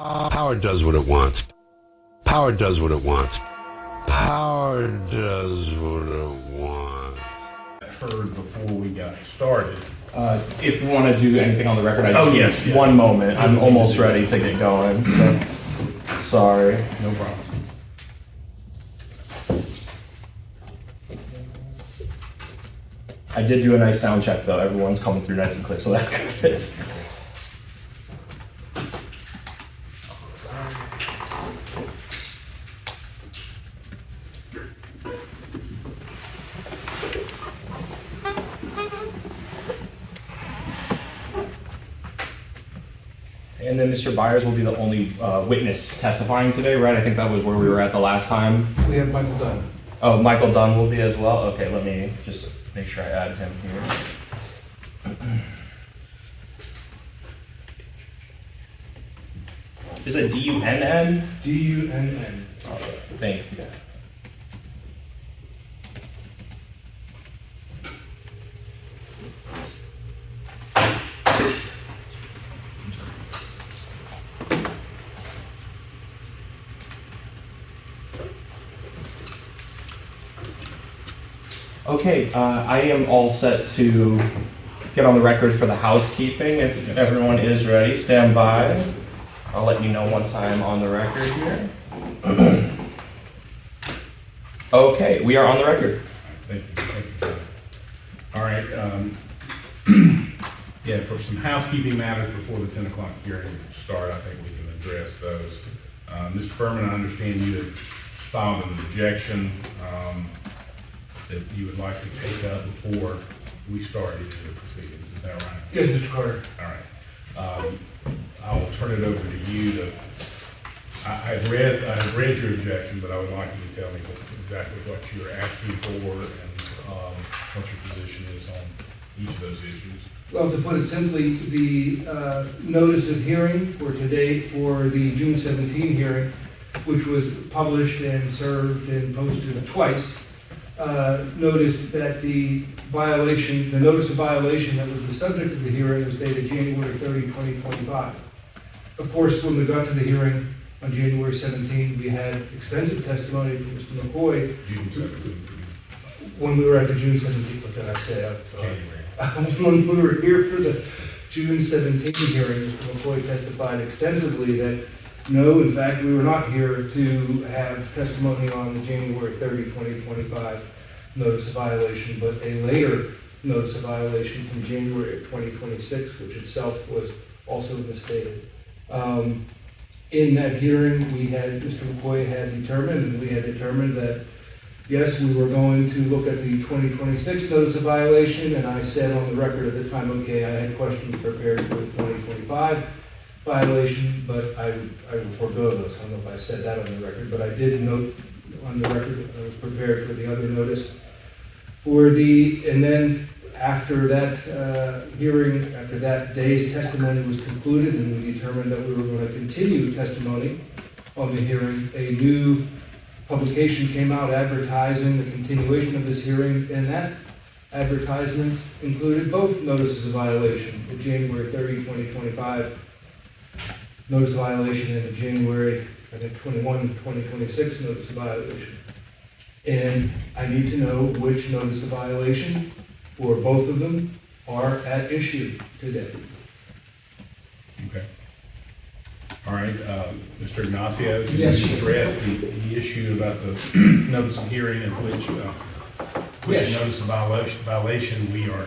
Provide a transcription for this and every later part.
Power does what it wants. Power does what it wants. Power does what it wants. Heard before we got started. If you want to do anything on the record, I just Oh, need yes. one moment. I'm almost ready to get going. So, sorry. No problem. I did do a nice sound check though. Everyone's coming through nice and clear, so that's good. And then Mr. Byers will be the only witness testifying today, right? I think that was where we were at the last time. We have Michael Dunn. Oh, Michael Dunn will be as well? Okay, let me just make sure I add him here. Is it D-U-N-N? D-U-N-N. Okay, thank you. Okay, I am all set to get on the record for the housekeeping. If everyone is ready, stand by. I'll let you know once I'm on the record here. Okay, we are on the record. Thank you. All right. Yeah, for some housekeeping matters before the 10 o'clock hearing start, I think we can address those. Mr. Furman, I understand you had filed an objection that you would like to take up before we start the proceedings. Is that right? Yes, Mr. Carter. All right. I will turn it over to you to, I've read your objection, but I would like you to tell me exactly what you're asking for and what your position is on each of those issues. Well, to put it simply, the notice of hearing for today for the June 17 hearing, which was published and served and posted twice, noticed that the notice of violation that was the subject of the hearing was dated January 30, 2025. Of course, when we got to the hearing on January 17, we had extensive testimony from Mr. McCoy. June 17th. When we were at the June 17, what did I say? I'm sorry. January. When we were here for the June 17 hearing, Mr. McCoy testified extensively that no, in fact, we were not here to have testimony on the January 30, 2025 notice of violation, but a later notice of violation from January of 2026, which itself was also misstated. In that hearing, Mr. McCoy had determined that, yes, we were going to look at the 2026 notice of violation, and I said on the record at the time, okay, I had questions prepared for the 2025 violation, but I will forego those. I don't know if I said that on the record, but I did note on the record that I was prepared for the other notice. And then after that hearing, after that day's testimony was concluded, and we determined that we were going to continue testimony on the hearing, a new publication came out advertising the continuation of this hearing, and that advertisement included both notices of violation, the January 30, 2025 notice of violation and the January 21, 2026 notice of violation. And I need to know which notice of violation, or both of them, are at issue today. Okay. All right, Mr. Ignacio, can Yes, you sir. address the issue about the notice of hearing and which Yes. notice of violation we are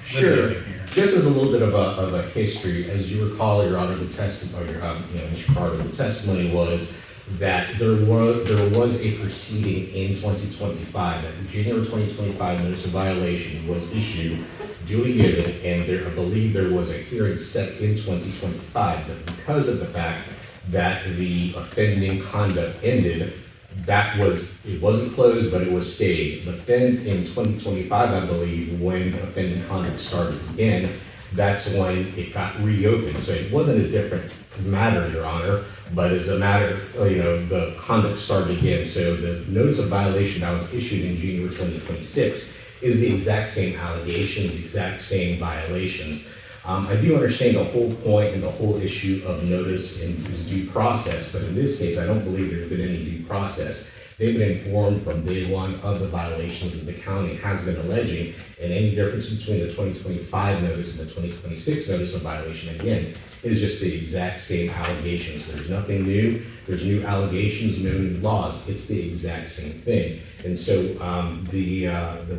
Sure. litigating here? Just as a little bit of a history, as you recall, Your Honor, the testimony, Mr. Carter, the testimony was that there was a proceeding in 2025, that the January 2025 notice of violation was issued, duly given, and I believe there was a hearing set in 2025, but because of the fact that the offending conduct ended, it wasn't closed, but it was stayed. But then in 2025, I believe, when offending conduct started again, that's when it got reopened. So it wasn't a different matter, Your Honor, but as a matter, the conduct started again. So the notice of violation that was issued in January 2026 is the exact same allegations, the exact same violations. I do understand the whole point and the whole issue of notice and is due process, but in this case, I don't believe there's been any due process. They've been informed from day one of the violations that the county has been alleging, and any difference between the 2025 notice and the 2026 notice of violation, again, is just the exact same allegations. There's nothing new. There's new allegations, no new laws. It's the exact same thing. And so the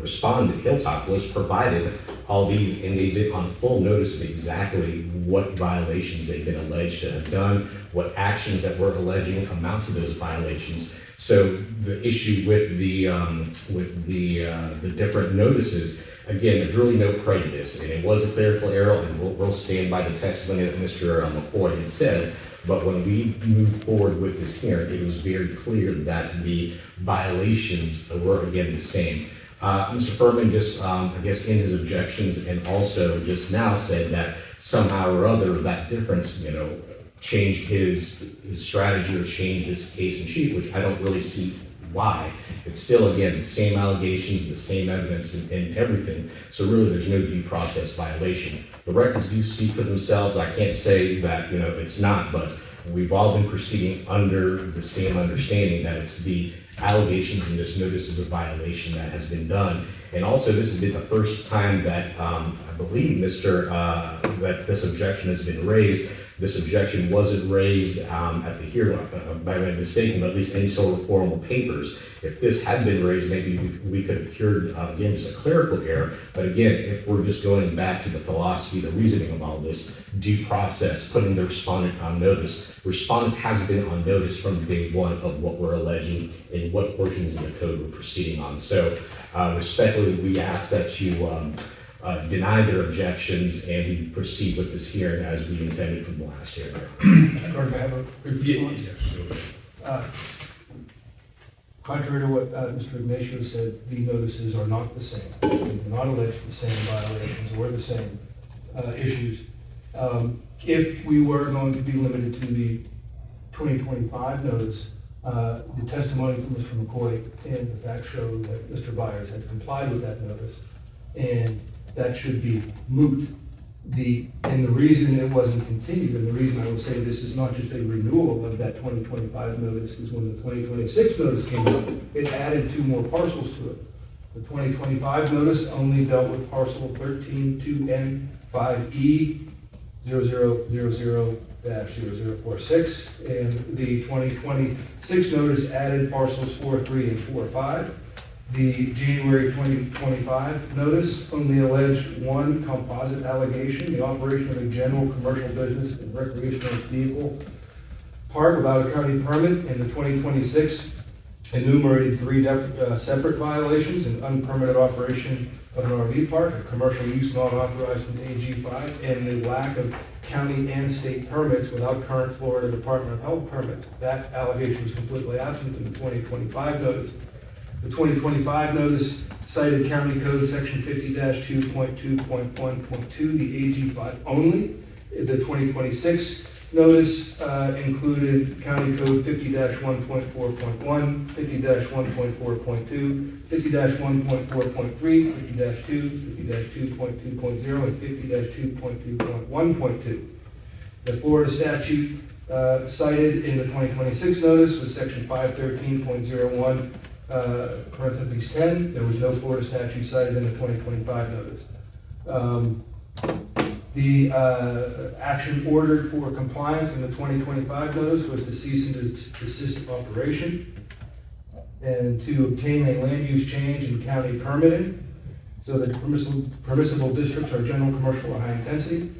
respondent, Hilltop, was provided all these, and they've been on full notice of exactly what violations they've been alleged to have done, what actions that we're alleging amount to those violations. So the issue with the different notices, again, there's really no prejudice, and it was a clerical error, and we'll stand by the testimony that Mr. McCoy had said. But when we moved forward with this hearing, it was very clear that the violations were again the same. Mr. Furman just, I guess, in his objections, and also just now said that somehow or other that difference, changed his strategy or changed his case in chief, which I don't really see why. It's still, again, the same allegations, the same evidence, and everything. So really, there's no due process violation. The records do speak for themselves. I can't say that, it's not, but we've all been proceeding under the same understanding that it's the allegations and this notices of violation that has been done. And also, this has been the first time that I believe, that this objection has been raised. This objection wasn't raised at the hearing, by my mistaken, but at least any sort of formal papers. If this had been raised, maybe we could have cured, again, just a clerical error. But again, if we're just going back to the philosophy, the reasoning of all this, due process, putting the respondent on notice, respondent has been on notice from day one of what we're alleging and what portions of the code we're proceeding on. So respectfully, we ask that you deny their objections and we proceed with this hearing as we intended from the last hearing. Gordon, may I have a brief response? Yes. Contrary to what Mr. Ignacio said, the notices are not the same. They do not allege the same violations or the same issues. If we were going to be limited to the 2025 notice, the testimony from Mr. McCoy and the facts show that Mr. Byers had complied with that notice, and that should be moot. And the reason it wasn't continued, and the reason I would say this is not just a renewal of that 2025 notice, is when the 2026 notice came out, it added 2 more parcels to it. The 2025 notice only dealt with parcel 132N5E 0000-0046, and the 2026 notice added parcels 4, 3, and 4, 5. The January 2025 notice only alleged 1 composite allegation, the operation of a general commercial business and recreational vehicle park without a county permit, and the 2026 enumerated 3 separate violations: an unpermitted operation of an RV park, a commercial use not authorized in AG5, and the lack of county and state permits without current Florida Department of Health permits. That allegation was completely absent in the 2025 notice. The 2025 notice cited County Code Section 50-2.2.1.2, the AG5 only. The 2026 notice included County Code 50-1.4.1, 50-1.4.2, 50-1.4.3, 50-2, 50-2.2.0, and 50-2.2.1.2. The Florida statute cited in the 2026 notice was Section 513.01, parentheses 10. There was no Florida statute cited in the 2025 notice. The action ordered for compliance in the 2025 notice was to cease and desist operation and to obtain a land use change in county permitting, so that permissible districts are general, commercial, or high intensity.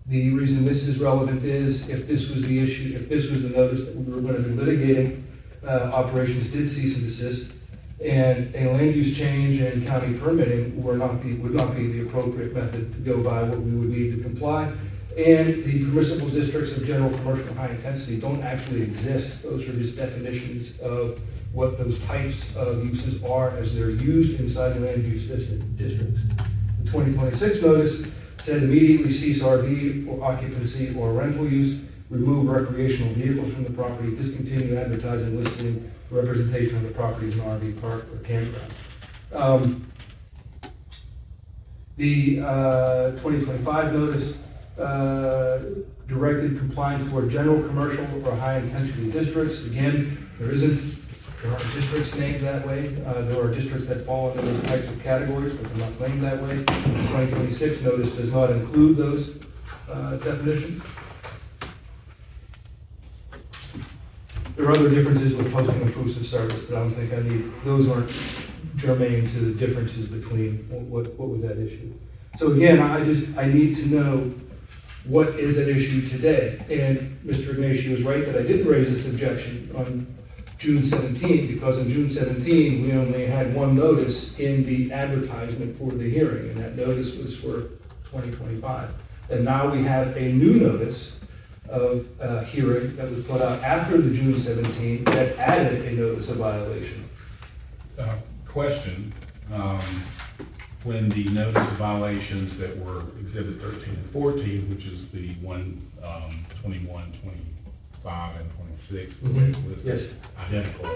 The reason this is relevant is if this was the issue, if this was the notice that we were going to be litigating, operations did cease and desist, and a land use change and county permitting would not be the appropriate method to go by what we would need to comply. And the permissible districts of general, commercial, and high intensity don't actually exist. Those are just definitions of what those types of uses are as they're used inside the land use districts. The 2026 notice said immediately cease RV or occupancy or rental use, remove recreational vehicles from the property, discontinue advertising, listing, representation of the property as an RV park or campground. The 2025 notice directed compliance toward general commercial or high-intensity districts. Again, there aren't districts named that way. There are districts that fall into those types of categories, but they're not named that way. The 2026 notice does not include those definitions. There are other differences with posting and proofs of service, but I don't think those aren't germane to the differences between what was at issue. So again, I need to know what is at issue today. And Mr. Ignacio is right that I didn't raise this objection on June 17th, because on June 17th, we only had one notice in the advertisement for the hearing, and that notice was for 2025. And now we have a new notice of hearing that was put out after the June 17th that added a notice of violation. Question, when the notice of violations that were exhibit 13 and 14, which is the one 21, 25, and 26, the way it was Yes. identical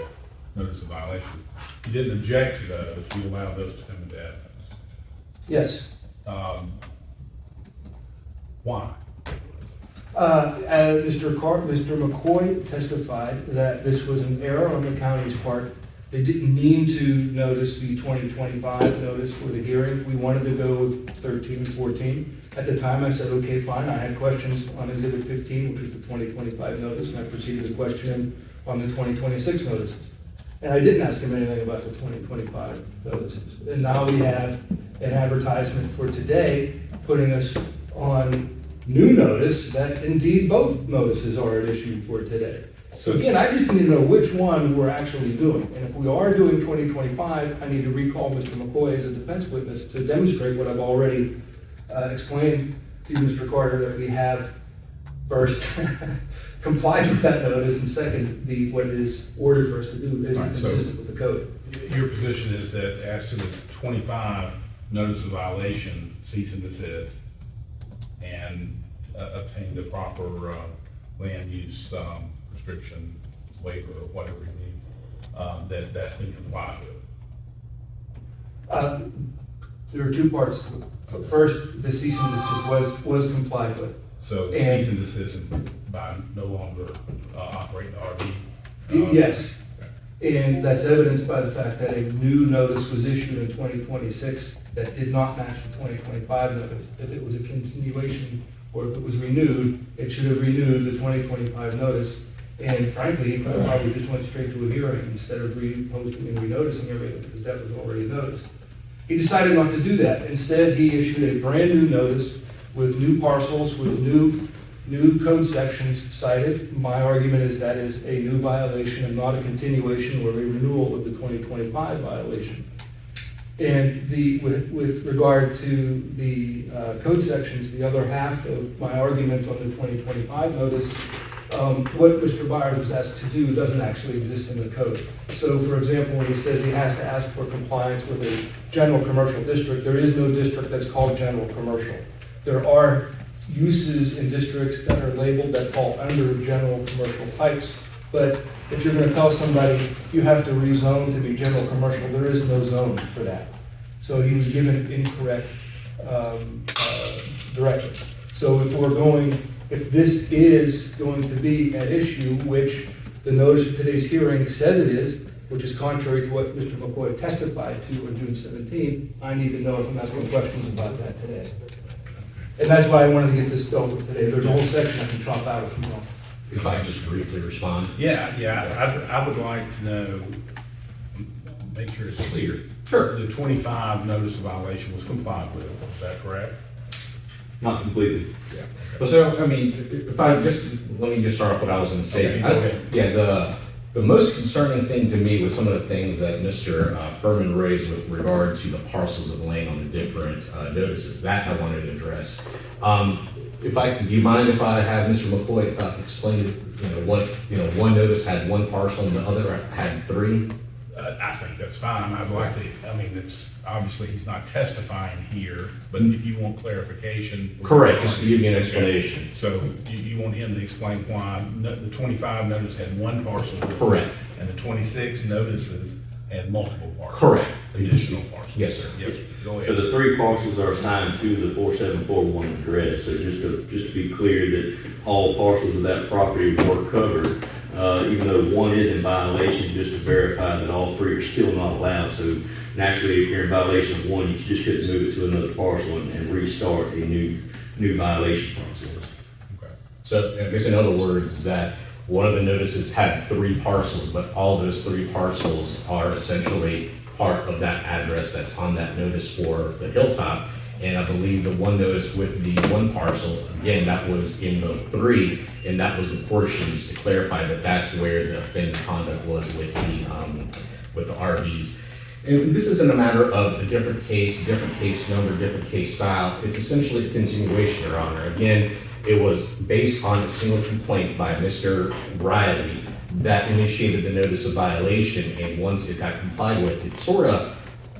notice of violation, you didn't object to those, you allowed those to come into evidence. Yes. Why? Mr. McCoy testified that this was an error on the county's part. They didn't mean to notice the 2025 notice for the hearing. We wanted to go with 13 and 14. At the time, I said, okay, fine. I had questions on Exhibit 15, which was the 2025 notice, and I proceeded to question him on the 2026 notices. And I didn't ask him anything about the 2025 notices. And now we have an advertisement for today putting us on new notice that indeed both notices are at issue for today. So again, I just need to know which one we're actually doing. And if we are doing 2025, I need to recall Mr. McCoy as a defense witness to demonstrate what I've already explained to you, Mr. Carter, that we have first complied with that notice, and second, what is ordered for us to do is Right, so consistent with the code. your position is that as to the 25 notice of violation, cease and desist, and obtain the proper land use restriction waiver or whatever you need, that's been complied with. There are two parts to it. First, the cease and desist was complied with. So And- cease and desist by no longer operating the RV? Yes, and that's evidenced by the fact that a new notice was issued in 2026 that did not match the 2025 notice. If it was a continuation or if it was renewed, it should have renewed the 2025 notice. And frankly, he could have probably just went straight to a hearing instead of reposting and renoticing everything, because that was already noticed. He decided not to do that. Instead, he issued a brand new notice with new parcels, with new code sections cited. My argument is that is a new violation and not a continuation or a renewal of the 2025 violation. And with regard to the code sections, the other half of my argument on the 2025 notice, what Mr. Byers was asked to do doesn't actually exist in the code. So for example, when he says he has to ask for compliance with a general commercial district, there is no district that's called general commercial. There are uses in districts that are labeled that fall under general commercial types, but if you're gonna tell somebody you have to rezone to be general commercial, there is no zone for that. So he was given incorrect direction. So if this is going to be an issue, which the notice of today's hearing says it is, which is contrary to what Mr. McCoy testified to on June 17th, I need to know if I'm asking questions about that today. And that's why I wanted to get this dealt with today. There's a whole section I can chop out if you want. If I just briefly respond. Yeah, I would like to know, make sure it's clear. Sure. The 25 notice of violation was complied with, is that correct? Not completely. Yeah. So, I mean, let me just start off what I was gonna say. Okay, go ahead. Yeah, the most concerning thing to me was some of the things that Mr. Furman raised with regard to the parcels of land on the different notices. That I wanted to address. Do you mind if I have Mr. McCoy explain, one notice had one parcel and the other had three? I think that's fine. It's obviously he's not testifying here, but if you want clarification. Correct, just to give you an explanation. So you want him to explain why the 25 notice had one parcel? Correct. And the 26 notices had multiple parcels. Correct. Additional parcels. Yes, sir. Yes, go So ahead. the 3 parcels are assigned to the 4741 address, so just to be clear that all parcels of that property were covered, even though 1 is in violation, just to verify that all 3 are still not allowed. So naturally, if you're in violation of 1, you just couldn't move it to another parcel and restart a new violation process. Okay. So I guess in other words, that one of the notices had 3 parcels, but all those 3 parcels are essentially part of that address that's on that notice for the Hilltop. And I believe the one notice with the 1 parcel, again, that was in the 3, and that was the portion, just to clarify that that's where the offending conduct was with the RVs. And this isn't a matter of a different case number, different case style. It's essentially a continuation, Your Honor. Again, it was based on a single complaint by Mr. Riley that initiated the notice of violation, and once it got complied with, it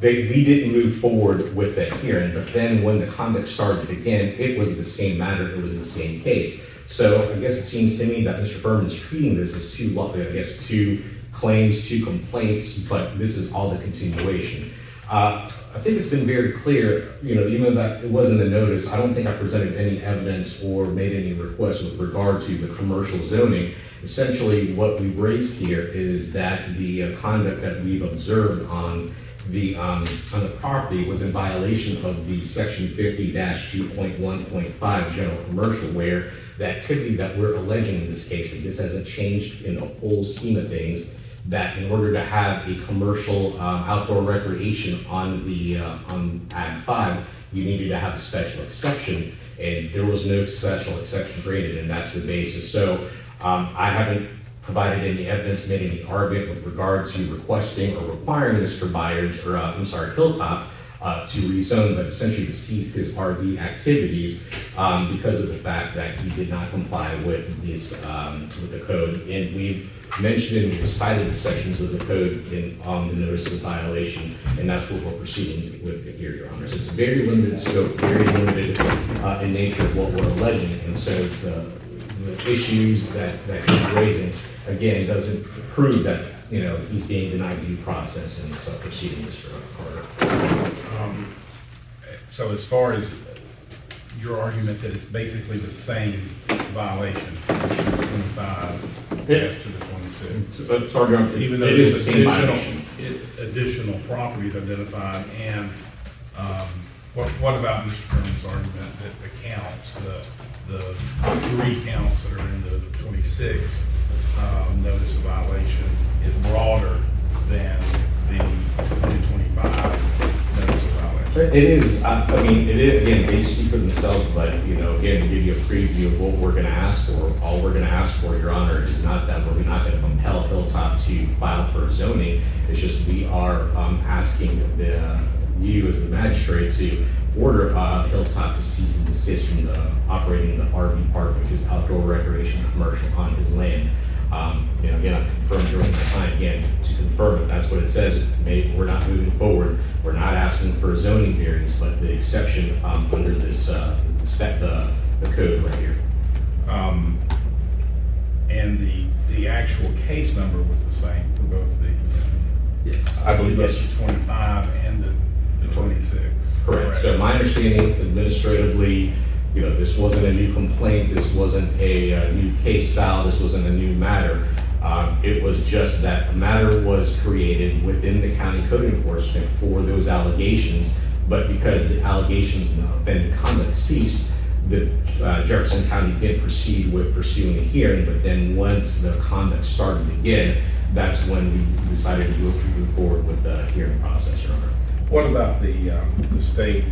we didn't move forward with that hearing, but then when the conduct started again, it was the same matter, it was the same case. So I guess it seems to me that Mr. Furman is treating this as 2 claims, 2 complaints, but this is all the continuation. I think it's been very clear, even that it wasn't a notice, I don't think I presented any evidence or made any requests with regard to the commercial zoning. Essentially, what we raised here is that the conduct that we've observed on the property was in violation of the section 50-2.1.5 general commercial, where the activity that we're alleging in this case, and this hasn't changed in the whole scheme of things, that in order to have a commercial outdoor recreation on Ag 5, you needed to have a special exception, and there was no special exception granted, and that's the basis. So I haven't provided any evidence, made any argument with regard to requesting or requiring Mr. Hilltop to rezone, but essentially to cease his RV activities because of the fact that he did not comply with with the code. And we've mentioned and we've cited the sections of the code on the notice of violation, and that's what we're proceeding with here, Your Honor. So it's very limited scope, very limited in nature of what we're alleging, and so the issues that he's raising, again, doesn't prove that, he's being denied due process in this proceeding, Mr. Carter. So as far as your argument that it's basically the same violation, 25 as to the 26. Sorry, Your Honor, Even though it is the there's same violation. additional properties identified, and what about Mr. Furman's argument that the counts, the 3 counts that are in the 26 notice of violation is broader than the 2025 notice of violation? It is, it is, again, they speak for themselves, but, again, to give you a preview of what we're gonna ask for, all we're gonna ask for, Your Honor, is not that we're not gonna compel Hilltop to file for zoning, it's just we are asking you as the magistrate to order Hilltop to cease and desist from operating the RV park, which is outdoor recreation commercial on his land. Again, I confirmed during the time, again, to confirm that that's what it says. Maybe we're not moving forward. We're not asking for a zoning variance, but the exception under this the code right here. And the actual case number was the same for both the Yes, I believe both yes. the 25 and the 26. Correct. So my understanding administratively, this wasn't a new complaint, this wasn't a new case style, this wasn't a new matter. It was just that a matter was created within the county code enforcement for those allegations, but because the allegations and the offending conduct ceased, the Jefferson County did proceed with pursuing a hearing, but then once the conduct started again, that's when we decided to move forward with the hearing process, Your Honor. What about the state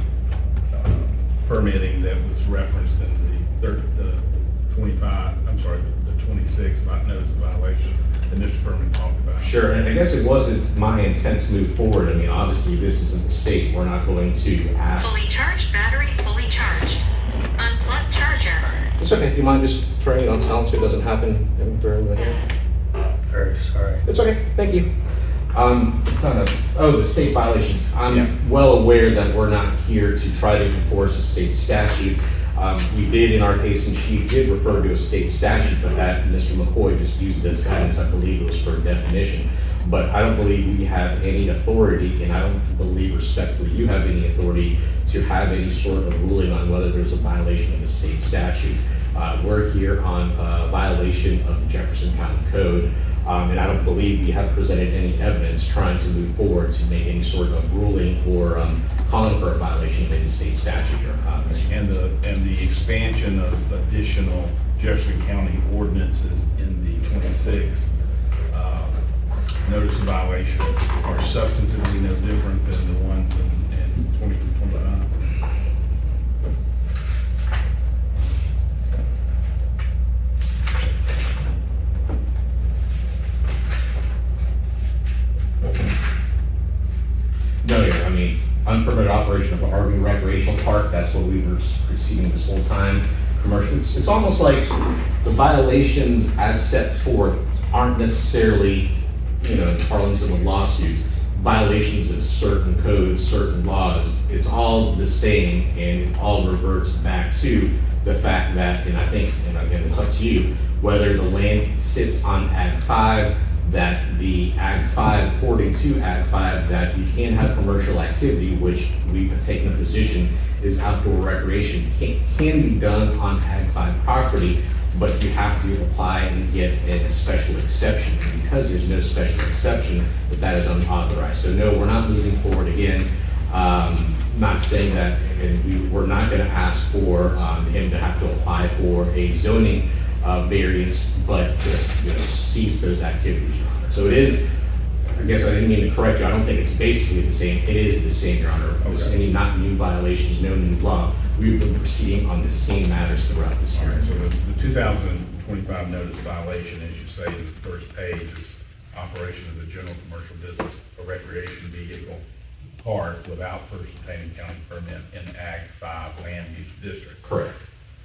permitting that was referenced in the 26 notice of violation that Mr. Furman talked about? Sure, and I guess it wasn't my intent to move forward. Obviously, this isn't the state. We're not going to ask. Fully charged battery, fully charged. Unplugged charger. It's okay. You mind just turning it on silent so it doesn't happen during the hearing? Very sorry. It's okay. Thank you. The state violations. I'm well aware that we're not here to try to enforce a state statute. We did in our case, and she did refer to a state statute, but that Mr. McCoy just used it as guidance. I believe it was for a definition. But I don't believe we have any authority, and I don't believe respectfully you have any authority to have any sort of ruling on whether there's a violation of the state statute. We're here on a violation of the Jefferson County Code, and I don't believe we have presented any evidence trying to move forward to make any sort of ruling or calling for a violation of any state statute. And the expansion of additional Jefferson County ordinances in the 26 notice of violation are substantively no different than the ones in 2025. No, yeah, I mean, unpermitted operation of an RV recreational park, that's what we were receiving this whole time. Commercial, it's almost like the violations as set forth aren't necessarily, in parlance of a lawsuit, violations of certain codes, certain laws. It's all the same, and it all reverts back to the fact that, and I think, and again, it's up to you, whether the land sits on Ag 5, that the Ag 5, according to Ag 5, that you can have commercial activity, which we've taken a position is outdoor recreation, can be done on Ag 5 property, but you have to apply and get a special exception. And because there's no special exception, that is unauthorized. So no, we're not moving forward again. Not saying that, and we're not gonna ask for him to have to apply for a zoning variance, but just cease those activities, Your Honor. So it is, I guess I didn't mean to correct you, I don't think it's basically the same, it is the same, Your Honor. There's any not new violations, no new law. We've been proceeding on the same matters throughout this All hearing. right, so the 2025 notice violation, as you say, in the first page, is operation of the general commercial business or recreation vehicle park without first obtaining county permit in Ag 5 land use district. Correct.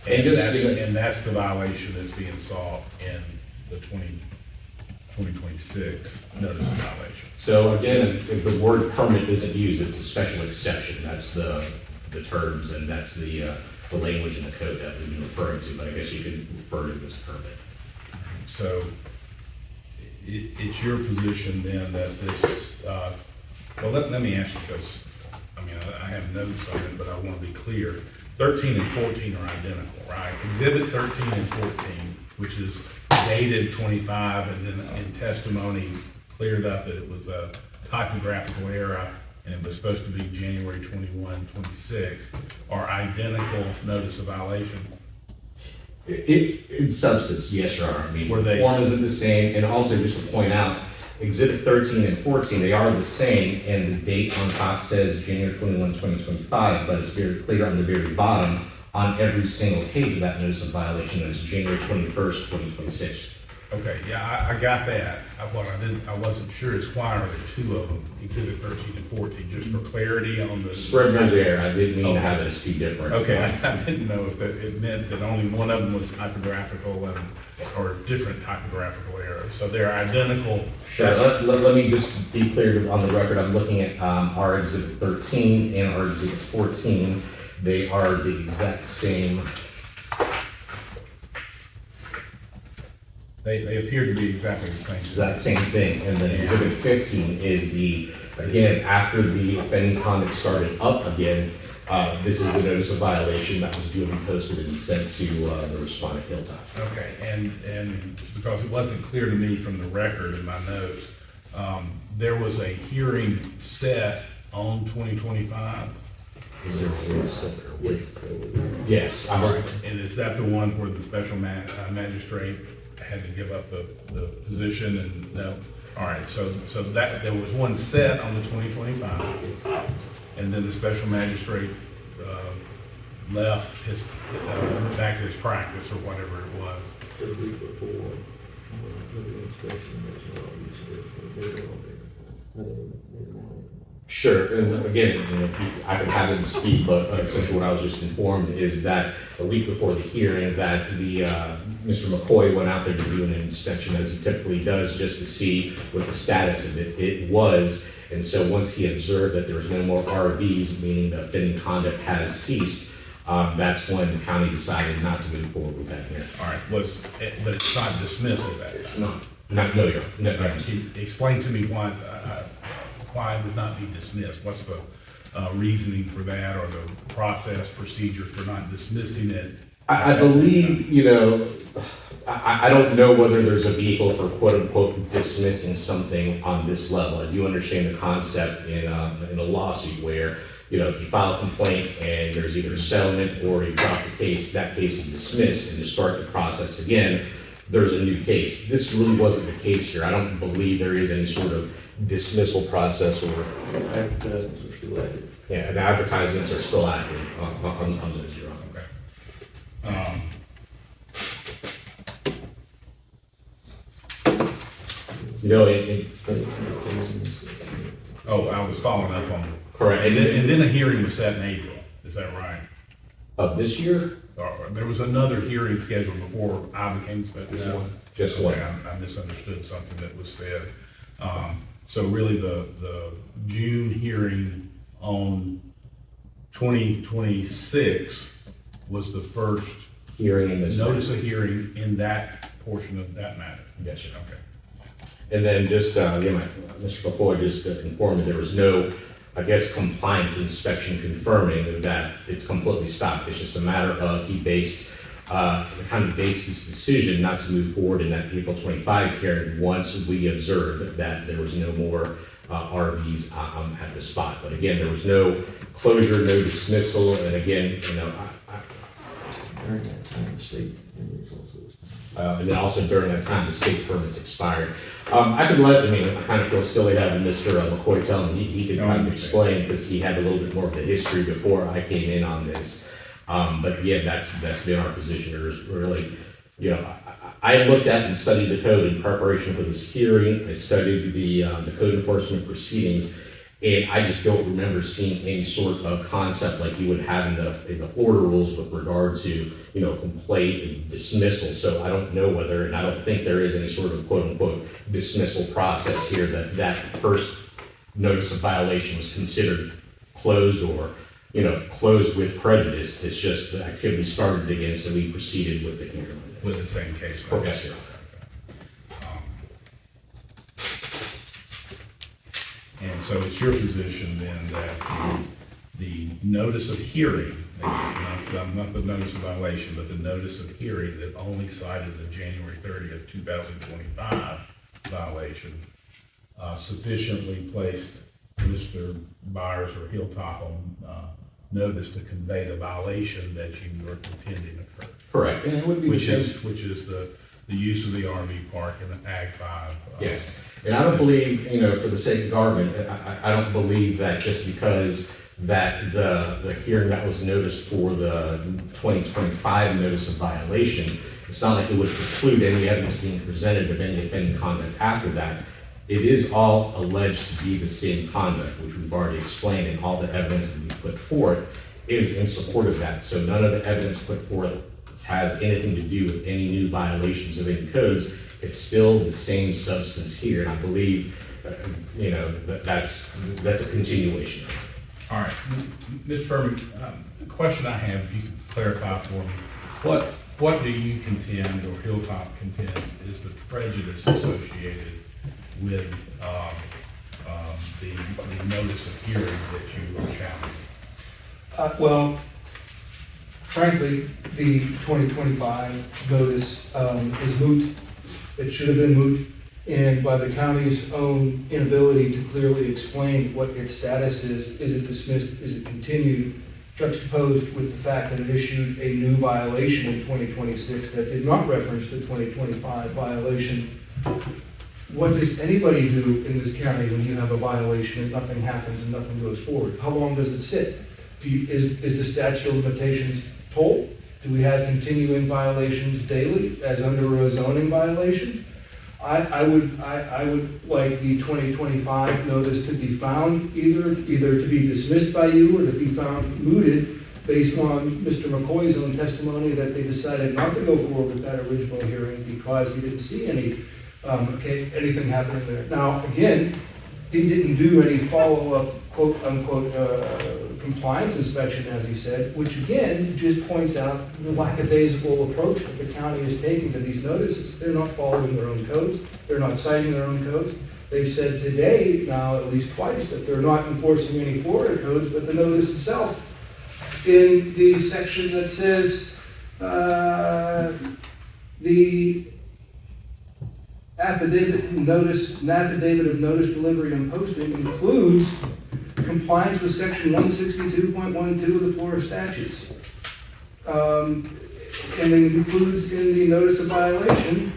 And that's the violation that's being sought in the 2026 notice of violation. So again, if the word permit isn't used, it's a special exception. That's the terms, and that's the language in the code that we've been referring to, but I guess you could refer to it as permit. So it's your position then that this, well, let me ask you this. I mean, I have notes on it, but I want to be clear. 13 and 14 are identical, right? Exhibit 13 and 14, which is dated 25, and then in testimony cleared up that it was a typographical error and it was supposed to be January 21, 26, are identical notice of violation. In substance, yes, Your Honor. I mean, Were they- form isn't the same, and also just to point out, Exhibit 13 and 14, they are the same, and the date on top says January 21, 2025, but it's very clear on the very bottom on every single page of that notice of violation that it's January 21st, 2026. Okay, yeah, I got that. What I wasn't sure is why are there two of them, Exhibit 13 and 14, just for clarity on the. Scrivener's error, I didn't mean to have it as two different. Okay, I didn't know if it meant that only one of them was typographical or different typographical errors. So they're identical. Sure, let me just be clear on the record, I'm looking at our Exhibit 13 and our Exhibit 14. They are the exact same. They appear to be exactly the same. Exact same thing, and then Exhibit 15 is again, after the offending conduct started up again, this is the notice of violation that was duly posted and sent to the respondent HILLTOP. Okay, and because it wasn't clear to me from the record in my notes, there was a hearing set on 2025. Yes, And is that the one where the special magistrate had to give up the position and no? All right, so that, there was one set on the 2025, and then the special magistrate left his, went back to his practice or whatever it was. The week before, the inspection, sure, and again, I can have him speak, but essentially what I was just informed is that a week before the hearing, that the Mr. McCoy went out there to do an inspection, as he typically does, just to see what the status of it was. And so once he observed that there was no more RVs, meaning the offending conduct has ceased, That's when the county decided not to move forward with that hearing. All right, but it's not dismissed at that It's time. not, no, Your Honor. No. Can you explain to me why it would not be dismissed? What's the reasoning for that, or the process, procedure for not dismissing it? I believe, I don't know whether there's a vehicle for quote unquote dismissing something on this level. I do understand the concept in a lawsuit where, if you file a complaint and there's either a settlement or you drop the case, that case is dismissed, and to start the process again, there's a new case. This really wasn't the case here. I don't believe there is any sort of dismissal process or, Advertisements are still active. yeah, the advertisements are still active on those, Your Honor. Okay. Oh, I was following up on, Correct. and then a hearing was set in April, is that right? Of this year? There was another hearing scheduled before I became special. No, just one. Okay, I misunderstood something that was said. So really, the June hearing on 2026 was the first Hearing in this. notice of hearing in that portion of that matter. Yes, sir. Okay. And then just, Mr. McCoy just informed me there was no, compliance inspection confirming that it's completely stopped. It's just a matter of the county based his decision not to move forward in that April 25 hearing once we observed that there was no more RVs at the spot. But again, there was no closure, no dismissal, and again, During that time, the state, and it's also. and then also during that time, the state permits expired. I kind of feel silly having Mr. McCoy tell me, he could kind of explain, because he had a little bit more of the history before I came in on this. But yeah, that's been our position. There's really, I looked at and studied the code in preparation for this hearing. I studied the code enforcement proceedings, and I just don't remember seeing any sort of concept like you would have in the Florida rules with regard to, complaint and dismissal. So I don't know whether, and I don't think there is any sort of quote unquote dismissal process here, that first notice of violation was considered closed or, closed with prejudice. It's just the activity started again, so we proceeded with the hearing on this. With the same case. Yes, Your Honor. And so it's your position then that the notice of hearing, not the notice of violation, but the notice of hearing that only cited the January 30th, 2025 violation, sufficiently placed Mr. Byers or Hilltop on notice to convey the violation that you were contending occurred. Correct, and it would be Which is the use of the RV park in the Ag 5. Yes, and I don't believe, for the sake of argument, I don't believe that just because that the hearing that was noticed for the 2025 notice of violation, it's not like it would preclude any evidence being presented of any offending conduct after that. It is all alleged to be the same conduct, which we've already explained, and all the evidence that we put forth is in support of that. So none of the evidence put forth has anything to do with any new violations of any codes. It's still the same substance here, and I believe, that's a continuation. All right, Mr. Furman, the question I have, if you could clarify for me, what do you contend, or Hilltop contends, is the prejudice associated with the notice of hearing that you are challenging? Well, frankly, the 2025 notice is moot. It should have been moot, and by the county's own inability to clearly explain what its status is it dismissed, is it continued, juxtaposed with the fact that it issued a new violation in 2026 that did not reference the 2025 violation. What does anybody do in this county when you have a violation and nothing happens and nothing goes forward? How long does it sit? Is the statute of limitations told? Do we have continuing violations daily as under a zoning violation? I would like the 2025 notice to be found either to be dismissed by you or to be found mooted based on Mr. McCoy's own testimony that they decided not to go forward with that original hearing because he didn't see anything happening there. Now, again, he didn't do any follow-up, quote unquote, compliance inspection, as he said, which again, just points out the lackadaisical approach that the county is taking to these notices. They're not following their own codes, they're not citing their own codes. They've said today, now at least twice, that they're not enforcing any Florida codes, but the notice itself, in the section that says, the affidavit of notice delivery and posting includes compliance with section 162.12 of the Florida statutes. And it includes in the notice of violation,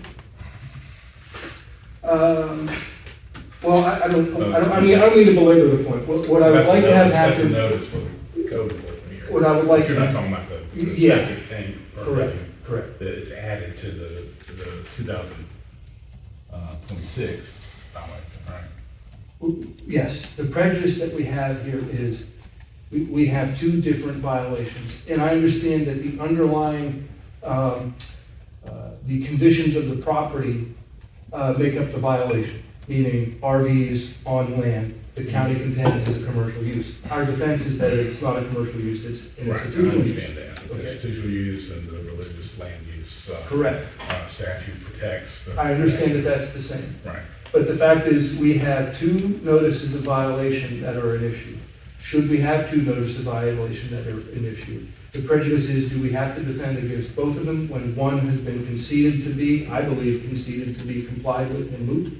well, I don't mean to belabor the point. What I would like to have That's a happen, notice for the code enforcement here. what I would like You're to not talking about the Yeah. septic tank. Correct, correct. That is added to the 2026 violation, right? Yes, the prejudice that we have here is, we have two different violations. And I understand that the underlying, the conditions of the property make up the violation, meaning RVs on land, the county contends is a commercial use. Our defense is that it's not a commercial use, it's an Right, I institutional use. understand that. The Okay. institutional use and the religious land use. Correct. Statute protects. I understand that that's the same. Right. But the fact is, we have two notices of violation that are an issue. Should we have two notices of violation that are an issue? The prejudice is, do we have to defend against both of them when one has been conceded to be, I believe, conceded to be complied with and moot?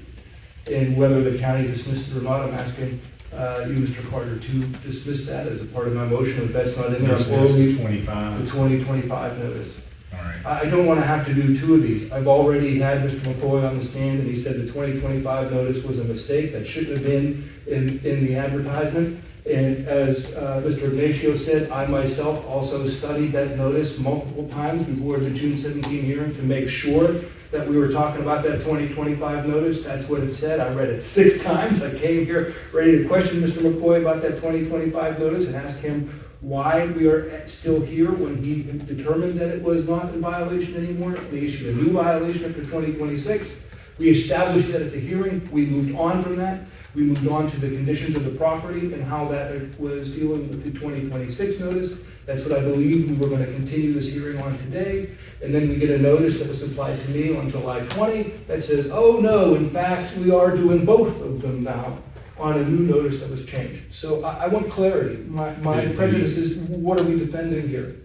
And whether the county dismissed it or not, I'm asking you, Mr. Carter, to dismiss that as a part of my motion. If that's not in there, I'm Dismiss formally the 25. the 2025 notice. All right. I don't want to have to do two of these. I've already had Mr. McCoy on the stand, and he said the 2025 notice was a mistake. That shouldn't have been in the advertisement. And as Mr. Ignacio said, I myself also studied that notice multiple times before the June 17 hearing to make sure that we were talking about that 2025 notice. That's what it said. I read it 6 times. I came here ready to question Mr. McCoy about that 2025 notice and ask him why we are still here when he determined that it was not in violation anymore. We issued a new violation after 2026. We established that at the hearing. We moved on from that. We moved on to the conditions of the property and how that was dealing with the 2026 notice. That's what I believe we were going to continue this hearing on today. And then we get a notice that was supplied to me on July 20 that says, oh no, in fact, we are doing both of them now on a new notice that was changed. So I want clarity. My prejudice is, what are we defending here?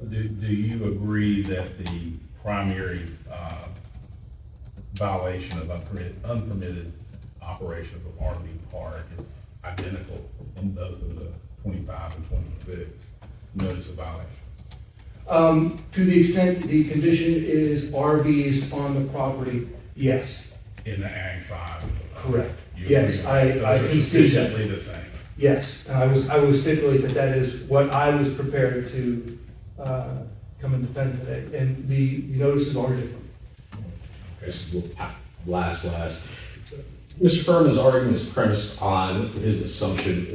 Do you agree that the primary violation of unpermitted operation of an RV park is identical in both of the 25 and 26 notice of violation? To the extent the condition is RVs on the property, yes. In the Ag 5? Correct. You Yes, agree? I Those are concede that. sufficiently the same. Yes, and I will stipulate that that is what I was prepared to come and defend today. And the notices are different. This will last. Mr. Furman's argument is premised on his assumption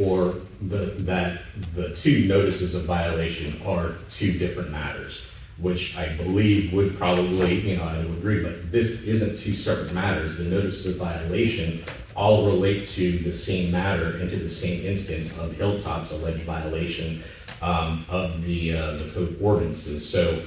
that the two notices of violation are two different matters, which I believe would probably, I would agree, but this isn't two separate matters. The notices of violation all relate to the same matter and to the same instance of HILLTOP's alleged violation of the code ordinances. So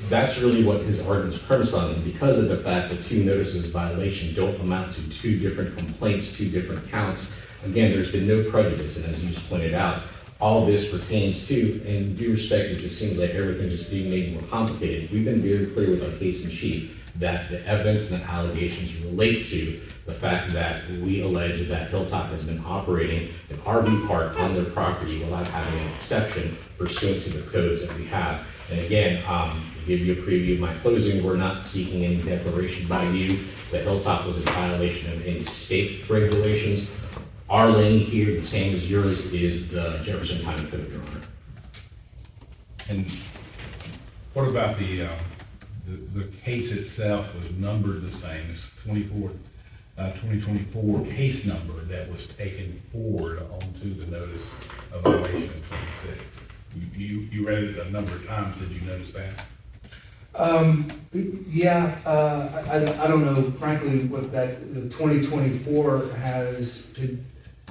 that's really what his argument is premised on. And because of the fact that two notices of violation don't amount to two different complaints, two different counts, again, there's been no prejudice. And as you just pointed out, all this pertains to, and due respect, it just seems like everything's just being made more complicated. We've been very clear with our case in chief that the evidence and the allegations relate to the fact that we allege that HILLTOP has been operating an RV park on their property without having an exception pursuant to the codes that we have. And again, to give you a preview of my closing, we're not seeking any declaration by you that HILLTOP was in violation of any state regulations. Our lane here, the same as yours, is the Jefferson County Code, Your Honor. And what about the case itself was numbered the same? It's 2024 case number that was taken forward onto the notice of violation of 26. You read it a number of times. Did you notice that? Yeah, I don't know, frankly, what that, the 2024 has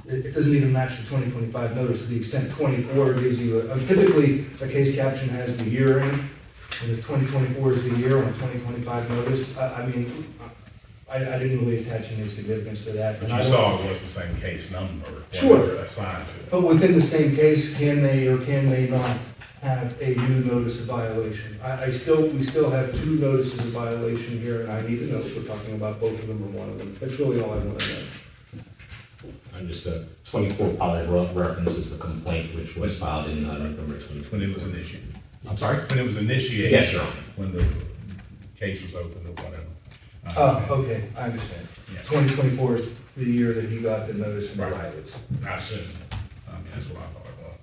it doesn't even match the 2025 notice to the extent 24 gives you typically a case caption has the year in, and if 2024 is the year on a 2025 notice, I mean, I didn't really attach any significance to that. But And I you don't- saw it was the same case number. Sure. whatever Assigned to it. But within the same case, can they or can they not have a new notice of violation? We still have two notices of violation here, and I need to know if we're talking about both of them or one of them. That's really all I want to know. And just a 24 probably references the complaint which was filed in November 2020. When it was initiated. I'm sorry? When it was initiated. Yes, Your Honor. When the case was opened or whatever. Okay, I understand. Yeah. 2024 is the year that he got the notice from the Right. Riley's. I assume. I mean, that's what I thought it was.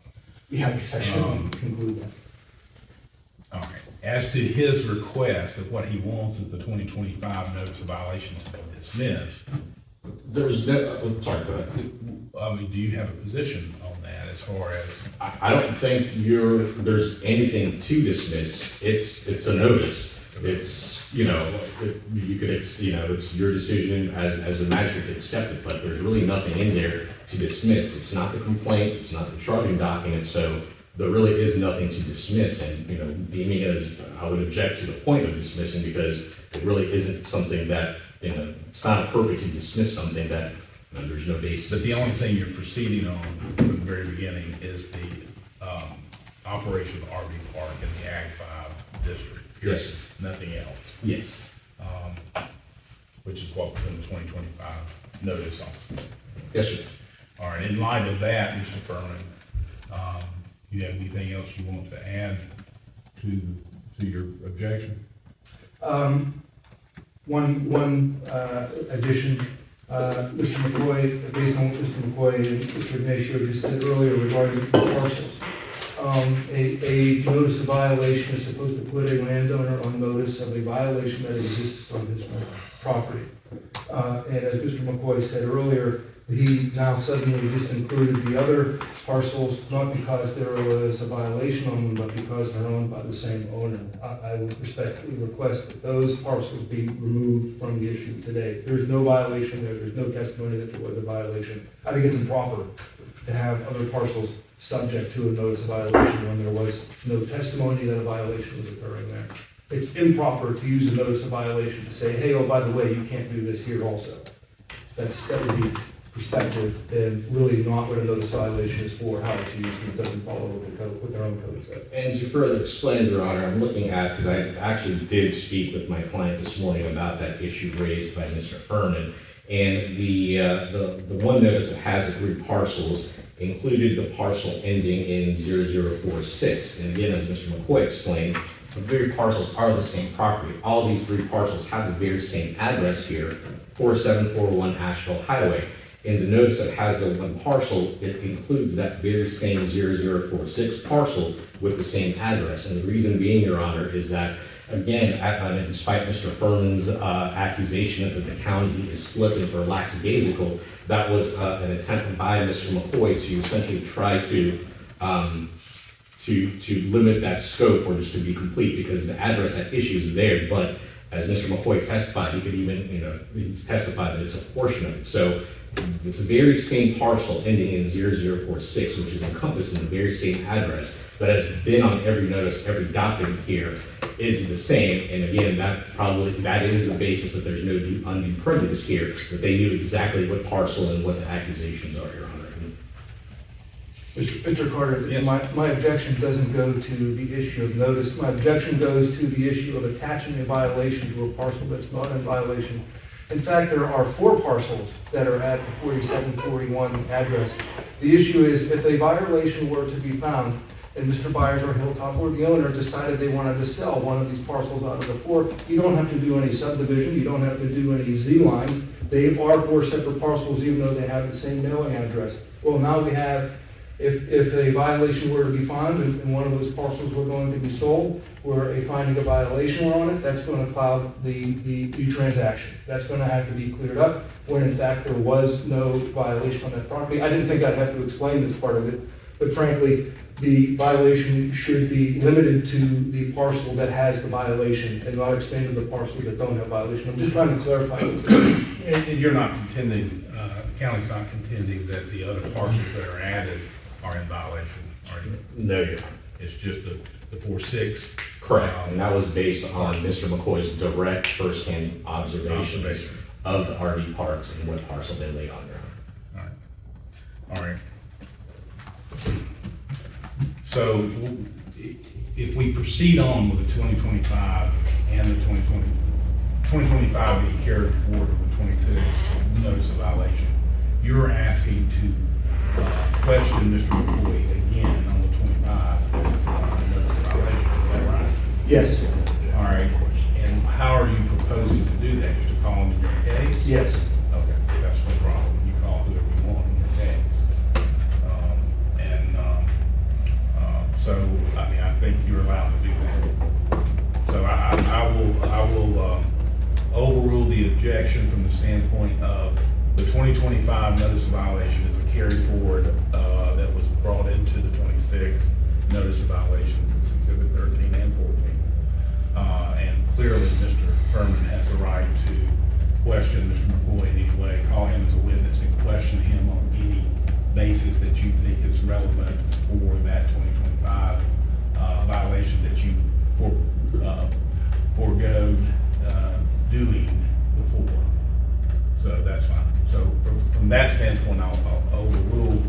Yeah, I guess I should conclude that. All right. As to his request of what he wants is the 2025 notice of violation to be dismissed. There's no, sorry, go ahead. I mean, do you have a position on that as far as? I don't think there's anything to dismiss. It's a notice. It's, you know, it's your decision as a magistrate to accept it, but there's really nothing in there to dismiss. It's not the complaint, it's not the charging document, so there really is nothing to dismiss. And, you know, deeming it as, I would object to the point of dismissing because it really isn't something that, you know, it's not appropriate to dismiss something that, you know, there's no basis. But the only thing you're proceeding on from the very beginning is the operation of RV Park in the Ag 5 district. period. Yes. Nothing else, Yes. which is what was in the 2025 notice on. Yes, sir. All right, in light of that, Mr. Furman, you have anything else you want to add to your objection? One addition, Mr. McCoy, based on what Mr. McCoy and Mr. Ignacio just said earlier regarding parcels. A notice of violation is supposed to put a landowner on notice of a violation that exists on his property. And as Mr. McCoy said earlier, he now suddenly just included the other parcels, not because there was a violation on them, but because they're owned by the same owner. I would respectfully request that those parcels be removed from the issue today. There's no violation there, there's no testimony that there was a violation. I think it's improper to have other parcels subject to a notice of violation when there was no testimony that a violation was occurring there. It's improper to use a notice of violation to say, hey, oh, by the way, you can't do this here also. That would be perspective and really not what a notice of violation is for, how it's used, and it doesn't follow what their own code says. And to further explain, Your Honor, I'm looking at, because I actually did speak with my client this morning about that issue raised by Mr. Furman, and the one notice that has the 3 parcels included the parcel ending in 0046. And again, as Mr. McCoy explained, the very parcels are the same property. All these 3 parcels have the very same address here, 4741 Asheville Highway. In the notice that has the 1 parcel, it includes that very same 0046 parcel with the same address. And the reason being, Your Honor, is that, again, despite Mr. Furman's accusation that the county is flippant or lackadaisical, that was an attempt by Mr. McCoy to essentially try to limit that scope or just to be complete, because the address at issue is there. But as Mr. McCoy testified, he could even, he's testified that it's a portion of it. So it's the very same parcel ending in 0046, which is encompassed in the very same address, that has been on every notice, every document here is the same. And again, that is the basis that there's no undue prejudice here, that they knew exactly what parcel and what the accusations are, Your Honor. Mr. Carter, Yes. my objection doesn't go to the issue of notice. My objection goes to the issue of attaching a violation to a parcel that's not in violation. In fact, there are 4 parcels that are at the 4741 address. The issue is, if a violation were to be found, and Mr. Byers or Hilltop or the owner decided they wanted to sell one of these parcels out of the 4, you don't have to do any subdivision, you don't have to do any Z-line. They are 4 separate parcels, even though they have the same mailing address. Well, now we have, if a violation were to be found and one of those parcels were going to be sold, where a finding of violation were on it, that's going to cloud the transaction. That's going to have to be cleared up, when in fact there was no violation on that property. I didn't think I'd have to explain this part of it, but frankly, the violation should be limited to the parcel that has the violation and not expand to the parcels that don't have violation. I'm just trying to clarify this. And you're not intending county's not contending that the other parcels that are added are in violation, are you? No, Your Honor. It's just the 4-6? Correct, and that was based on Mr. McCoy's direct firsthand observations Observation. of the RV parks and what parcel they lay on, Your Honor. All right. So if we proceed on with the 2025 and the 2025 being carried forward with the 26 notice of violation, you're asking to question Mr. McCoy again on the 25 notice of violation, is that right? Yes, All right, and how are you proposing to do that? Just to call him in your case? yes. Okay, that's no problem. You call whoever you want in your case. So, I mean, I think you're allowed to do that. So I will overrule the objection from the standpoint of the 2025 notice of violation is a carry forward that was brought into the 26 notice of violation, Exhibit 13 and 14. And clearly, Mr. Furman has the right to question Mr. McCoy in any way, call him as a witness and question him on any basis that you think is relevant for that 2025 violation that you forego doing before. So that's fine. So from that standpoint, I'll overrule.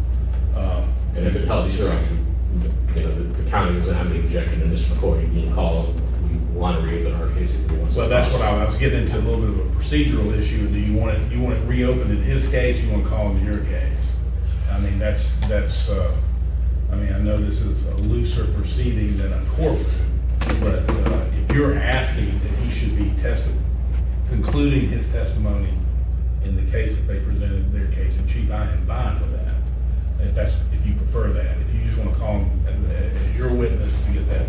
And if it helps, Your Honor, you know, the county doesn't have any objection to Mr. McCoy being called. We want to reopen our case if we want. So that's what I was getting into, a little bit of a procedural issue. Do you want it reopened in his case? You want to call him in your case? I mean, I mean, I know this is a looser proceeding than a corporate, but if you're asking that he should be concluding his testimony in the case that they presented their case in chief, I am fine with that. If you prefer that. If you just want to call him as your witness to get that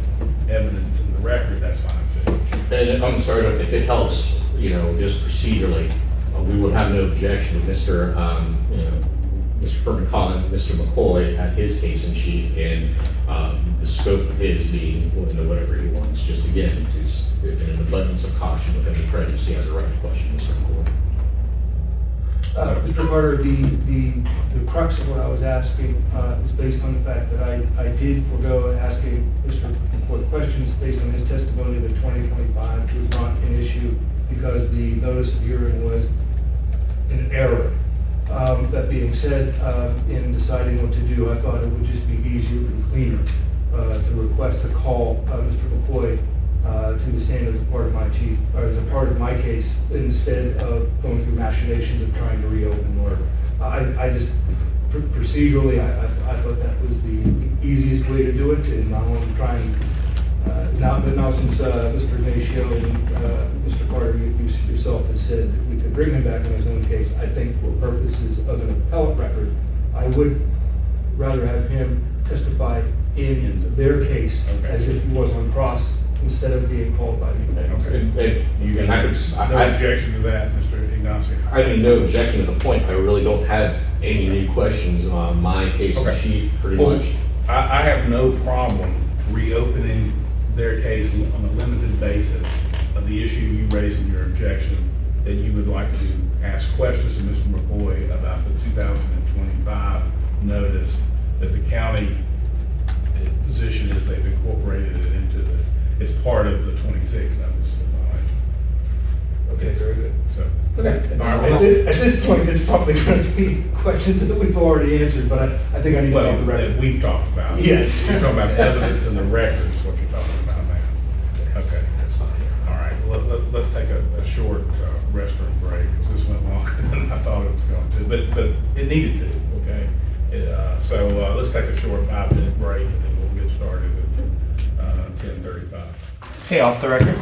evidence in the record, that's fine too. And I'm sorry, if it helps, you know, just procedurally, we would have no objection to Mr. Mr. Furman calling Mr. McCoy at his case in chief and the scope of his being willing to whatever he wants. Just again, just in an abundance of caution with any prejudice, he has a right to question Mr. McCoy. Mr. Carter, the crux of what I was asking is based on the fact that I did forego asking Mr. McCoy questions based on his testimony that 2025 was not an issue because the notice of hearing was an error. That being said, in deciding what to do, I thought it would just be easier and cleaner to request to call Mr. McCoy to the stand as a part of my case instead of going through machinations of trying to reopen the order. I just procedurally, I thought that was the easiest way to do it, and I want to try and now since Mr. Natio and Mr. Carter, you yourself has said that we could bring him back in his own case, I think for purposes of an appellate record, I would rather have him testify in their case as if he was on cross instead of being called by me. Okay. No objection to that, Mr. Ignacio? I mean, no objection to the point. I really don't have any new questions on my case in chief, pretty much. I have no problem reopening their case on a limited basis of the issue you raised in your objection, that you would like to ask questions of Mr. McCoy about the 2025 notice that the county position is they've incorporated it into it's part of the 26 notice of violation. Okay, very good. So, Okay. all right, At this point, it's probably going to be questions that we've already answered, but I think I need to make the that record. we've talked about. Yes. You're talking about evidence in the record is what you're talking about now. Okay. That's fine. All right, let's take a short restroom break, because this went longer than I thought it was going to, but it needed to, okay? So let's take a short 5-minute break, and then we'll get started at 10:35. Okay, off the record.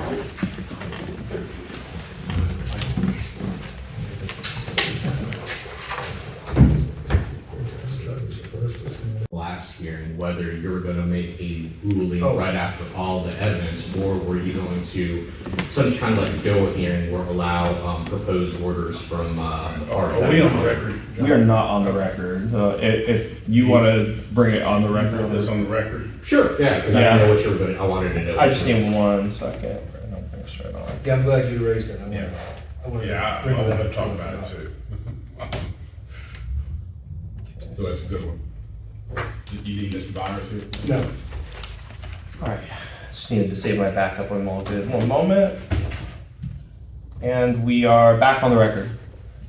Last hearing, whether you were going to make a ruling right after all the evidence, or were you going to, some kind of like a go hearing or allow proposed orders from the parties? Are we on the record? John? We are not on the record. If you want to bring it on the Put record, this on the record? Sure, yeah, because I didn't know what you were going to, I wanted to know. I just need one second. I don't think it's right on. Yeah, I'm glad you raised it. I wanted Yeah, to I bring want that to talk to about it too. So that's a good one. Do you need Mr. Byers here? No. All right, just needed to save my backup when I'm all good. One moment. And we are back on the record.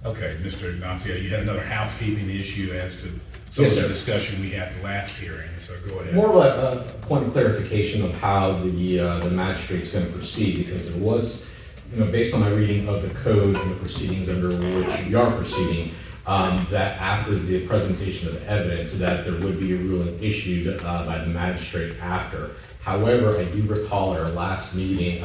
Okay, Mr. Ignacio, you had another housekeeping issue as to some Yes, of the sir. discussion we had the last hearing, so go ahead. More of a point of clarification of how the magistrate's going to proceed, because it was, based on my reading of the code and the proceedings under which we are proceeding, that after the presentation of evidence, that there would be a ruling issued by the magistrate after. However, I do recall at our last hearing,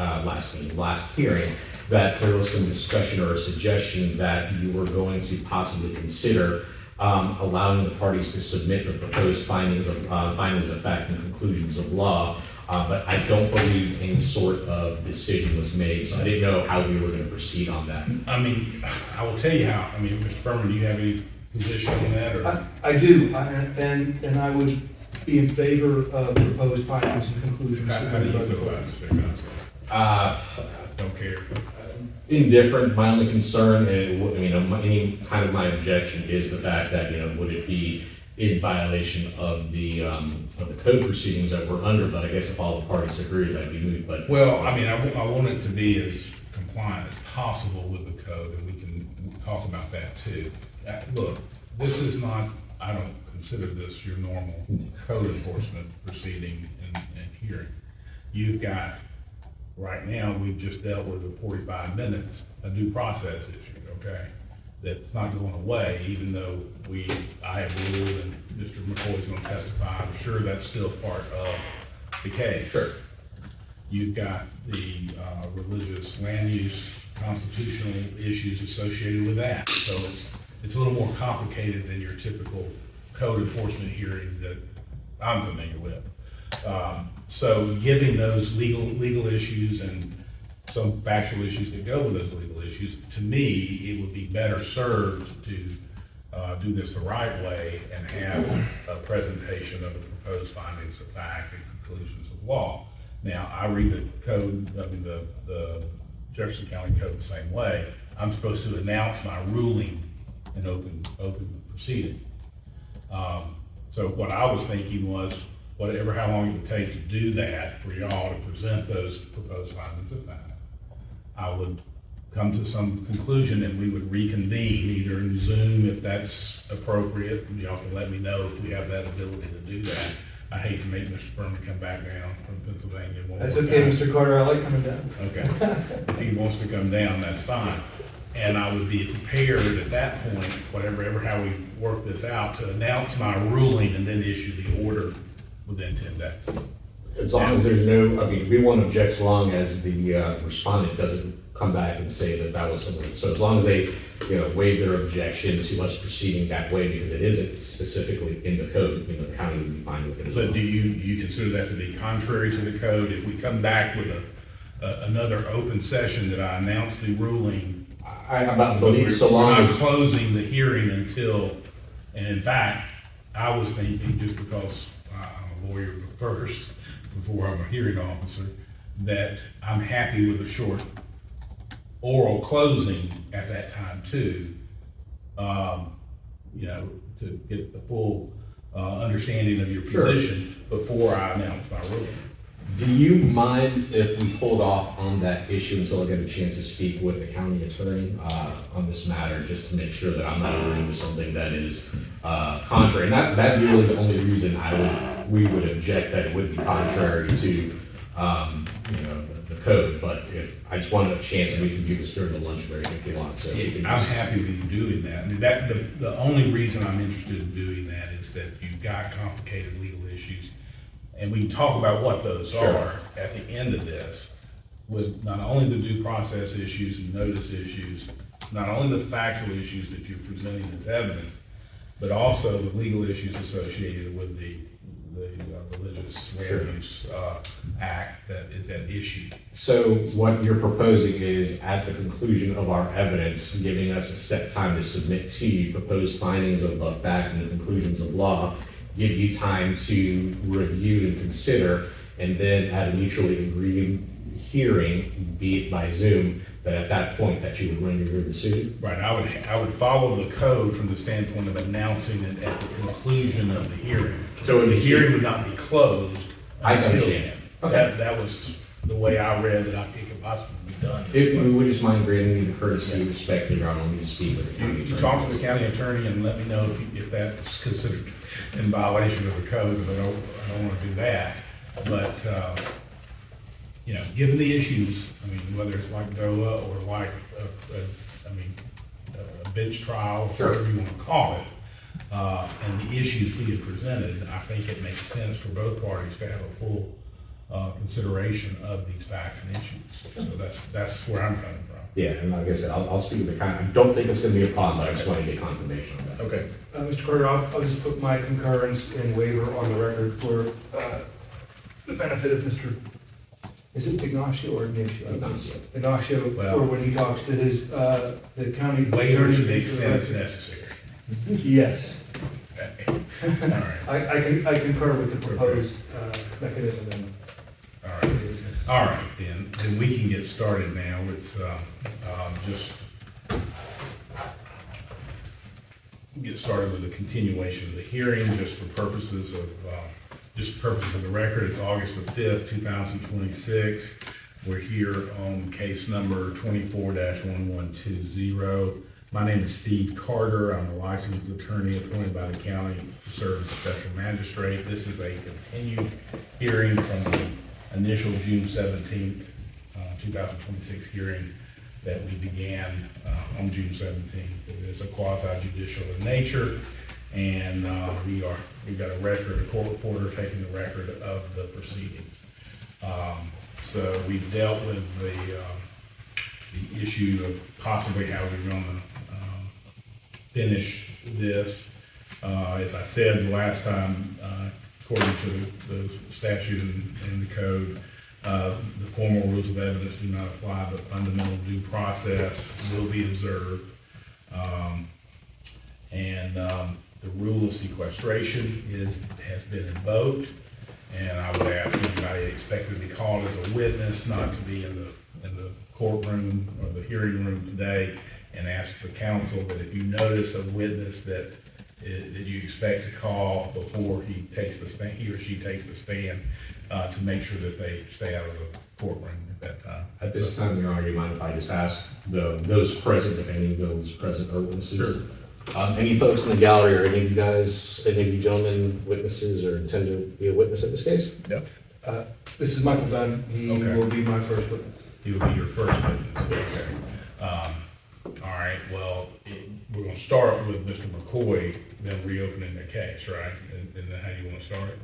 that there was some discussion or a suggestion that you were going to possibly consider allowing the parties to submit the proposed findings of fact and conclusions of law, but I don't believe any sort of decision was made, so I didn't know how we were going to proceed on that. I mean, I will tell you how, Mr. Furman, do you have any position on that, or? I do, and I would be in favor of proposed findings and conclusions. How do you feel about it, Mr. Ignacio? Don't care. Indifferent. My only concern, and any kind of my objection is the fact that, would it be in violation of the code proceedings that we're under, but I guess if all the parties agree, that'd be moot, but. Well, I want it to be as compliant as possible with the code, and we can talk about that too. Look, this is not, I don't consider this your normal code enforcement proceeding and hearing. You've got, right now, we've just dealt with the 45 minutes, a due process issue, okay? That's not going away, even though I have ruled and Mr. McCoy's gonna testify. I'm sure that's still part of the case. Sure. You've got the religious land use constitutional issues associated with that. So it's a little more complicated than your typical code enforcement hearing that I'm familiar with. So giving those legal issues and some factual issues that go with those legal issues, to me, it would be better served to do this the right way and have a presentation of the proposed findings of fact and conclusions of law. Now, I read the code, the Jefferson County Code the same way. I'm supposed to announce my ruling in open proceeding. So what I was thinking was, how long it would take to do that, for y'all to present those proposed findings of fact, I would come to some conclusion and we would reconvene either in Zoom if that's appropriate. Y'all can let me know if we have that ability to do that. I hate to make Mr. Furman come back down from Pennsylvania. That's okay, Mr. Carter, I like coming down. Okay. If he wants to come down, that's fine. And I would be prepared at that point, how we work this out, to announce my ruling and then issue the order within 10 days. As long as there's we won't object so long as the respondent doesn't come back and say that was something. So as long as they, waive their objection to us proceeding that way, because it isn't specifically in the code, the county would be fine with it as well. But do you consider that to be contrary to the code? If we come back with another open session that I announce the ruling, I believe so long we're not as. closing the hearing until, and in fact, I was thinking, just because I'm a lawyer first, before I'm a hearing officer, that I'm happy with a short oral closing at that time too, to get the full understanding of your position before I announce my ruling. Do you mind if we hold off on that issue until I get a chance to speak with the county attorney on this matter, just to make sure that I'm not agreeing to something that is contrary? And that'd be really the only reason we would object, that it would be contrary to the code. But I just wanted a chance, and we can do this during the lunch break if you want. So I'm happy with you doing that. The only reason I'm interested in doing that is that you've got complicated legal issues. And we can talk about what those are at the end of this, with not only the due process issues and notice issues, not only the factual issues that you're presenting as evidence, but also the legal issues associated with the Religious Land Use Act that is at issue. So what you're proposing is, at the conclusion of our evidence, giving us a set time to submit to you proposed findings of fact and the conclusions of law, give you time to review and consider, and then at a mutually agreed hearing, be it by Zoom, that at that point that you would render your decision? Right, I would follow the code from the standpoint of announcing it at the conclusion of the hearing. So it The would hearing would not be closed. I until understand. then. That was the way I read that it could possibly be done. If you would just mind granting me the courtesy, respect, and honor me to speak with the county You attorney. talk to the county attorney and let me know if that's considered in violation of the code, because I don't want to do that. But, given the issues, I mean, whether it's like DOA or like, a bench trial, Sure. whatever you want to call it, and the issues we have presented, I think it makes sense for both parties to have a full consideration of these facts and issues. So that's where I'm coming from. Yeah, and like I said, I'll speak with the county. I don't think it's gonna be a problem, but I just want to get confirmation on that. Okay. Mr. Carter, I'll just put my concurrence and waiver on the record for the benefit of Mr., is it Ignacio or Ignacio? Ignacio. Ignacio, Well- for when he talks to his, the county. Waiver to the attorney. extent it's necessary. Yes. Okay. All right. I concur with the proposed mechanism and. All right. All right, then we can get started now. It's just get started with the continuation of the hearing, just for purposes of the record. It's August the 5th, 2026. We're here on case number 24-1120. My name is Steve Carter. I'm a licensed attorney appointed by the county to serve as special magistrate. This is a continued hearing from the initial June 17th, 2026 hearing that we began on June 17th. It is a quasi-judicial in nature, and we've got a court reporter taking the record of the proceedings. So we've dealt with the issue of possibly how we're going to finish this. As I said the last time, according to the statute and the code, the formal rules of evidence do not apply, but fundamental due process will be observed. The rule of sequestration has been invoked, and I would ask anybody expected to be called as a witness not to be in the courtroom or the hearing room today, and ask the counsel that if you notice a witness that you expect to call before he or she takes the stand, to make sure that they stay out of the courtroom at that time. At this time, Your Honor, you mind if I just ask those present, if any of those present are witnesses? Sure. Any folks in the gallery, or any of you gentlemen witnesses or intend to be a witness in this case? Yep. This is Michael Dunn. He Okay. will be my first witness. He will be your first witness. Okay. All right, well, we're gonna start with Mr. McCoy, then reopening the case, right? And then how do you wanna start it?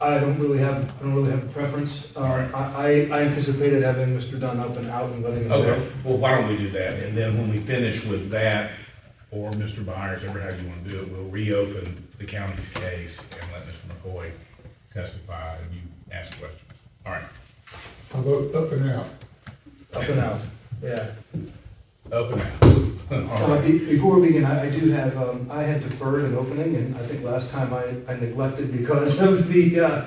I don't really have a preference. I anticipated having Mr. Dunn up and out and letting him go. Okay, well, why don't we do that? And then when we finish with that, or Mr. Byers, ever how you wanna do it, we'll reopen the county's case and let Mr. McCoy testify and you ask questions. All right, I'll vote up and out. Up and out, yeah. up and out. All right. Before we begin, I do have, I had deferred an opening, and I think last time I neglected because of the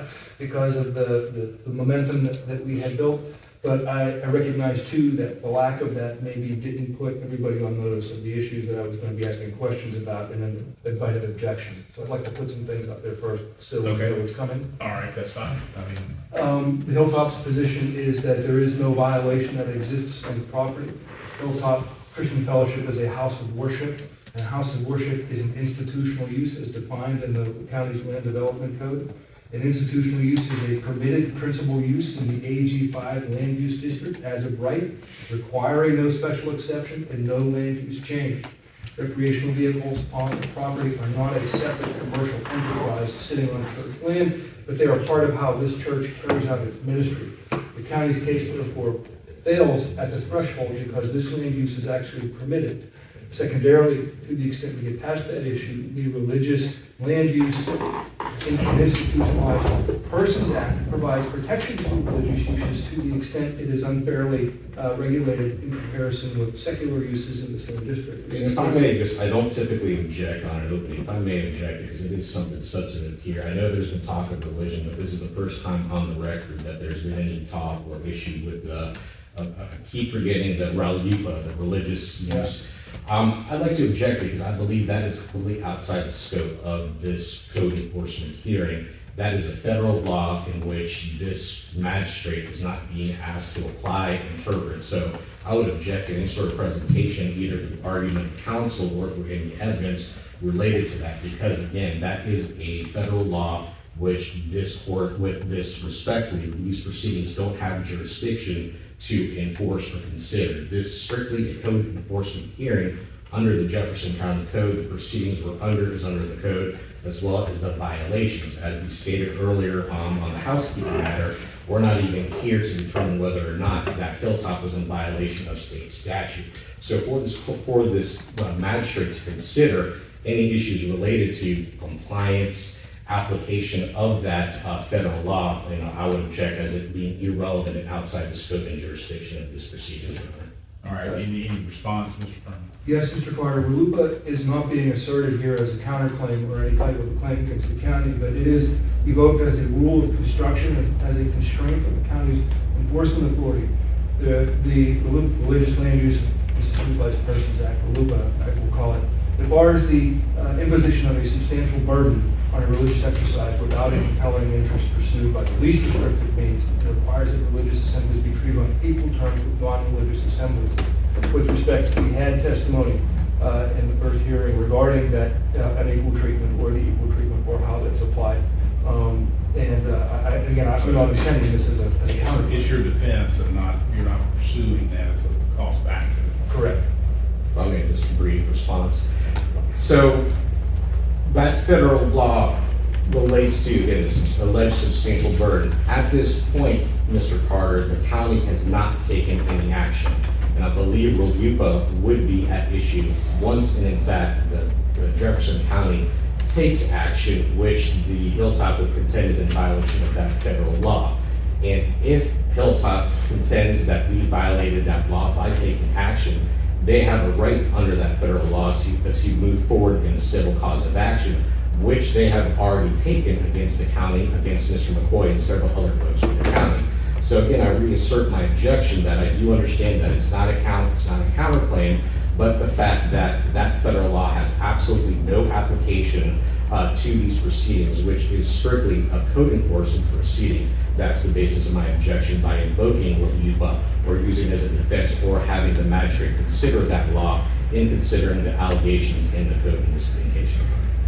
momentum that we had built. But I recognize too that the lack of that maybe didn't put everybody on notice of the issues that I was going to be asking questions about and then invited objections. So I'd like to put some things out there first, so we know what's coming. All right, that's fine. I mean, The Hilltop's position is that there is no violation that exists on the property. Hilltop Christian Fellowship is a house of worship, and a house of worship is an institutional use as defined in the county's land development code. An institutional use is a permitted principal use in the AG5 land use district as of right, requiring no special exception and no land use change. Recreational vehicles on the property are not a separate commercial enterprise sitting on church land, but they are part of how this church carries out its ministry. The county's case therefore fails at the threshold because this land use is actually permitted. Secondarily, to the extent we get past that issue, the religious land use an Institutionalized Persons Act provides protections to religious uses to the extent it is unfairly regulated in comparison with secular uses in the same district. If I may just, I don't typically object on an opening, if I may object, because it is something substantive here. I know there's been talk of religion, but this is the first time on the record that there's been any talk or issue with I keep forgetting the RALUPA, the religious use. I'd like to object because I believe that is completely outside the scope of this code enforcement hearing. That is a federal law in which this magistrate is not being asked to apply, interpret. So I would object to any sort of presentation, either the argument of counsel or any evidence related to that, because again, that is a federal law which this court, with this respectfully, these proceedings don't have jurisdiction to enforce or consider. This is strictly a code enforcement hearing under the Jefferson County Code. The proceedings we're under is under the code, as well as the violations. As we stated earlier on the housekeeping matter, we're not even here to determine whether or not that Hilltop was in violation of state statute. So for this magistrate to consider any issues related to compliance, application of that federal law, I would object as it being irrelevant and outside the scope and jurisdiction of this proceeding. All right, any response, Mr. Furman? Yes, Mr. Carter, RLUIPA is not being asserted here as a counterclaim or any type of a claim against the county, but it is evoked as a rule of construction, as a constraint of the county's enforcement authority. The Religious Land Use Institutionalized Persons Act, RLUIPA, I will call it, it bars the imposition of a substantial burden on a religious exercise without a compelling interest pursued by the least restrictive means. It requires that religious assemblies be treated on equal terms with non-religious assemblies. With respect, we had testimony in the first hearing regarding that unequal treatment or the equal treatment or how that's applied. I'm not intending this as a counter. It's your defense and you're not pursuing that as a cause of action. Correct. I'll make just a brief response. So that federal law relates to this alleged substantial burden. At this point, Mr. Carter, the county has not taken any action. And I believe RLUIPA would be at issue once, and in fact, the Jefferson County takes action, which the Hilltop would contend is in violation of that federal law. And if Hilltop contends that we violated that law by taking action, they have a right under that federal law to move forward in a civil cause of action, which they have already taken against the county, against Mr. McCoy and several other folks in the county. So again, I reassert my objection that I do understand that it's not a counterclaim, but the fact that that federal law has absolutely no application to these proceedings, which is strictly a code enforcement proceeding. That's the basis of my objection by invoking RLUIPA or using it as a defense or having the magistrate consider that law in considering the allegations in the code in this communication.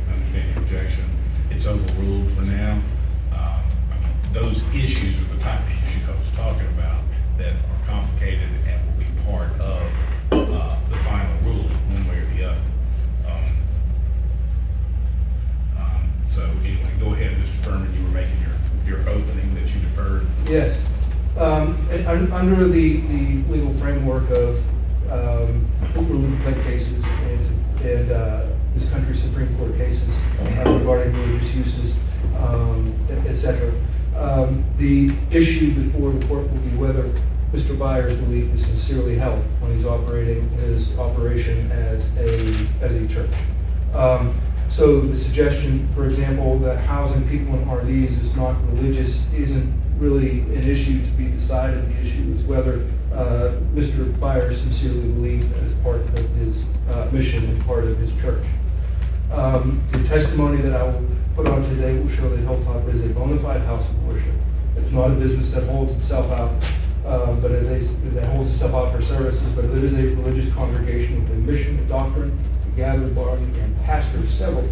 I understand your objection. It's overruled for now. Those issues are the type of issues I was talking about that are complicated and will be part of the final rule, one way or the other. So anyway, go ahead, Mr. Furman, you were making your opening that you deferred. Yes. Under the legal framework of RLUIPA cases and this country's Supreme Court cases regarding religious uses, etc., the issue before the court will be whether Mr. Byers' belief is sincerely held when he's operating his operation as a church. So the suggestion, for example, that housing people in RVs is not religious isn't really an issue to be decided. The issue is whether Mr. Byers sincerely believes that as part of his mission and part of his church. The testimony that I will put on today will show that Hilltop is a bona fide house of worship. It's not a business that holds itself out, that holds itself out for services, but it is a religious congregation with a mission, a doctrine, a gathered body, and pastors, several.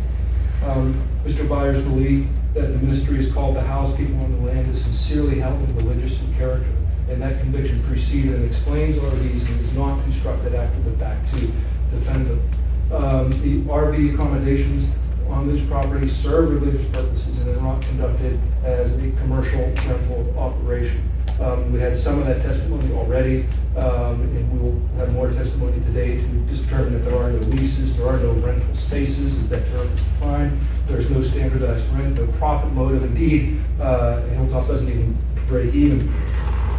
Mr. Byers' belief that the ministry is called to house people on the land is sincerely held in religious and character, and that conviction preceded and explains RVs and is not constructed after the fact to defend them. The RV accommodations on this property serve religious purposes and are not conducted as a commercial rental operation. We had some of that testimony already, and we will have more testimony today to determine that there are no leases, there are no rental spaces, as that term is defined. There's no standardized rent, no profit motive. Indeed, Hilltop doesn't even break even.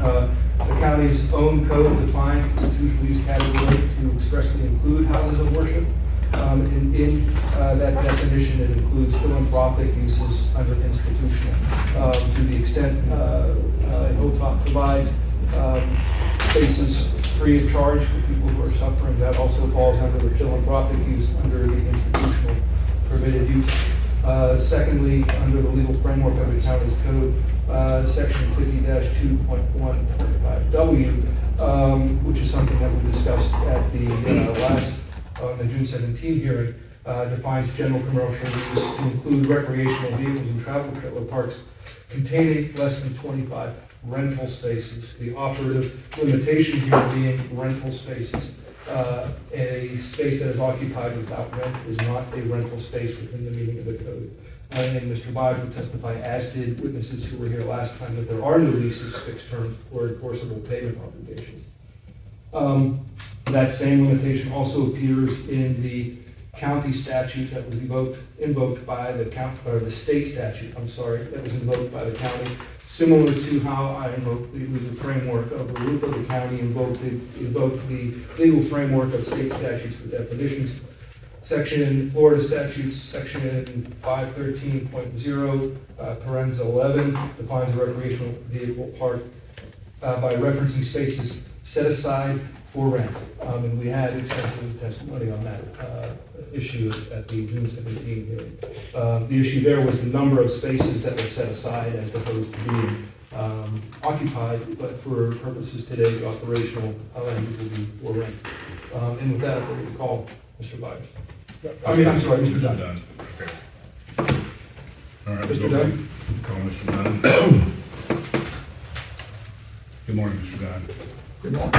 The county's own code defines institutional use category to expressly include houses of worship. In that definition, it includes philanthropic uses under institutional. To the extent Hilltop provides spaces free of charge for people who are suffering, that also falls under the philanthropic use under the institutional permitted use. Secondly, under the legal framework of the county's code, section 50-2.1.5W, which is something that we discussed at the the June 17 hearing, defines general commercial use to include recreational vehicles and travel trailer parks containing less than 25 rental spaces. The operative limitation here being rental spaces. A space that is occupied without rent is not a rental space within the meaning of the code. And Mr. Bives will testify, as did witnesses who were here last time, that there are no leases, fixed terms, or enforceable payment obligations. That same limitation also appears in the county statute that was invoked by the county, or the state statute, I'm sorry, that was invoked by the county. Similar to how I invoked the legal framework of the loop of the county, invoked the legal framework of state statutes for definitions. Florida statutes, section 513.0, parens 11, defines a recreational vehicle park by referencing spaces set aside for rent. And we had extensive testimony on that issue at the June 17 hearing. The issue there was the number of spaces that were set aside as opposed to being occupied, but for purposes today, the operational language will be for rent. And with that, I'm going to call Mr. Bives. I'm sorry, Mr. Dunn. Okay. All right, Mr. Dunn? Call Mr. Dunn. Good morning, Mr. Dunn. Good morning.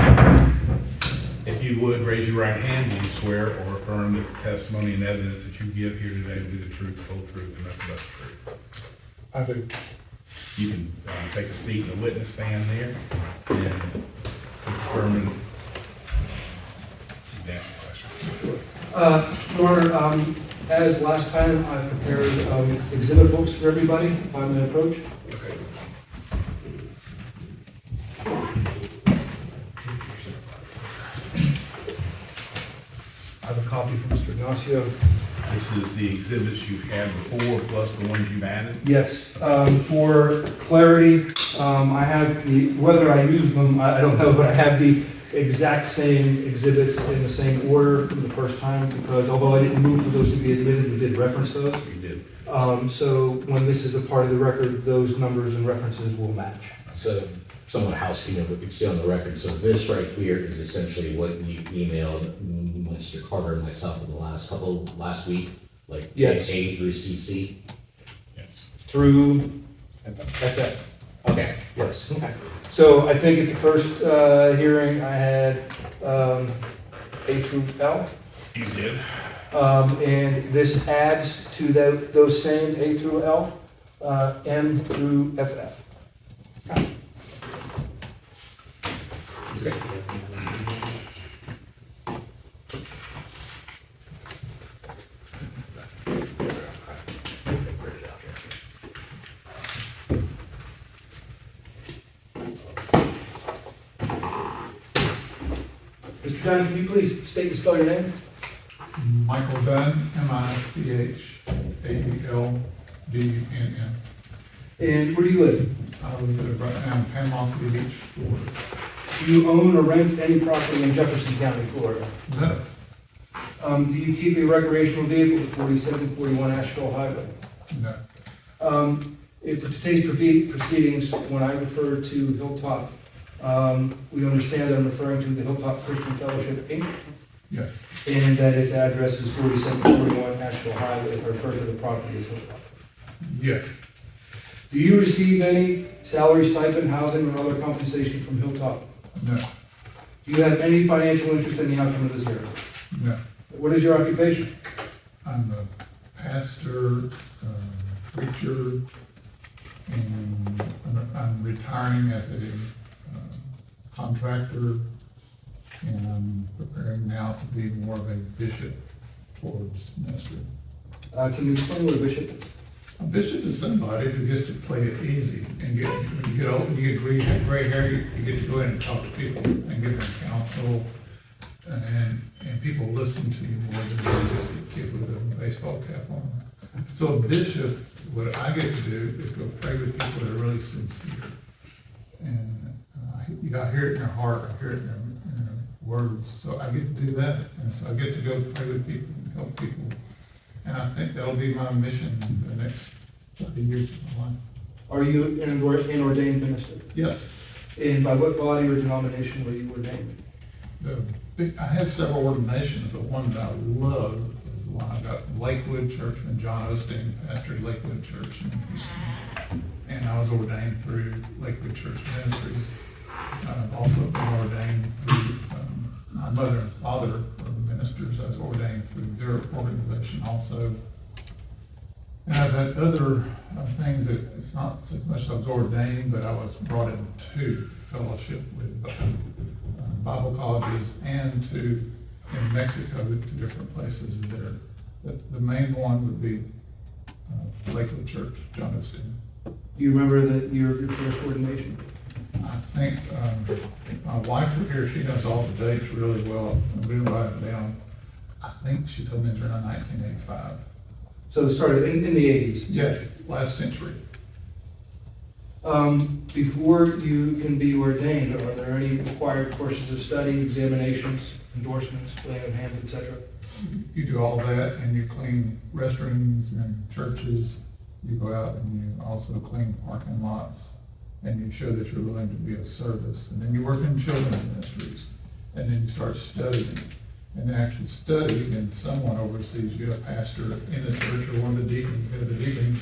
If you would, raise your right hand. Do you swear or affirm that the testimony and evidence that you give here today will be the truth, the whole truth, and nothing but the truth? I do. You can take a seat in the witness stand there and confirm and answer questions. Your Honor, as last time, I've prepared exhibit books for everybody, if I may approach. Okay. I have a copy from Mr. Ignacio. This is the exhibits you've had before, plus the ones you've added. Yes, for clarity, I have whether I use them, I don't know, but I have the exact same exhibits in the same order for the first time, because although I didn't move for those to be admitted, we did reference those. You did. So when this is a part of the record, those numbers and references will match. So, somewhat housekeeping, but we can see on the record, so this right here is essentially what you emailed Mr. Carter and myself in the last week, like Yes. A through CC? Yes. Through FF. Okay. Yes. Okay. So I think at the first hearing, I had A through L. You did. And this adds to those same A through L, M through FF. Mr. Dunn, can you please state and spell your name? Michael Dunn, MICHALDUNN. And where do you live? I live right now in Panama City Beach, Florida. Do you own or rent any property in Jefferson County, Florida? No, Do you keep a recreational vehicle at 4741 Asheville Highway? no, If for today's proceedings, when I refer to Hilltop, we understand that I'm referring to the Hilltop Christian Fellowship, Inc., yes, and that its address is 4741 Asheville Highway, if I refer to the property as Hilltop. yes, Do you receive any salary, stipend, housing, or other compensation from Hilltop? no, Do you have any financial interest in the outcome of this hearing? no. What is your occupation? I'm a pastor, preacher, And I'm retiring as a contractor, and I'm preparing now to be more of a bishop towards ministry. Can you explain what a bishop is? A bishop is somebody who gets to play it easy and when you get old, you get gray hair, you get to go in and talk to people and give them counsel, and people listen to you more than just a kid with a baseball cap on. So a bishop, what I get to do is go pray with people that are really sincere. And I hear it in their heart, I hear it in their words, so I get to do that. And so I get to go pray with people and help people. And I think that'll be my mission in the next 30 years of my life. Are you an ordained minister? Yes. And by what body or denomination were you ordained? I have several ordinations, but one that I love is the one I got in Lakewood Churchman John Osteen, pastored Lakewood Church in Houston. And I was ordained through Lakewood Church Ministries. I've also been ordained through my mother and father were ministers. I was ordained through their organization also. And I've had other things that it's not so much I was ordained, but I was brought into fellowship with Bible colleges and in Mexico to different places there. The main one would be Lakewood Church, John Osteen. Do you remember your first ordination? I think my wife was here, she knows all the dates really well. I'm going to write them down. I think she told me it was around 1985. So it started in the 80s? Yes, last century. Before you can be ordained, are there any required courses of study, examinations, endorsements, laying of hands, etc.? You do all that, and you clean restrooms and churches. You go out and you also clean parking lots, and you show that you're willing to be of service. And then you work in children's ministries, and then you start studying. And actually study, and someone oversees you, a pastor in the church or one of the deacons, head of the deacons,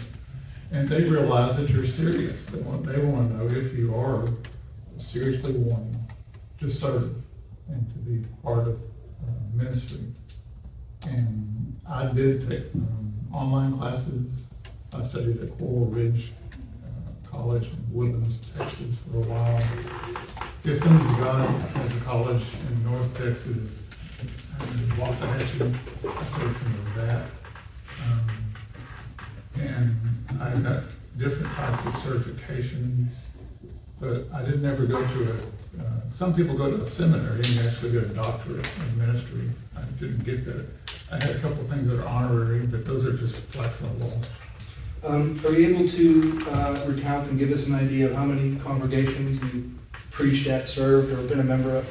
and they realize that you're serious. They want to know if you are seriously wanting to serve and to be part of ministry. And I did take online classes. I studied at Coral Ridge College in Woodlands, Texas for a while. The Assemblies of God has a college in North Texas, in Waxahachie. I studied some of that. And I got different types of certifications, but I didn't ever go to some people go to a seminary and actually get a doctorate in ministry. I didn't get that. I had a couple of things that are honorary, but those are just plaques on the wall. Are you able to recount and give us an idea of how many congregations you preached at, served, or been a member of?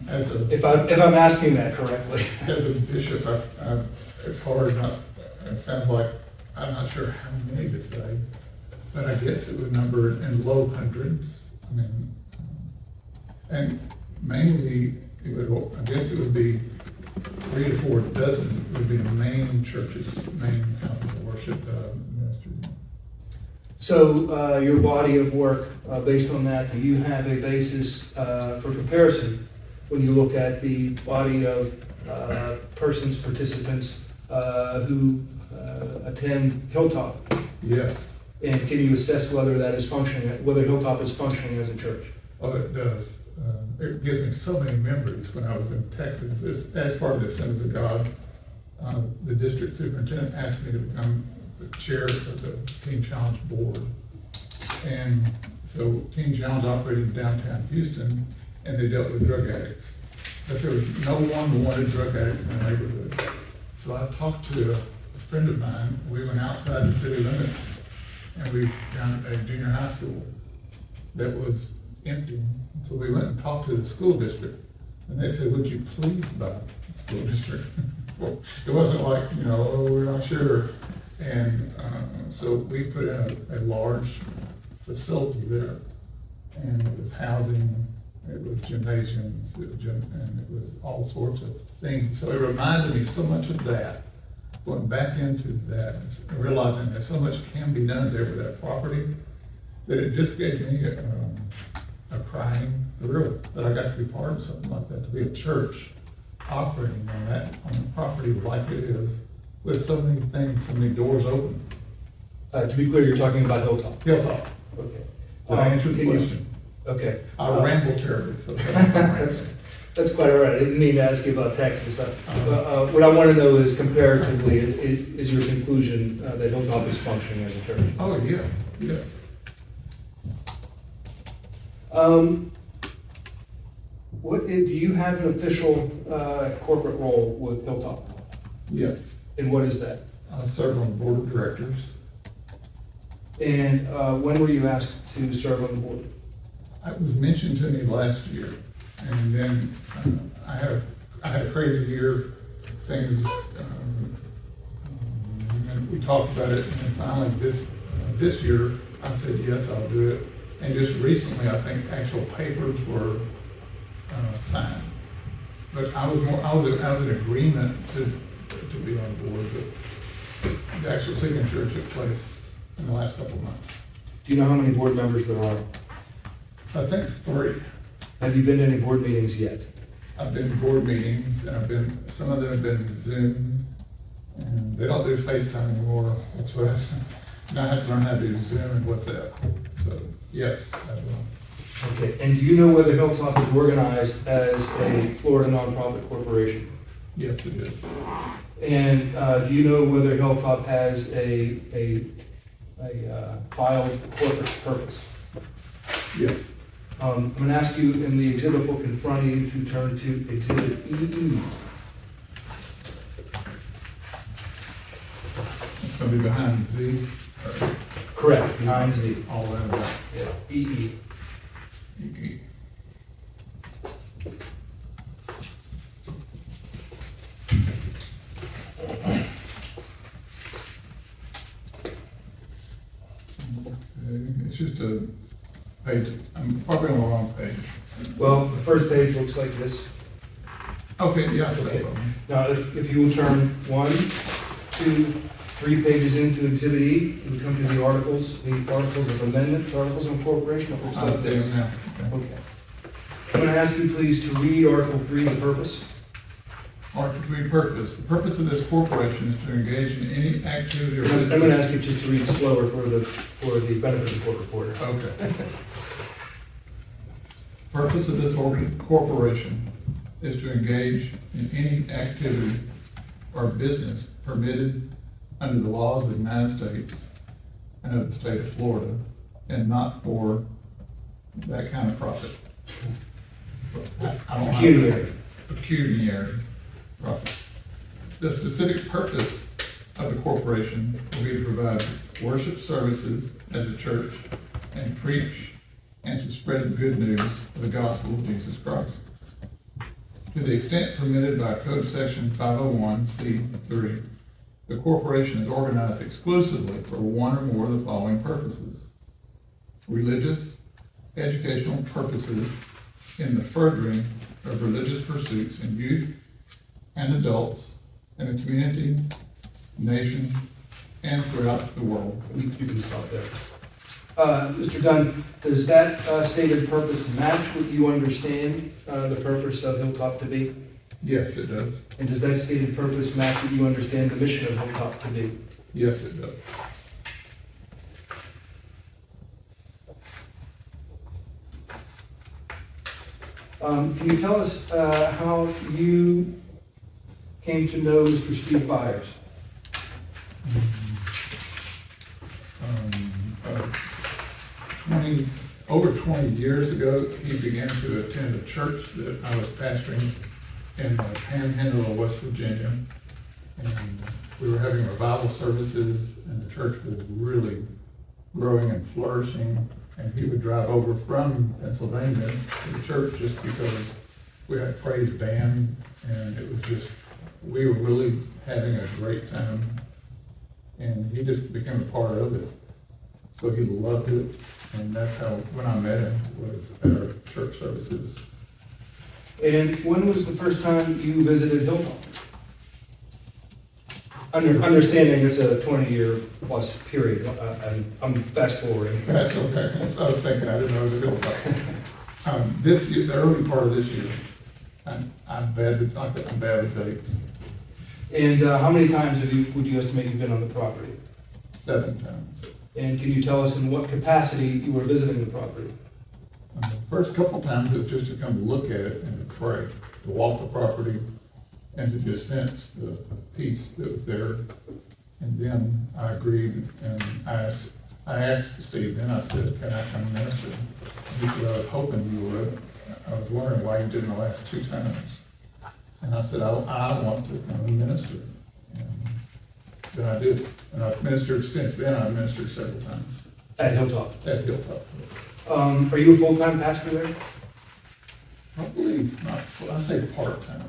If I'm asking that correctly. As a bishop, it's hard not, it sounds like, I'm not sure how many to say, but I guess it would number in low hundreds. I mean, and mainly, I guess it would be 3 to 4 dozen would be the main churches, main houses of worship ministry. So your body of work, based on that, do you have a basis for comparison when you look at the body of persons, participants who attend HILLTOP? Yes. And can you assess whether that is functioning, whether HILLTOP is functioning as a church? Oh, it does. It gives me so many memories when I was in Texas. As part of the Assemblies of God, the district superintendent asked me to become the chair of the Teen Challenge board. And so Teen Challenge operated in downtown Houston, and they dealt with drug addicts. But there was no one who wanted drug addicts in the neighborhood. So I talked to a friend of mine. We went outside the city limits, and we found a junior high school that was empty. So we went and talked to the school district, and they said, "Would you please buy the school district?" Well, it wasn't like, oh, we're not sure. And so we put in a large facility there, and it was housing, it was gymnasiums, and it was all sorts of things. So it reminded me so much of that, going back into that, and realizing that so much can be done there with that property, that it just gave me a crying thrill that I got to be part of something like that, to be a church operating on a property like it is, with so many things, so many doors open. To be clear, you're talking about Hilltop? Hilltop. Okay. Did I answer the Can you- question? Okay. I ramble terribly, so that's That's quite all right. I didn't mean to ask you about tax and stuff. What I want to know is comparatively, is your conclusion that Hilltop is functioning as a church? Oh, yeah, yes. Do you have an official corporate role with Hilltop? Yes. And what is that? I serve on the board of directors. And when were you asked to serve on the board? It was mentioned to me last year, and then I had a crazy year, things, and we talked about it, and then finally this year, I said, yes, I'll do it. And just recently, I think actual papers were signed. But I was in agreement to be on the board, but the actual signature took place in the last couple of months. Do you know how many board members there are? I think 3. Have you been to any board meetings yet? I've been to board meetings, and some of them have been Zoom, and they don't do FaceTime anymore. That's what I said. Now I have to learn how to do Zoom and WhatsApp. So, yes, I will. Okay, and do you know whether Hilltop is organized as a Florida nonprofit corporation? Yes, it is. And do you know whether Hilltop has a filed corporate purpose? Yes. I'm going to ask you in the exhibit book in front of you to turn to Exhibit EE. It's going to be behind Z. Correct, behind Z. All that about. Yeah, EE. It's just a page, I'm probably on the wrong page. Well, the first page looks like this. Okay, yeah, that's Okay. fine. Now, if you will turn 1, 2, 3 pages into Exhibit E, we come to the articles of amendment, the articles of incorporation. It looks I like see this. it now. Okay. Okay. I'm going to ask you please to read Article 3, the purpose. Article 3 purpose. The purpose of this corporation is to engage in any activity or I'm business. going to ask you just to read slower for the benefit of the court reporter. Okay. Purpose of this corporation is to engage in any activity or business permitted under the laws of the United States and of the state of Florida, and not for that kind of profit. I don't know. Pecuniary. Pecuniary profit. The specific purpose of the corporation will be to provide worship services as a church and preach and to spread the good news of the gospel of Jesus Christ. To the extent permitted by Code Section 501(c)(3), the corporation is organized exclusively for one or more of the following purposes: religious, educational purposes in the furthering of religious pursuits in youth and adults in the community, nation, and throughout the world. You can stop there. Mr. Dunn, does that stated purpose match what you understand the purpose of Hilltop to be? Yes, it does. And does that stated purpose match what you understand the mission of Hilltop to be? Yes, it does. Can you tell us how you came to know Mr. Steve Byers? Over 20 years ago, he began to attend a church that I was pastoring in the Panhandle of West Virginia. And we were having revival services, and the church was really growing and flourishing. And he would drive over from Pennsylvania to the church just because we had a praise band, and it was just, we were really having a great time. And he just became a part of it. So he loved it, and that's how, when I met him, was at our church services. And when was the first time you visited Hilltop? Understanding it's a 20-year plus period, I'm fast forwarding. That's okay. I was thinking, I didn't know it was a Hilltop. This year, the early part of this year, I'm bad with dates. And how many times would you estimate you've been on the property? 7 times. And can you tell us in what capacity you were visiting the property? The first couple times it was just to come look at it and to pray, to walk the property and to just sense the peace that was there. And then I agreed and I asked Steve, then I said, can I come minister? He said, I was hoping you would. I was wondering why you didn't the last 2 times. And I said, I want to come and minister. And then I did. And I've ministered since then. I've ministered several times. At Hilltop. At Hilltop, yes. Are you a full-time pastor there? I believe not, I say part-time,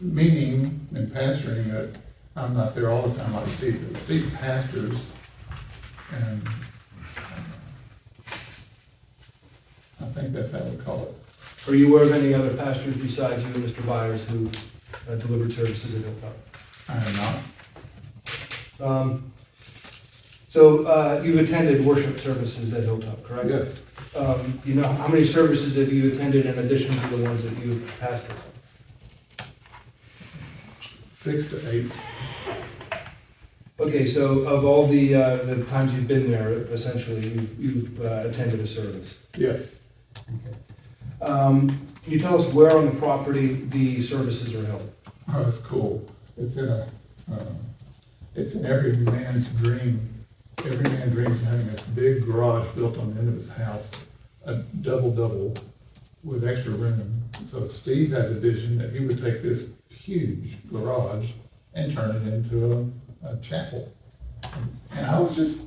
meaning in pastoring that I'm not there all the time like Steve. Steve pastors, and I think that's how we call it. Are you aware of any other pastors besides you and Mr. Byers who delivered services at Hilltop? I am not. So you've attended worship services at Hilltop, correct? Yes. Do you know how many services have you attended in addition to the ones that you've pastored? 6 to 8. Okay, so of all the times you've been there, essentially, you've attended a service. Yes. Can you tell us where on the property the services are held? Oh, that's cool. It's in every man's dream. Every man dreams of having this big garage built on the end of his house, a double with extra room. So Steve had the vision that he would take this huge garage and turn it into a chapel. And I was just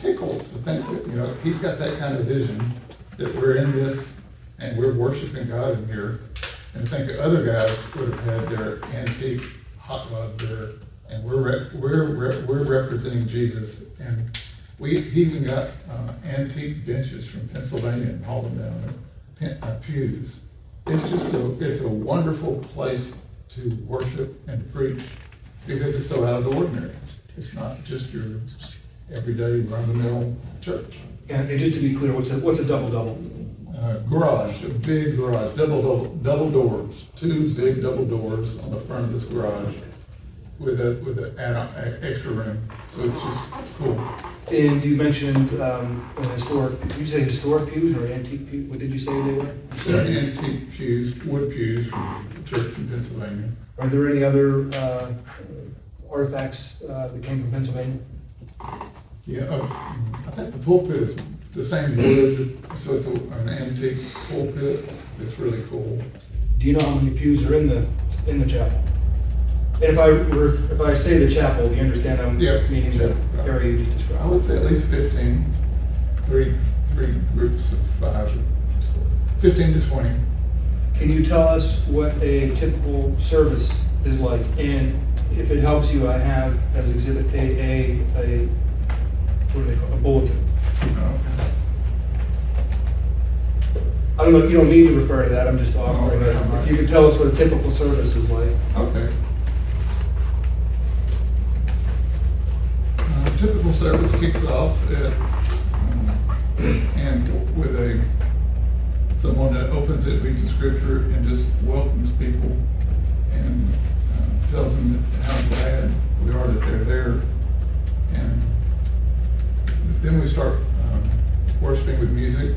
tickled to think that, he's got that kind of vision, that we're in this and we're worshiping God in here. And I think the other guys would have had their antique hot rods there. And we're representing Jesus, and he even got antique benches from Pennsylvania and hauled them down, pews. It's a wonderful place to worship and preach because it's so out of the ordinary. It's not just your everyday run-of-the-mill church. And just to be clear, what's a double-double? Garage, a big garage, double doors, 2 big double doors on the front of this garage. With an extra room, so it's just cool. And you mentioned historic. Did you say historic pews or antique pews? What did you say they were? They're antique pews, wood pews from the church in Pennsylvania. Are there any other artifacts that came from Pennsylvania? Yeah, I think the pulpit is the same wood, so it's an antique pulpit. It's really cool. Do you know how many pews are in the chapel? And if I say the chapel, do you understand I'm meaning the area you just described? I would say at least 15, three groups of 5, 15 to 20. Can you tell us what a typical service is like? And if it helps you, I have as Exhibit A, what do they call it? A bulletin. I don't know, you don't need to refer to that, I'm just offering it. If you could tell us what a typical service is like. Okay. Typical service kicks off and with someone that opens it, reads the scripture, and just welcomes people and tells them how glad we are that they're there. And then we start worshiping with music.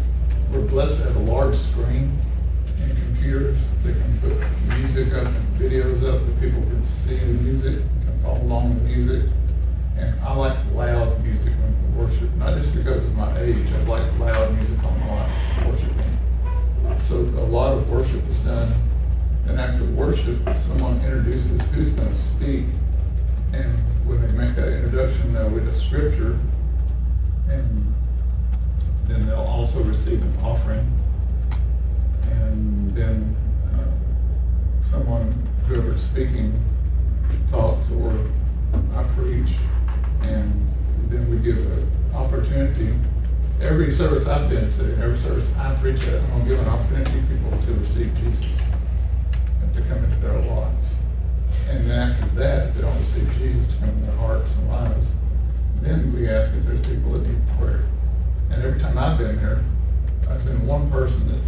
We're blessed to have a large screen and computers that can put music up and videos up that people can see the music, can follow along with the music. And I like loud music when we worship, not just because of my age. I like loud music all my life, worshiping. So a lot of worship is done. Then after worship, someone introduces who's going to speak. And when they make that introduction, they'll read a scripture. And then they'll also receive an offering. And then whoever's speaking talks or I preach. And then we give an opportunity. Every service I've been to, every service I preach at, I'm going to give an opportunity for people to receive Jesus and to come into their lives. And then after that, if they don't receive Jesus to come into their hearts and lives, then we ask if there's people that need prayer. And every time I've been here, I've been one person that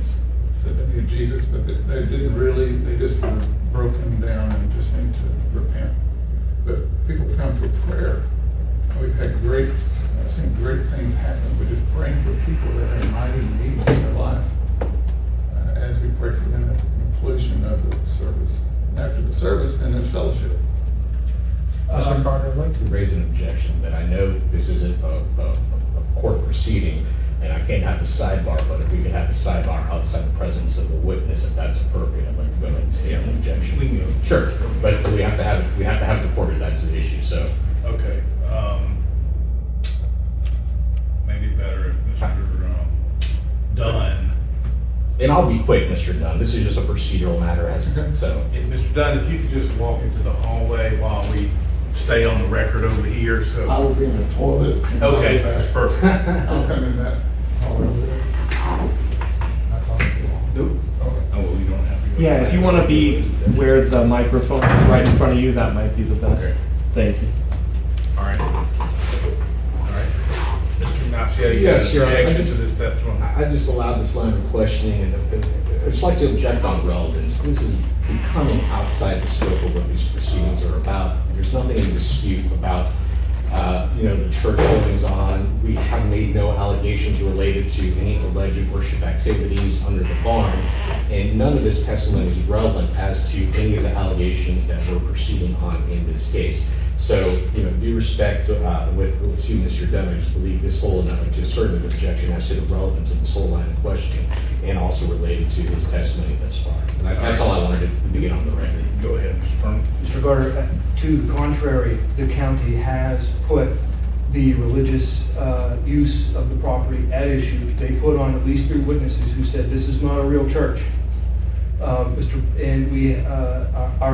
said they need Jesus, but they didn't really, they just were broken down and just need to repent. But people come for prayer we've had I've seen great things happen, but just praying for people that are mighty needs in their life. As we pray for them at the conclusion of the service. After the service, then there's fellowship. Mr. Carter, I'd like to raise an objection that I know this isn't a court proceeding, and I can't have the sidebar, but if we could have the sidebar outside the presence of the witness, if that's appropriate, I'd like to go ahead and state an objection. We can go. Sure, but we have to have it recorded, that's the issue, so. Okay, maybe better if Mr. Dunn. And I'll be quick, Mr. Dunn, this is just a procedural matter, so. Mr. Dunn, if you could just walk into the hallway while we stay on the record over here, so. I will be in the toilet. and I'll Okay, be back. that's perfect. I'll come in that hall over there. Not talking too long. Nope. Okay. Oh, well, you don't have to go. Yeah, if you want to be where the microphone is right in front of you, that might be the best. Okay. Thank you. All right. All right. Mr. Ignacio, you Yes, have Your an Honor. objection to this testimony? I just allowed this line of questioning, and I'd just like to object on relevance. This is becoming outside the scope of what these proceedings are about. There's nothing in dispute about, the church goings on. We have made no allegations related to any alleged worship activities under the barn, and none of this testimony is relevant as to any of the allegations that we're proceeding on in this case. So, due respect to Mr. Dunn, I just believe this whole, and I'd like to assert an objection as to the relevance of this whole line of questioning, and also related to his testimony thus far. And that's all I wanted to get on the record. Go ahead, Mr. Furman. Mr. Carter, to the contrary, the county has put the religious use of the property at issue. They put on at least 3 witnesses who said this is not a real church. Our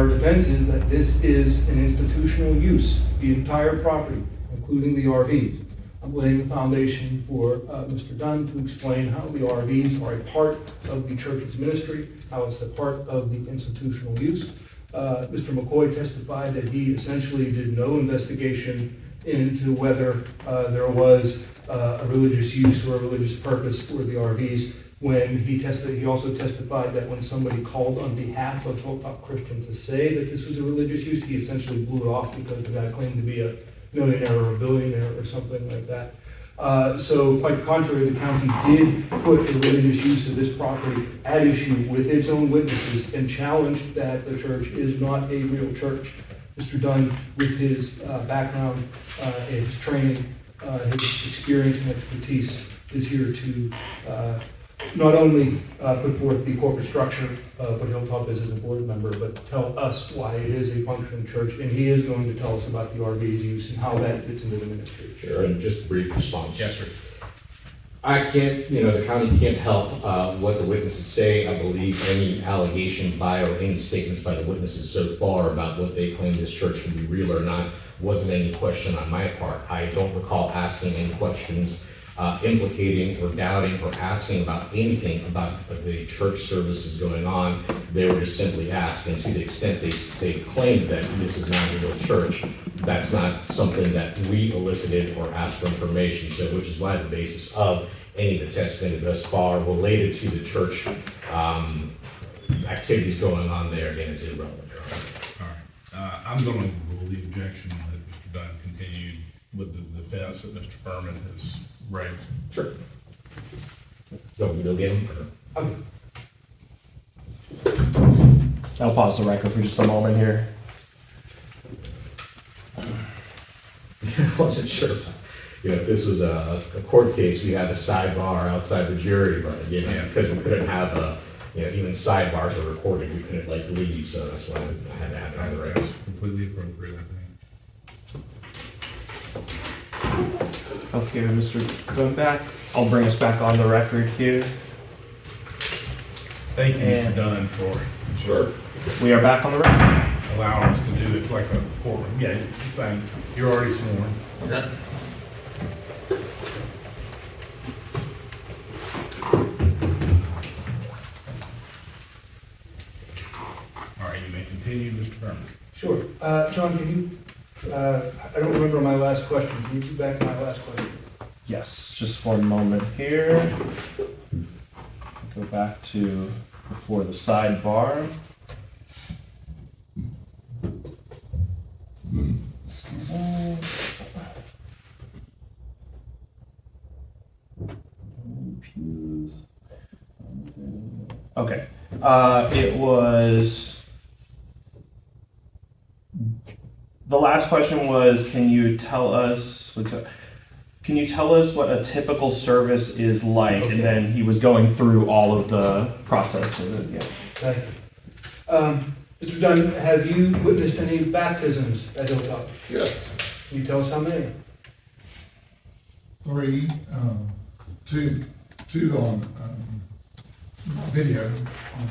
defense is that this is an institutional use, the entire property, including the RVs. I'm laying the foundation for Mr. Dunn to explain how the RVs are a part of the church's ministry, how it's a part of the institutional use. Mr. McCoy testified that he essentially did no investigation into whether there was a religious use or a religious purpose for the RVs. When he also testified that when somebody called on behalf of HILLTOP Christian to say that this was a religious use, he essentially blew it off because the guy claimed to be a millionaire or a billionaire or something like that. So quite the contrary, the county did put the religious use of this property at issue with its own witnesses and challenged that the church is not a real church. Mr. Dunn, with his background, his training, his experience and expertise, is here to not only put forth the corporate structure of what HILLTOP is as a board member, but tell us why it is a functioning church, and he is going to tell us about the RV's use and how that fits into the ministry. Sure, and just a brief response. Yes, sir. I can't, the county can't help what the witnesses say. I believe any allegation by or any statements by the witnesses so far about what they claim this church to be real or not wasn't any question on my part. I don't recall asking any questions implicating or doubting or asking about anything about the church services going on. They were just simply asking. To the extent they claimed that this is not a real church, that's not something that we elicited or asked for information. So, which is why the basis of any of the testimony thus far related to the church activities going on there, again, is irrelevant. All right. I'm going to rule the objection and let Mr. Dunn continue with the defense that Mr. Furman has raised. Sure. Go get him. I'll pause the record for just a moment here. I wasn't sure. If this was a court case, we had a sidebar outside the jury, but again, that's because we couldn't have even sidebars are recorded, we couldn't leave, so that's why I had to have it on the record. That's completely appropriate, I think. Okay, Mr. Going back, I'll bring us back on the record here. Thank you, Mr. And- Dunn, for Sure. We are back on the record. allowing us to do it like a courtroom. Yeah, it's the same. You're already sworn. Okay. All right, you may continue, Mr. Furman. Sure. John, can you, I don't remember my last question. Can you go back to my last question? Yes, just one moment here. Go back to before the sidebar. It was, the last question was, can you tell us what a typical service is like? Okay. And then he was going through all of the process of it, yeah. Thank you. Mr. Dunn, have you witnessed any baptisms at Hilltop? Yes, Can you tell us how many? 3, two on video, on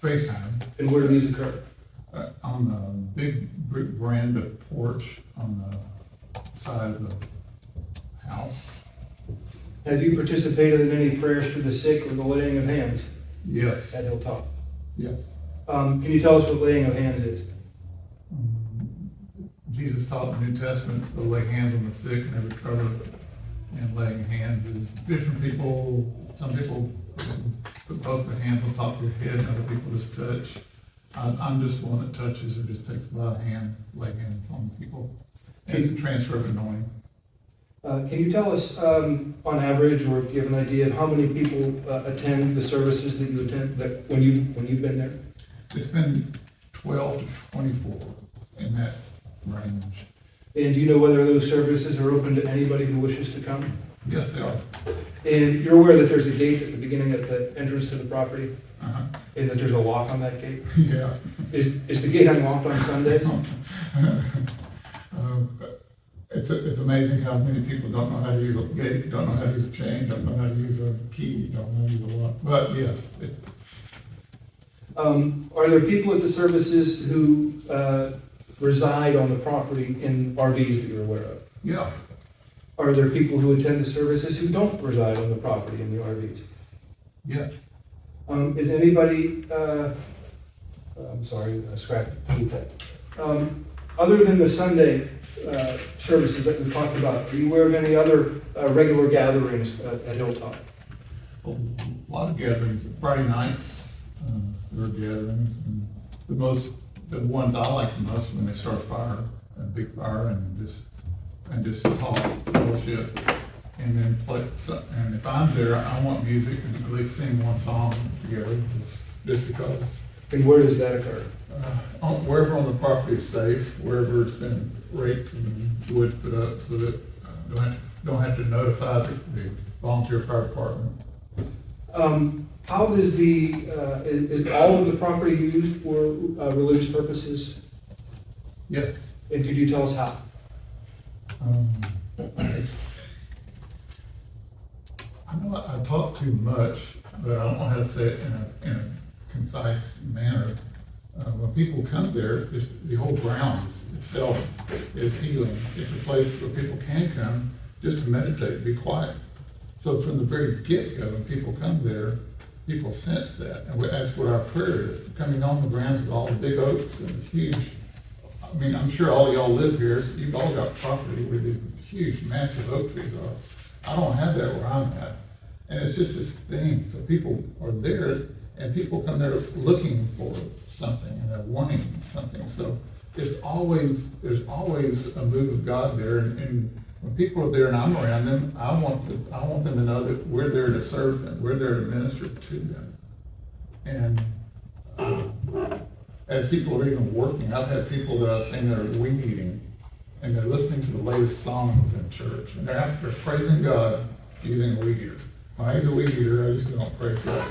FaceTime, And where do these occur? on the big brick veranda porch on the side of the house. Have you participated in any prayers for the sick or the laying of hands Yes, at Hilltop? yes. Can you tell us what laying of hands is? Jesus taught in the New Testament to lay hands on the sick and they recover. And laying hands is different people, some people put both their hands on top of your head and other people just touch. I'm just one that touches or just takes by hand, lay hands on people. And it's a transfer of anointing. Can you tell us, on average, or do you have an idea of how many people attend the services that you attend, that when you've been there? It's been 12 to 24 in that range. And do you know whether those services are open to anybody who wishes to come? Yes, they are. And you're aware that there's a gate at the beginning at the entrance to the property, Uh-huh. and that there's a lock on that gate? Yeah. Is the gate unlocked on Sundays? It's amazing how many people don't know how to use a gate, don't know how to use a chain, don't know how to use a key, don't know how to use a lock. But yes, it's, Are there people at the services who reside on the property in RVs that you're aware of? yeah, Are there people who attend the services who don't reside on the property in the RVs? yes. Is anybody, I'm sorry, scrap that. Other than the Sunday services that we talked about, are you aware of any other regular gatherings at Hilltop? A lot of gatherings, Friday nights, there are gatherings, and the ones I like the most when they start a fire, a big fire, and just talk, fellowship, and then play, and if I'm there, I want music and at least sing one song together, just because. And where does that occur? Wherever on the property is safe, wherever it's been raked and wood put up, so that don't have to notify the volunteer fire department. How is is all of the property used for religious purposes? Yes. And could you tell us how? I know I talk too much, but I don't know how to say it in a concise manner. When people come there, the whole grounds itself is healing. It's a place where people can come just to meditate, be quiet. So from the very get-go, when people come there, people sense that. And that's what our prayer is, coming on the grounds with all the big oaks and huge, I mean, I'm sure all y'all live here, so you've all got property where these huge, massive oak trees are. I don't have that where I'm at. And it's just this thing, so people are there, and people come there looking for something, and they're wanting something. So there's always a move of God there, and when people are there and I'm around them, I want them to know that we're there to serve them, we're there to minister to them. And as people are even working, I've had people that I've seen that are weed eating, and they're listening to the latest songs in church, and they're praising God using a weed eater. When I use a weed eater, I usually don't praise God.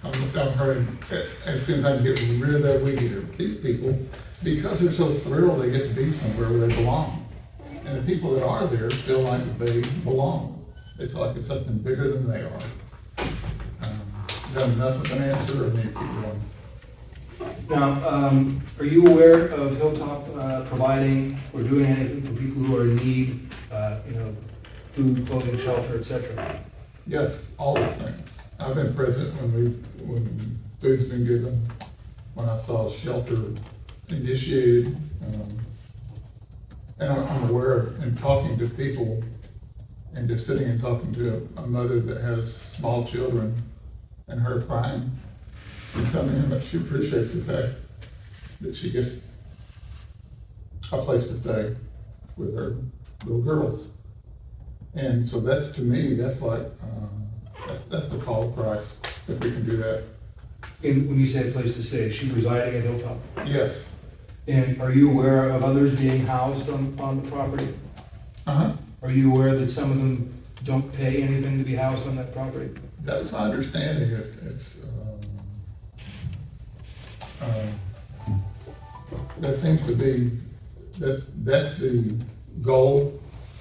I'm heard as soon as I can get rid of that weed eater. But these people, because they're so thrilled they get to be somewhere where they belong. And the people that are there feel like they belong. They feel like it's something bigger than they are. Is that enough of an answer, or need to keep going? Now, are you aware of Hilltop providing or doing anything for people who are in need, food, clothing, shelter, etc.? Yes, all those things. I've been present when food's been given, when I saw shelter initiated, and I'm aware of, and talking to people, and just sitting and talking to a mother that has small children, and her crying, and telling him that she appreciates the fact that she gets a place to stay with her little girls. And so that's, to me, that's like, that's the call of Christ. if we can do that. And when you say a place to stay, is she residing at Hilltop? Yes. And are you aware of others being housed on the property? Uh-huh. Are you aware that some of them don't pay anything to be housed on that property? That's my understanding. That seems to be, that's the goal.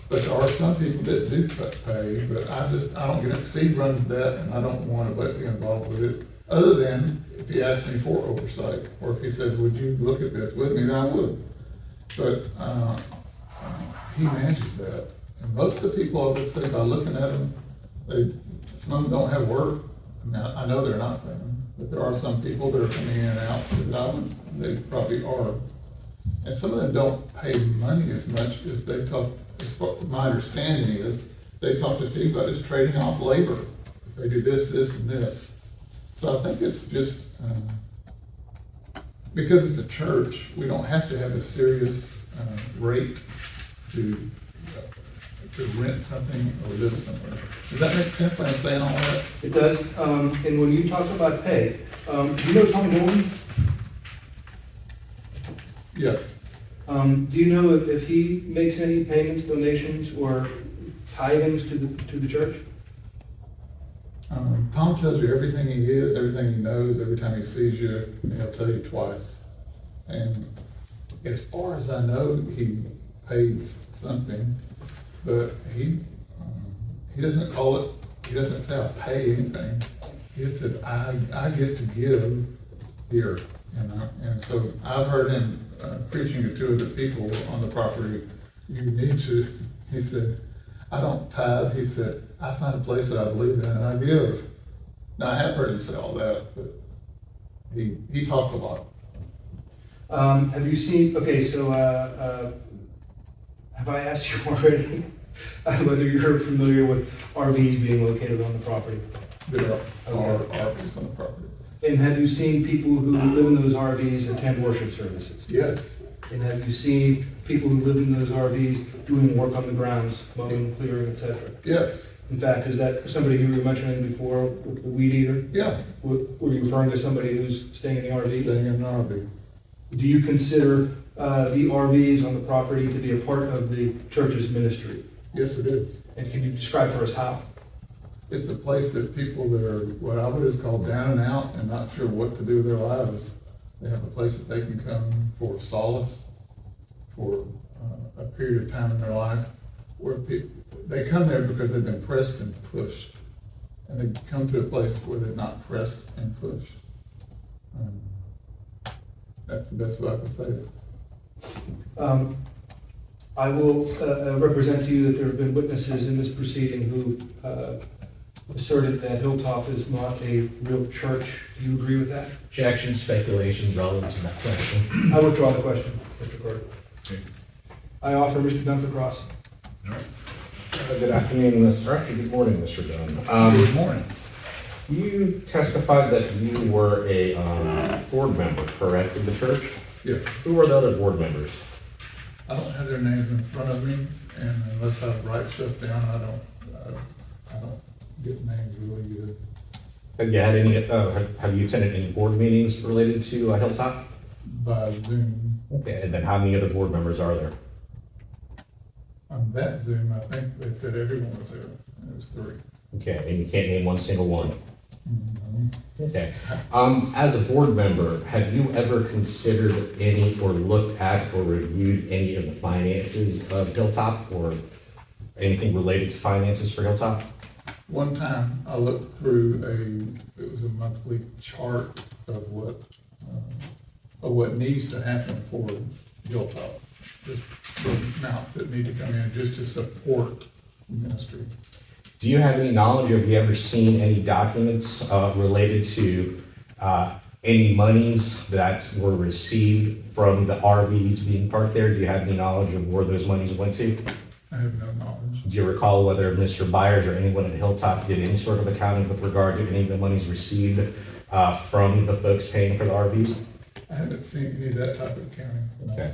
But there are some people that do pay, but I don't get it. Steve runs that and I don't want to be involved with it. Other than if he asks me for oversight, or if he says, would you look at this with me, then I would. But he manages that. And most of the people, I would say, by looking at them, some of them don't have work. I mean, I know they're not paying, but there are some people that are coming in and out that they probably are. And some of them don't pay money as much as they talk, as far, my understanding is, they talk to Steve about just trading off labor. If they do this, this, and this. So I think it's just, because it's a church, we don't have to have a serious rate to rent something or live somewhere. Does that make sense when I'm saying all that? It does. And when you talk about pay, do you know Tom Golden? Yes. Do you know if he makes any payments, donations, or tithings to the church? Tom tells you everything he is, everything he knows, every time he sees you, and he'll tell you twice. And as far as I know, he pays something, but he doesn't call it, he doesn't say I pay anything. He just says, I get to give here. And so I've heard him preaching to two of the people on the property, you need to, he said, I don't tithe. He said, I find a place that I believe in and I give. Now I have heard him say all that, but he talks a lot. Have you seen, okay, so have I asked you already whether you're familiar with RVs being located on the property? There are RVs on the property. And have you seen people who live in those RVs attend worship services? Yes. And have you seen people who live in those RVs doing work on the grounds, mowing, clearing, etc.? Yes. In fact, is that somebody you were mentioning before with the weed eater? Yeah. Were you referring to somebody who's staying in the RV? Staying in an RV. Do you consider the RVs on the property to be a part of the church's ministry? Yes, it is. And can you describe for us how? It's a place that people that are what I would just call down and out and not sure what to do with their lives. They have a place that they can come for solace, for a period of time in their life, where they come there because they've been pressed and pushed, and they come to a place where they're not pressed and pushed. That's the best way I can say it. I will represent to you that there have been witnesses in this proceeding who asserted that Hilltop is not a real church. Do you agree with that? Objection, speculation relevant to that question. I withdraw the question, Mr. Clerk. Okay. I offer Mr. Dunn for cross. All right. Good afternoon, Mr. Actually, good morning, Mr. Dunn. Good morning. You testified that you were a board member, correct, of the church? Yes. Who were the other board members? I don't have their names in front of me, and unless I write stuff down, I don't get names really good. Have you had any? Have you attended any board meetings related to Hilltop? By Zoom. Okay, and then how many other board members are there? On that Zoom, I think they said everyone was there, and it was 3. Okay, and you can't name one single one. Mm-hmm. Okay. As a board member, have you ever considered any or looked at or reviewed any of the finances of Hilltop or anything related to finances for Hilltop? One time I looked through it was a monthly chart of what needs to happen for Hilltop. Just the amounts that need to come in just to support ministry. Do you have any knowledge, or have you ever seen any documents related to any monies that were received from the RVs being parked there? Do you have any knowledge of where those monies went to? I have no knowledge. Do you recall whether Mr. Byers or anyone at Hilltop did any sort of accounting with regard to any of the monies received from the folks paying for the RVs? I haven't seen any of that type of accounting. No. Okay.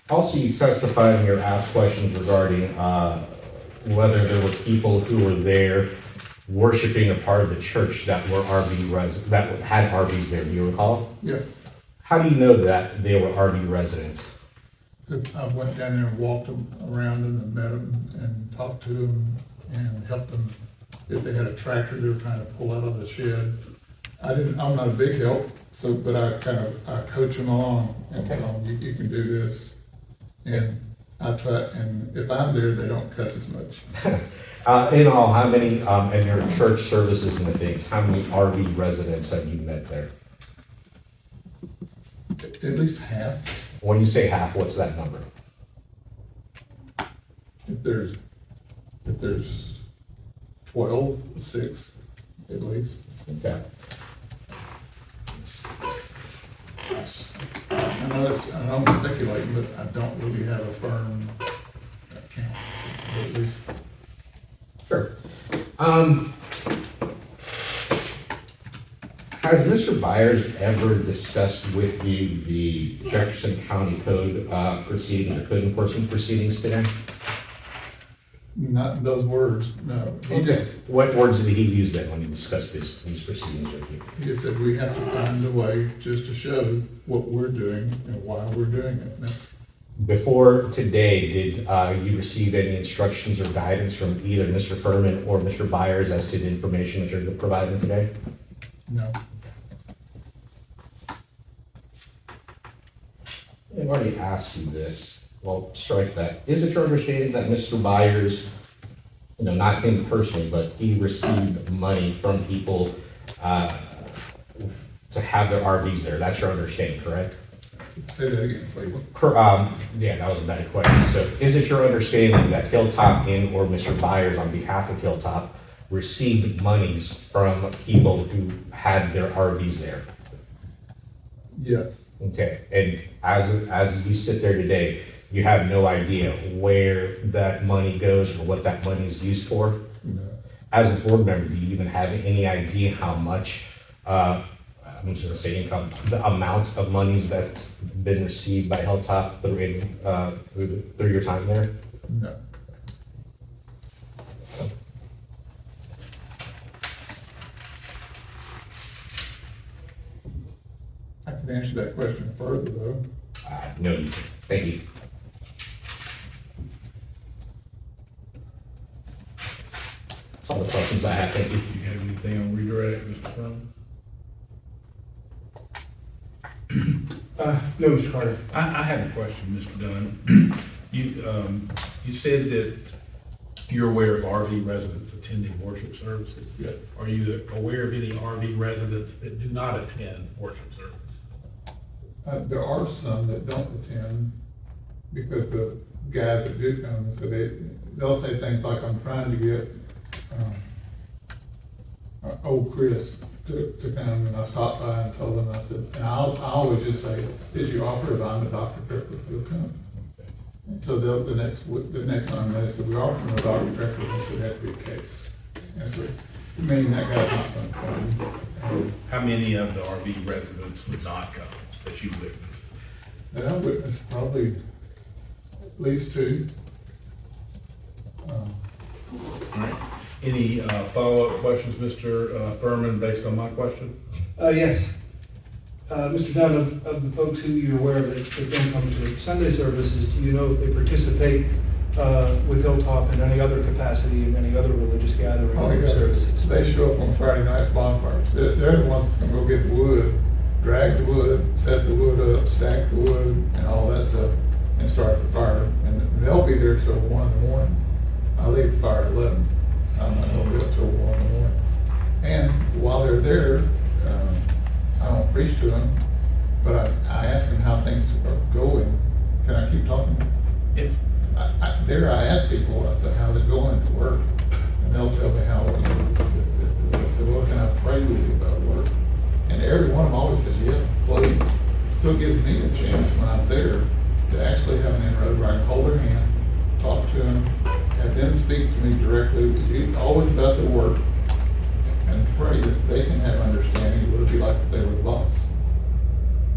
Also, you testified and you were asked questions regarding whether there were people who were there worshiping a part of the church that were that had RVs there. Do you recall? Yes, How do you know that they were RV residents? because I went down there and walked them around them and met them and talked to them and helped them. If they had a tractor they were trying to pull out of the shed. I'm not a big help, but I coach them along and tell them, you can do this. And I try, and if I'm there, they don't cuss as much. In all, how many, in your church services and the things, how many RV residents have you met there? At least half. When you say half, what's that number? If there's 12, 6 at least. Okay. I know I'm speculating, but I don't really have a firm count, but at least. Sure. Has Mr. Byers ever discussed with you the Jefferson County Code proceedings or code enforcement proceedings today? Not in those words, no. He just What words did he use then when he discussed these proceedings with you? He just said we have to find a way just to show what we're doing and why we're doing it. And that's, Before today, did you receive any instructions or guidance from either Mr. Furman or Mr. Byers as to the information that you're providing today? no, I've already asked you this. Well, strike that. Is it your understanding that Mr. Byers, not him personally, but he received money from people to have their RVs there? That's your understanding, correct? say that again, please. Yeah, that was a better question. So is it your understanding that Hilltop Inc. or Mr. Byers on behalf of Hilltop received monies from people who had their RVs there? Yes, Okay, and as you sit there today, you have no idea where that money goes or what that money is used for? no, As a board member, do you even have any idea how much, I'm just gonna say income, the amount of monies that's been received by Hilltop through your time there? no. I can answer that question further though. No, you can't. Thank you. That's all the questions I have. Thank you. Do you have anything on redirect, Mr. Furman? No, Mr. Carter. I have a question, Mr. Dunn. You said that you're aware of RV residents attending worship services. Yes, Are you aware of any RV residents that do not attend worship service? there are some that don't attend because the guys that do come, so they'll say things like, I'm trying to get, old Chris to come, and I stopped by and told him, I said, and I always just say, did you offer to buy him a Dr. Pepper? He'll come. And so the next time they said, we offered him a Dr. Pepper, he said, that'd be the case. And so, meaning that guy's not gonna come. How many of the RV residents would not come that you witnessed? And I witnessed probably at least 2. All right. Any follow-up questions, Mr. Furman, based on my question? Yes. Mr. Dunn, of the folks who you're aware of that don't come to Sunday services, do you know if they participate with Hilltop in any other capacity, in any other religious gathering Oh, or yeah. services? They show up on Friday nights bonfires. They're the ones that's gonna go get the wood, drag the wood, set the wood up, stack the wood, and all that stuff, and start the fire. And they'll be there till 1 in the morning. I leave the fire at 11. I'm not gonna be up till 1 in the morning. And while they're there, I don't preach to them, but I ask them how things are going. Can I keep talking? Yes. I ask people, I said, how's it going to work? And they'll tell me how, this. I said, well, can I pray with you about work? And every one of them always says, yeah, please. So it gives me a chance when I'm there to actually have an inroad where I can hold their hand, talk to them, have them speak to me directly, always about their work, and pray that they can have understanding of what it'd be like if they were the boss.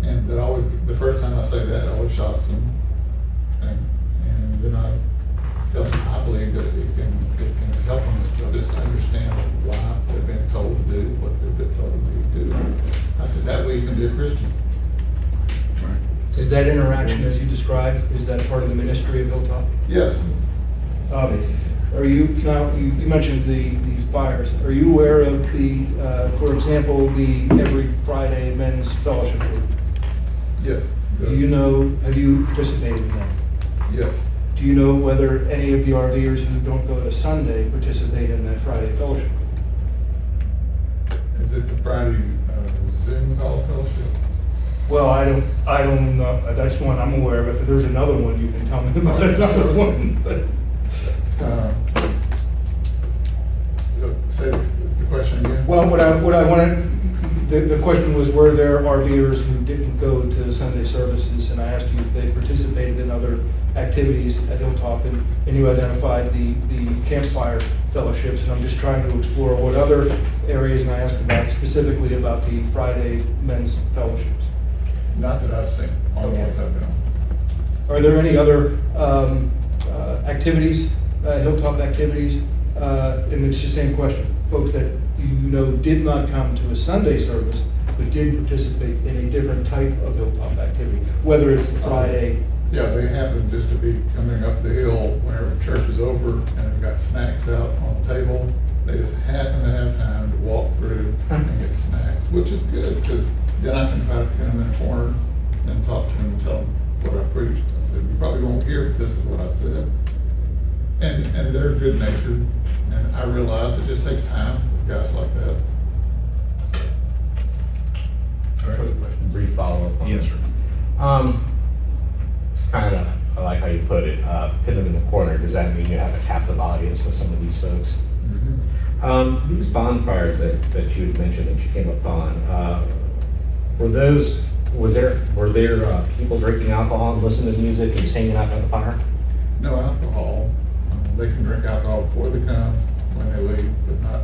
And that always, the first time I say that, it always shocks them. And then I tell them I believe that it can help them to just understand why told me to do it. I said, that way you can be a Christian. Is that interaction as you described, is that part of the ministry of Hilltop? Yes, Are you, now, you mentioned the fires. Are you aware of the, for example, the every Friday men's fellowship group? yes. Do you know, have you participated in that? Yes. Do you know whether any of the RVers who don't go to Sunday participate in that Friday fellowship group? Is it the Friday Zoom call fellowship? Well, I don't know, that's one I'm aware of. If there's another one, you can tell me about another one, but. Say the question again? Well, what I wanted, the question was, were there RVers who didn't go to Sunday services? And I asked you if they participated in other activities at Hilltop, and you identified the campfire fellowships, and I'm just trying to explore what other areas, and I asked about specifically about the Friday men's fellowships. Not that I've seen, all the ones I've been on. Are there any other activities, Hilltop activities? And it's the same question. Folks that you know did not come to a Sunday service, but did participate in a different type of Hilltop activity, whether it's the Friday. Yeah, they happen just to be coming up the hill whenever church is over and they've got snacks out on the table. They just happen to have time to walk through and get snacks, which is good because then I can try to pin them in a corner and talk to them and tell them what I preached. I said, you probably won't hear it, this is what I said. And they're good natured, and I realize it just takes time with guys like that. Brief follow-up. Yes, sir. It's kind of, I like how you put it, pin them in the corner. Does that mean you have a captive audience with some of these folks? These bonfires that you had mentioned that you came up on, were there people drinking alcohol and listening to music and just hanging out by the fire? No alcohol. They can drink alcohol before they come, when they leave, but not,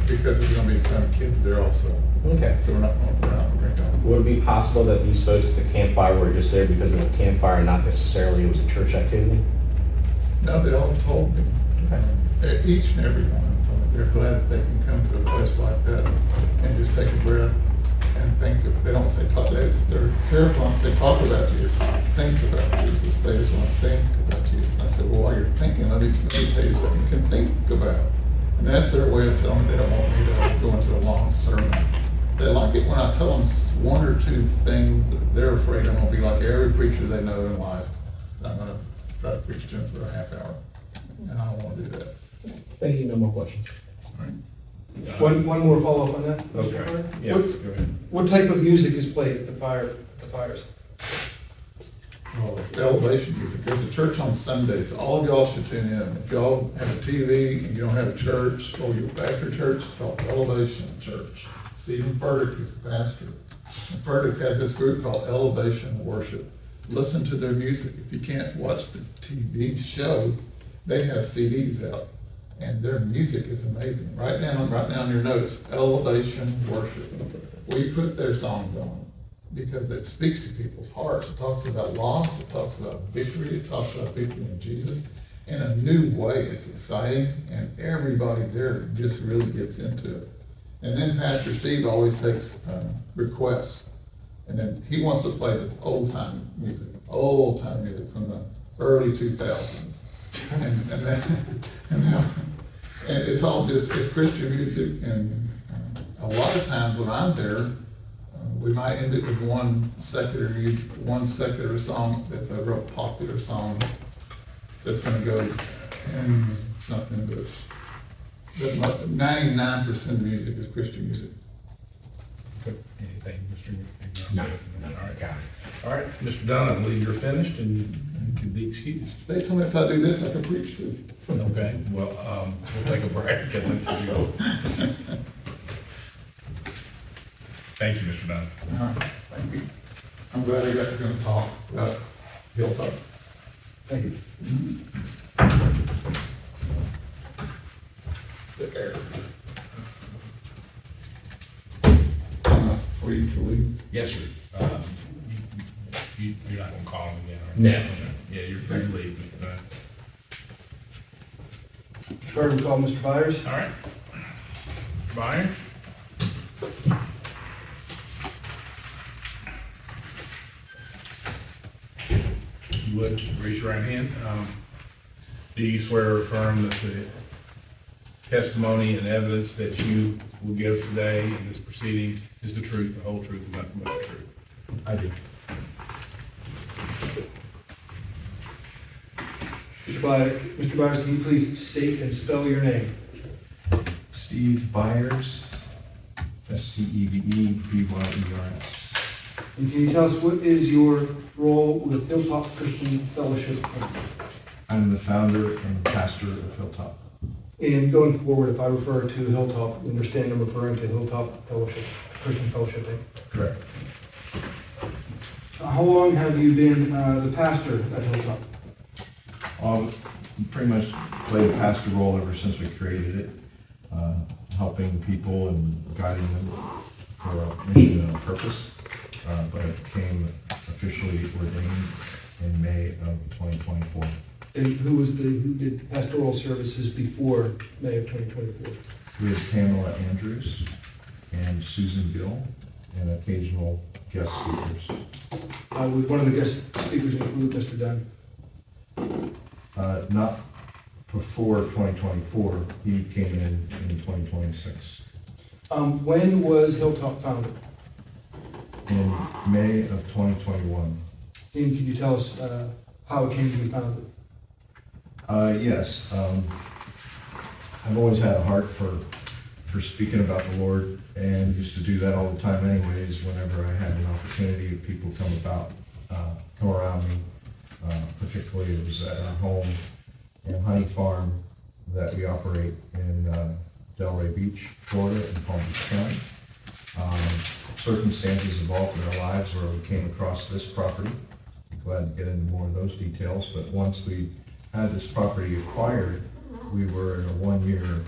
because there's gonna be some kids there also. Okay. So we're not going to go out and drink alcohol. Would it be possible that these folks at the campfire were just there because of the campfire and not necessarily it was a church activity? No, they all told me. Each and every one told me they're glad that they can come to a place like that and just take a breath and think. They don't say talk. They're careful and say talk about Jesus. Think about Jesus. They just want to think about Jesus. And I said, well, while you're thinking, let me tell you something you can think about. And that's their way of telling me they don't want me to go into a long sermon. They like it when I tell them one or two things that they're afraid I'm going to be like every preacher they know in life. I'm going to try to preach to them for a half hour. And I don't want to do that. Thank you, no more questions. One more follow-up on that. Okay, yes, go ahead. What type of music is played at the fires? Well, it's elevation music. There's a church on Sundays. All of y'all should tune in. If y'all have a TV and you don't have a church, or you're back to church, it's called Elevation Church. Stephen Furtick is the pastor. And Furtick has this group called Elevation Worship. Listen to their music. If you can't watch the TV show, they have CDs out. And their music is amazing. Write down your notes, Elevation Worship. We put their songs on because it speaks to people's hearts. It talks about loss, it talks about victory, it talks about victory in Jesus in a new way. It's exciting, and everybody there just really gets into it. And then Pastor Steve always takes requests, and then he wants to play this old-time music from the early 2000s. And it's all just, it's Christian music, and a lot of times when I'm there, we might end it with one secular song that's a real popular song that's gonna go in something, but 99% of the music is Christian music. Anything, Mr. McNeil? No. All right, got it. All right, Mr. Dunn, I believe you're finished and you can be excused. They told me if I do this, I can preach too. Okay, well, we'll take a break and let you go. Thank you, Mr. Dunn. All right, thank you. I'm glad I got to talk about Hilltop. Thank you. The air. Free to leave. Yes, sir. You're not gonna call him again, are No. you? Yeah, you're free to leave. Clerk will call Mr. Byers. All right. Byers? you would, raise your right hand. Do you swear or affirm that the testimony and evidence that you will give today in this proceeding is the truth, the whole truth, and nothing but the truth? I do. Mr. Byers, can you please state and spell your name? Steve Byers, Stevebeyers. And can you tell us what is your role with Hilltop Christian Fellowship? I'm the founder and pastor of Hilltop. And going forward, if I refer to Hilltop, you understand I'm referring to Hilltop Fellowship, Christian Fellowship. Correct. How long have you been the pastor at Hilltop? Pretty much played a pastor role ever since we created it, helping people and guiding them for a mission and a purpose. But I became officially ordained in May of 2024. And who did pastoral services before May of 2024? We had Pamela Andrews and Susan Gill and occasional guest speakers. Would one of the guest speakers include Mr. Dunn? Not before 2024, he came in 2026. When was Hilltop founded? In May of 2021. And can you tell us how it came to be founded? Yes. I've always had a heart for speaking about the Lord, and used to do that all the time anyways, whenever I had an opportunity of people come around me. Particularly it was at our home in Honey Farm that we operate in Delray Beach, Florida, in Palm Beach County. Circumstances involved in our lives where we came across this property. I'm glad to get into more of those details, but once we had this property acquired, we were in a 1-year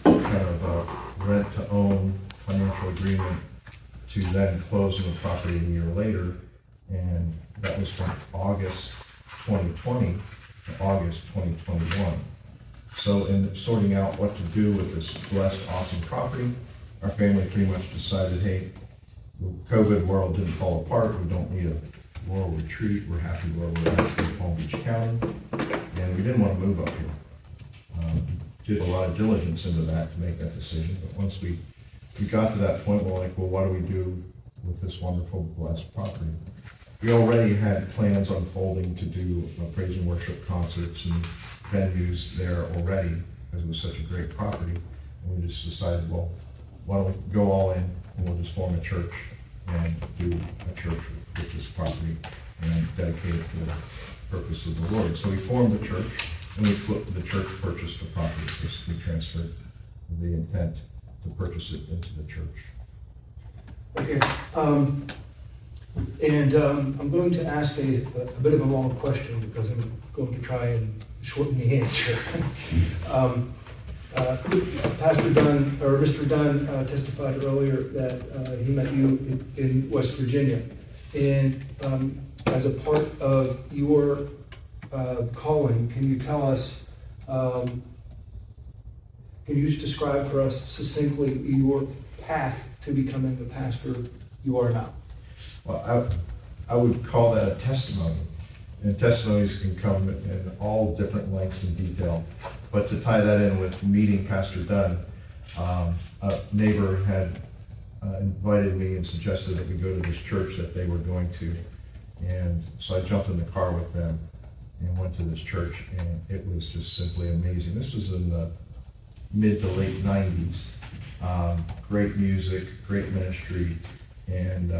kind of rent-to-own financial agreement to then close on the property a year later, and that was from August 2020 to August 2021. So in sorting out what to do with this blessed, awesome property, our family pretty much decided, hey, the COVID world didn't fall apart, we don't need a rural retreat, we're happy where we're at in Palm Beach County, and we didn't want to move up here. Did a lot of diligence into that to make that decision, but once we got to that point, we're like, well, what do we do with this wonderful, blessed property? We already had plans unfolding to do praise and worship concerts and venues there already, because it was such a great property. And we just decided, well, why don't we go all in and we'll just form a church and do a church with this property and dedicate it to the purpose of the Lord. So we formed the church, and the church purchased the property. Basically transferred the intent to purchase it into the church. Okay. I'm going to ask a bit of a long question because I'm going to try and shorten the answer. Pastor Dunn, or Mr. Dunn, testified earlier that he met you in West Virginia. And as a part of your calling, can you tell us, can you just describe for us succinctly your path to becoming the pastor you are now? Well, I would call that a testimony. And testimonies can come in all different lengths and detail. But to tie that in with meeting Pastor Dunn, a neighbor had invited me and suggested that we go to this church that they were going to. And so I jumped in the car with them and went to this church, and it was just simply amazing. This was in the mid to late 90s. Great music, great ministry. And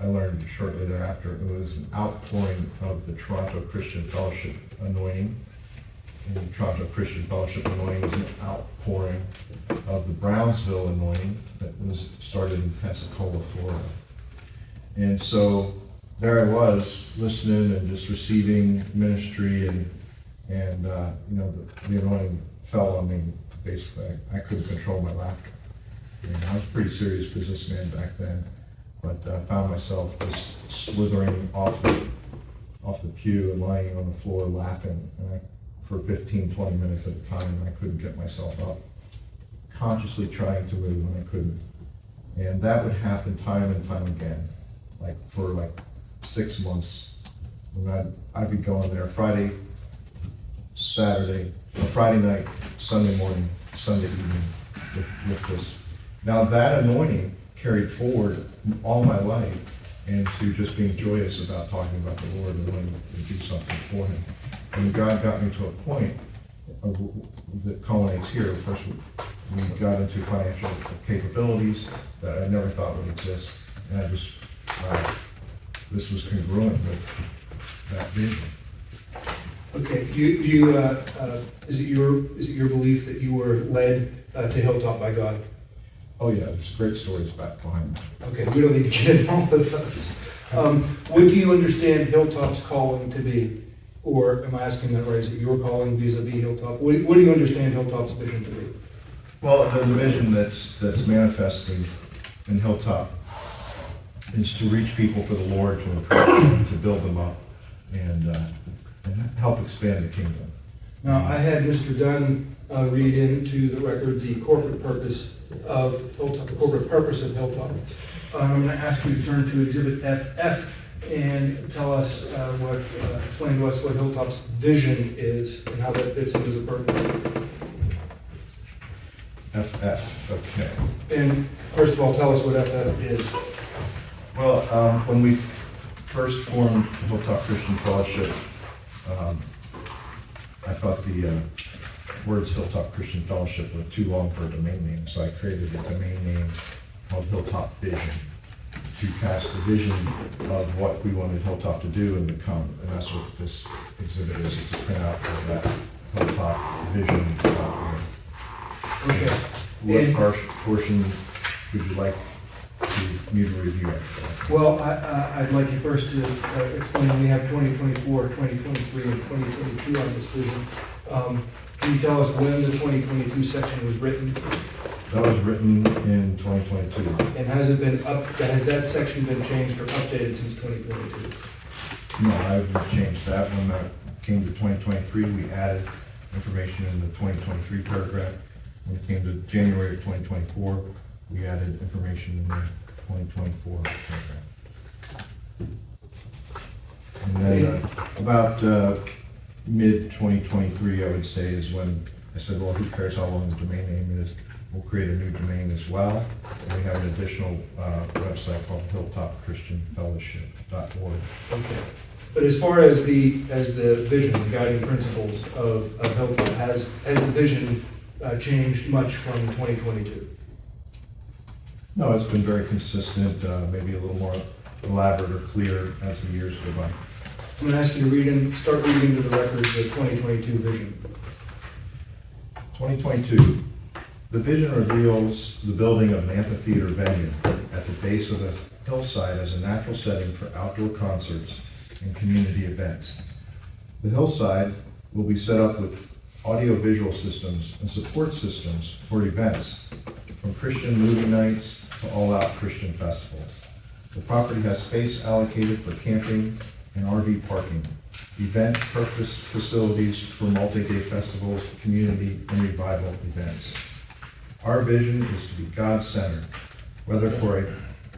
I learned shortly thereafter it was an outpouring of the Toronto Christian Fellowship anointing. And the Toronto Christian Fellowship anointing was an outpouring of the Brownsville anointing that was started in Pensacola, Florida. And so there I was, listening and just receiving ministry, and the anointing fell on me. Basically, I couldn't control my laughter. And I was a pretty serious businessman back then. But I found myself just slithering off the pew and lying on the floor laughing for 15, 20 minutes at a time, and I couldn't get myself up. Consciously trying to move, and I couldn't. And that would happen time and time again, for 6 months And I'd be going there Friday, Saturday, or Friday night, Sunday morning, Sunday evening with this. Now that anointing carried forward all my life into just being joyous about talking about the Lord and wanting to do something for Him. And God got me to a point that culminates here. First, we got into financial capabilities that I never thought would exist. And I just, this was congruent with that vision. Okay, is it your belief that you were led to Hilltop by God? Oh yeah, there's great stories behind that. Okay, we don't need to get into all of those. What do you understand Hilltop's calling to be? Or am I asking that right? Is it your calling vis-a-vis Hilltop? What do you understand Hilltop's vision to be? Well, the vision that's manifesting in Hilltop is to reach people for the Lord, to encourage them, to build them up, and help expand the kingdom. Now, I had Mr. Dunn read into the records the corporate purpose of Hilltop, the corporate purpose of Hilltop. I'm going to ask you to turn to Exhibit FF and tell us explain to us what Hilltop's vision is and how that fits into the purpose. FF, okay. And first of all, tell us what FF is. Well, when we first formed Hilltop Christian Fellowship, I thought the words Hilltop Christian Fellowship were too long for a domain name, so I created a domain name called Hilltop Vision to cast the vision of what we wanted Hilltop to do and become. And that's what this exhibit is. It's a printout of that Hilltop Vision document. Okay. What portion would you like me to review? Well, I'd like you first to explain, we have 2024, 2023, and 2022 on this vision. Can you tell us when the 2022 section was written? That was written in 2022. And has that section been changed or updated since 2022? No, I haven't changed that. When that came to 2023, we added information in the 2023 paragraph. When it came to January of 2024, we added information in the 2024 paragraph. And then about mid-2023, I would say, is when I said, well, who cares how long the domain name is? We'll create a new domain as well. And we have an additional website called hilltopchristianfellowship.org. Okay. But as far as the vision, the guiding principles of Hilltop, has the vision changed much from 2022? No, it's been very consistent, maybe a little more elaborate or clear as the years go by. I'm going to ask you to start reading into the records the 2022 vision. 2022, the vision reveals the building of an amphitheater venue at the base of a hillside as a natural setting for outdoor concerts and community events. The hillside will be set up with audio-visual systems and support systems for events, from Christian movie nights to all-out Christian festivals. The property has space allocated for camping and RV parking, event purpose facilities for multi-day festivals, community and revival events. Our vision is to be God-centered, whether for a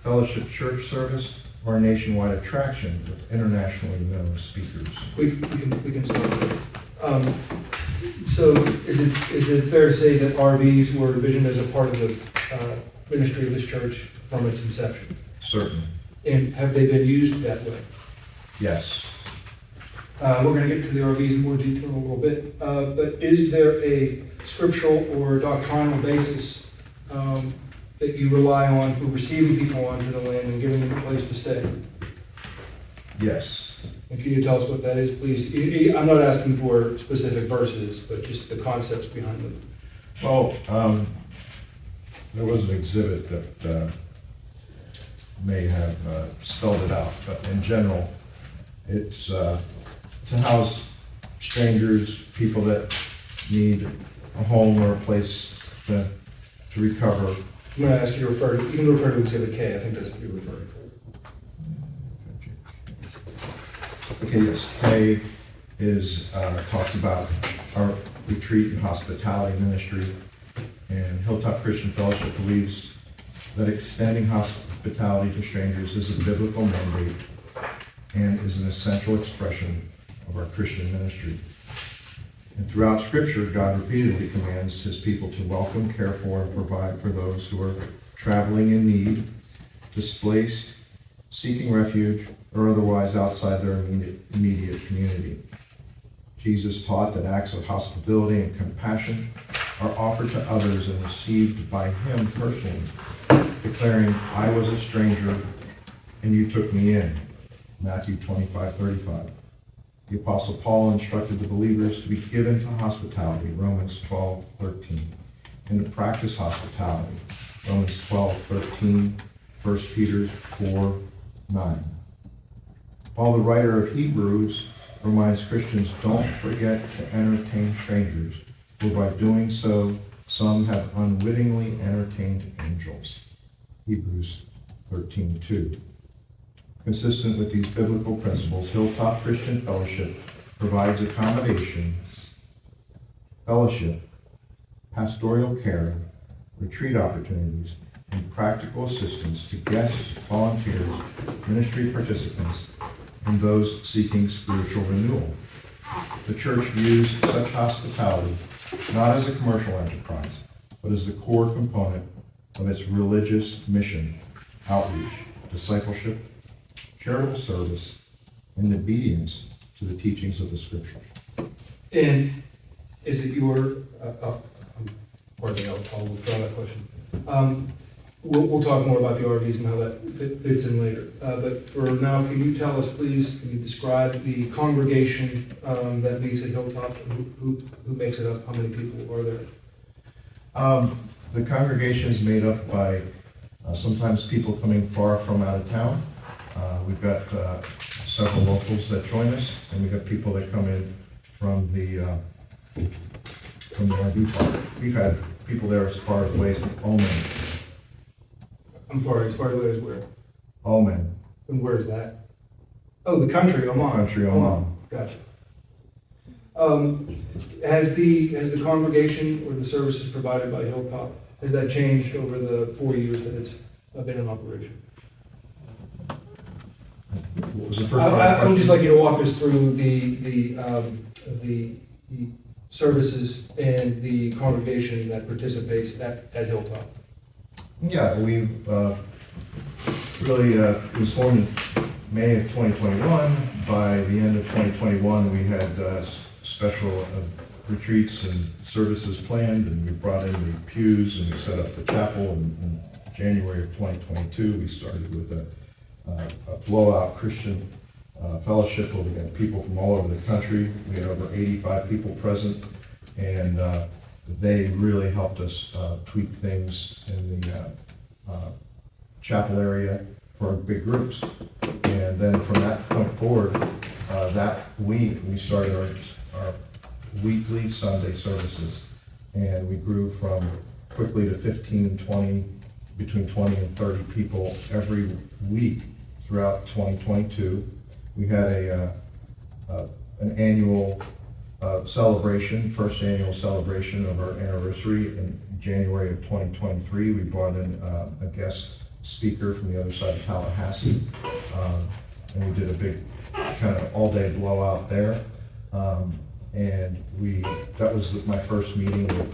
fellowship church service or a nationwide attraction with internationally known speakers. We can start. So is it fair to say that RVs were envisioned as a part of the ministry of this church from its inception? Certainly. And have they been used that way? Yes. We're going to get to the RVs in more detail in a little bit, but is there a scriptural or doctrinal basis that you rely on for receiving people onto the land and giving them a place to stay? Yes. And can you tell us what that is, please? I'm not asking for specific verses, but just the concepts behind them. Well, there was an exhibit that may have spelled it out, but in general, it's to house strangers, people that need a home or a place to recover. I'm going to ask you to refer to, you can refer to Exhibit K, I think that's what you're referring to. Okay, yes, K is, talks about our retreat and hospitality ministry, and Hilltop Christian Fellowship believes that extending hospitality to strangers is a biblical mandate and is an essential expression of our Christian ministry. And throughout Scripture, God repeatedly commands his people to welcome, care for, and provide for those who are traveling in need, displaced, seeking refuge, or otherwise outside their immediate community. Jesus taught that acts of hospitality and compassion are offered to others and received by him personally, declaring, "I was a stranger, and you took me in." Matthew 25:35. The Apostle Paul instructed the believers to be given to hospitality, Romans 12:13, and to practice hospitality, Romans 12:13, 1 Peter 4:9. Paul, the writer of Hebrews, reminds Christians, don't forget to entertain strangers, for by doing so, some have unwittingly entertained angels. Hebrews 13:2. Consistent with these biblical principles, Hilltop Christian Fellowship provides accommodations, fellowship, pastoral care, retreat opportunities, and practical assistance to guests, volunteers, ministry participants, and those seeking spiritual renewal. The church views such hospitality not as a commercial enterprise, but as the core component of its religious mission, outreach, discipleship, charitable service, and obedience to the teachings of the Scriptures. And is it your, pardon me, I'll withdraw that question. We'll talk more about the RVs and how that fits in later. But for now, can you tell us, please, can you describe the congregation that meets at Hilltop? Who makes it up? How many people are there? The congregation is made up by sometimes people coming far from out of town. We've got several locals that join us, and we've got people that come in from the RV park. We've had people there as far away as Oman. I'm sorry, as far away as where? Oman. And where is that? Oh, the country, Oman. Country, Oman. Gotcha. Has the congregation or the services provided by Hilltop, has that changed over the 4 years that it's been in operation? What was the first part of the I would just like question? you to walk us through the services and the congregation that participates at Hilltop. Yeah, we've really, it was formed in May of 2021. By the end of 2021, we had special retreats and services planned, and we brought in the pews and we set up the chapel. In January of 2022, we started with a blowout Christian fellowship where we had people from all over the country. We had over 85 people present, and they really helped us tweak things in the chapel area for big groups. And then from that point forward, that week, we started our weekly Sunday services. And we grew from quickly to 15, 20, between 20 and 30 people every week throughout 2022. We had an annual celebration, first annual celebration of our anniversary in January of 2023. We brought in a guest speaker from the other side of Tallahassee, and we did a big kind of all-day blowout there. And that was my first meeting with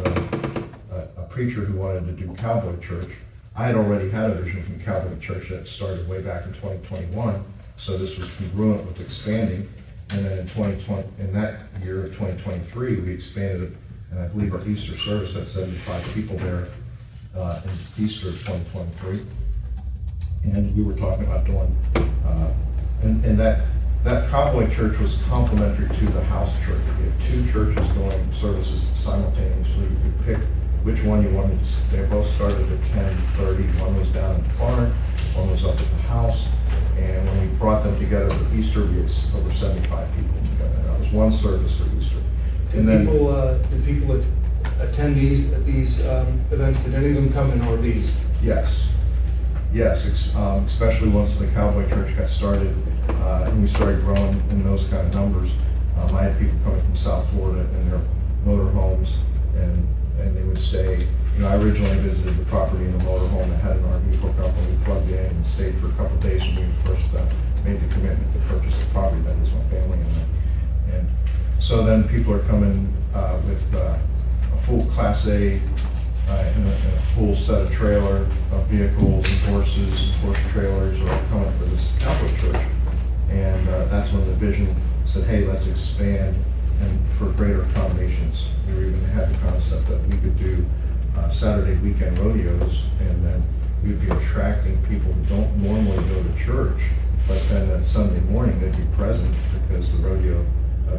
a preacher who wanted to do Cowboy Church. I had already had a vision from Cowboy Church that started way back in 2021, so this was congruent with expanding. And then in that year of 2023, we expanded it, and I believe our Easter service had 75 people there in Easter of 2023. And we were talking about doing, and that Cowboy Church was complementary to the house church. We had two churches doing services simultaneously. You could pick which one you wanted to see. They both started at 10:30. One was down in the barn, one was up at the house. And when we brought them together for Easter, we had over 75 people together. That was one service for Easter. Did people attend these events? Did any of them come in RVs? Yes, especially once the Cowboy Church got started and we started growing in those kind of numbers. I had people coming from South Florida in their motorhomes, and they would stay. I originally visited the property in a motorhome that had an RV hookup, and we plugged in and stayed for a couple of days when we first made the commitment to purchase So then people are coming with a full Class A and a full set of trailer vehicles and horses and horse trailers are all coming for this cowboy church. And that's when the vision said, hey, let's expand and for greater accommodations. We even had the concept that we could do Saturday weekend rodeos, and then we'd be attracting people who don't normally go to church, but then on Sunday morning they'd be present because the rodeo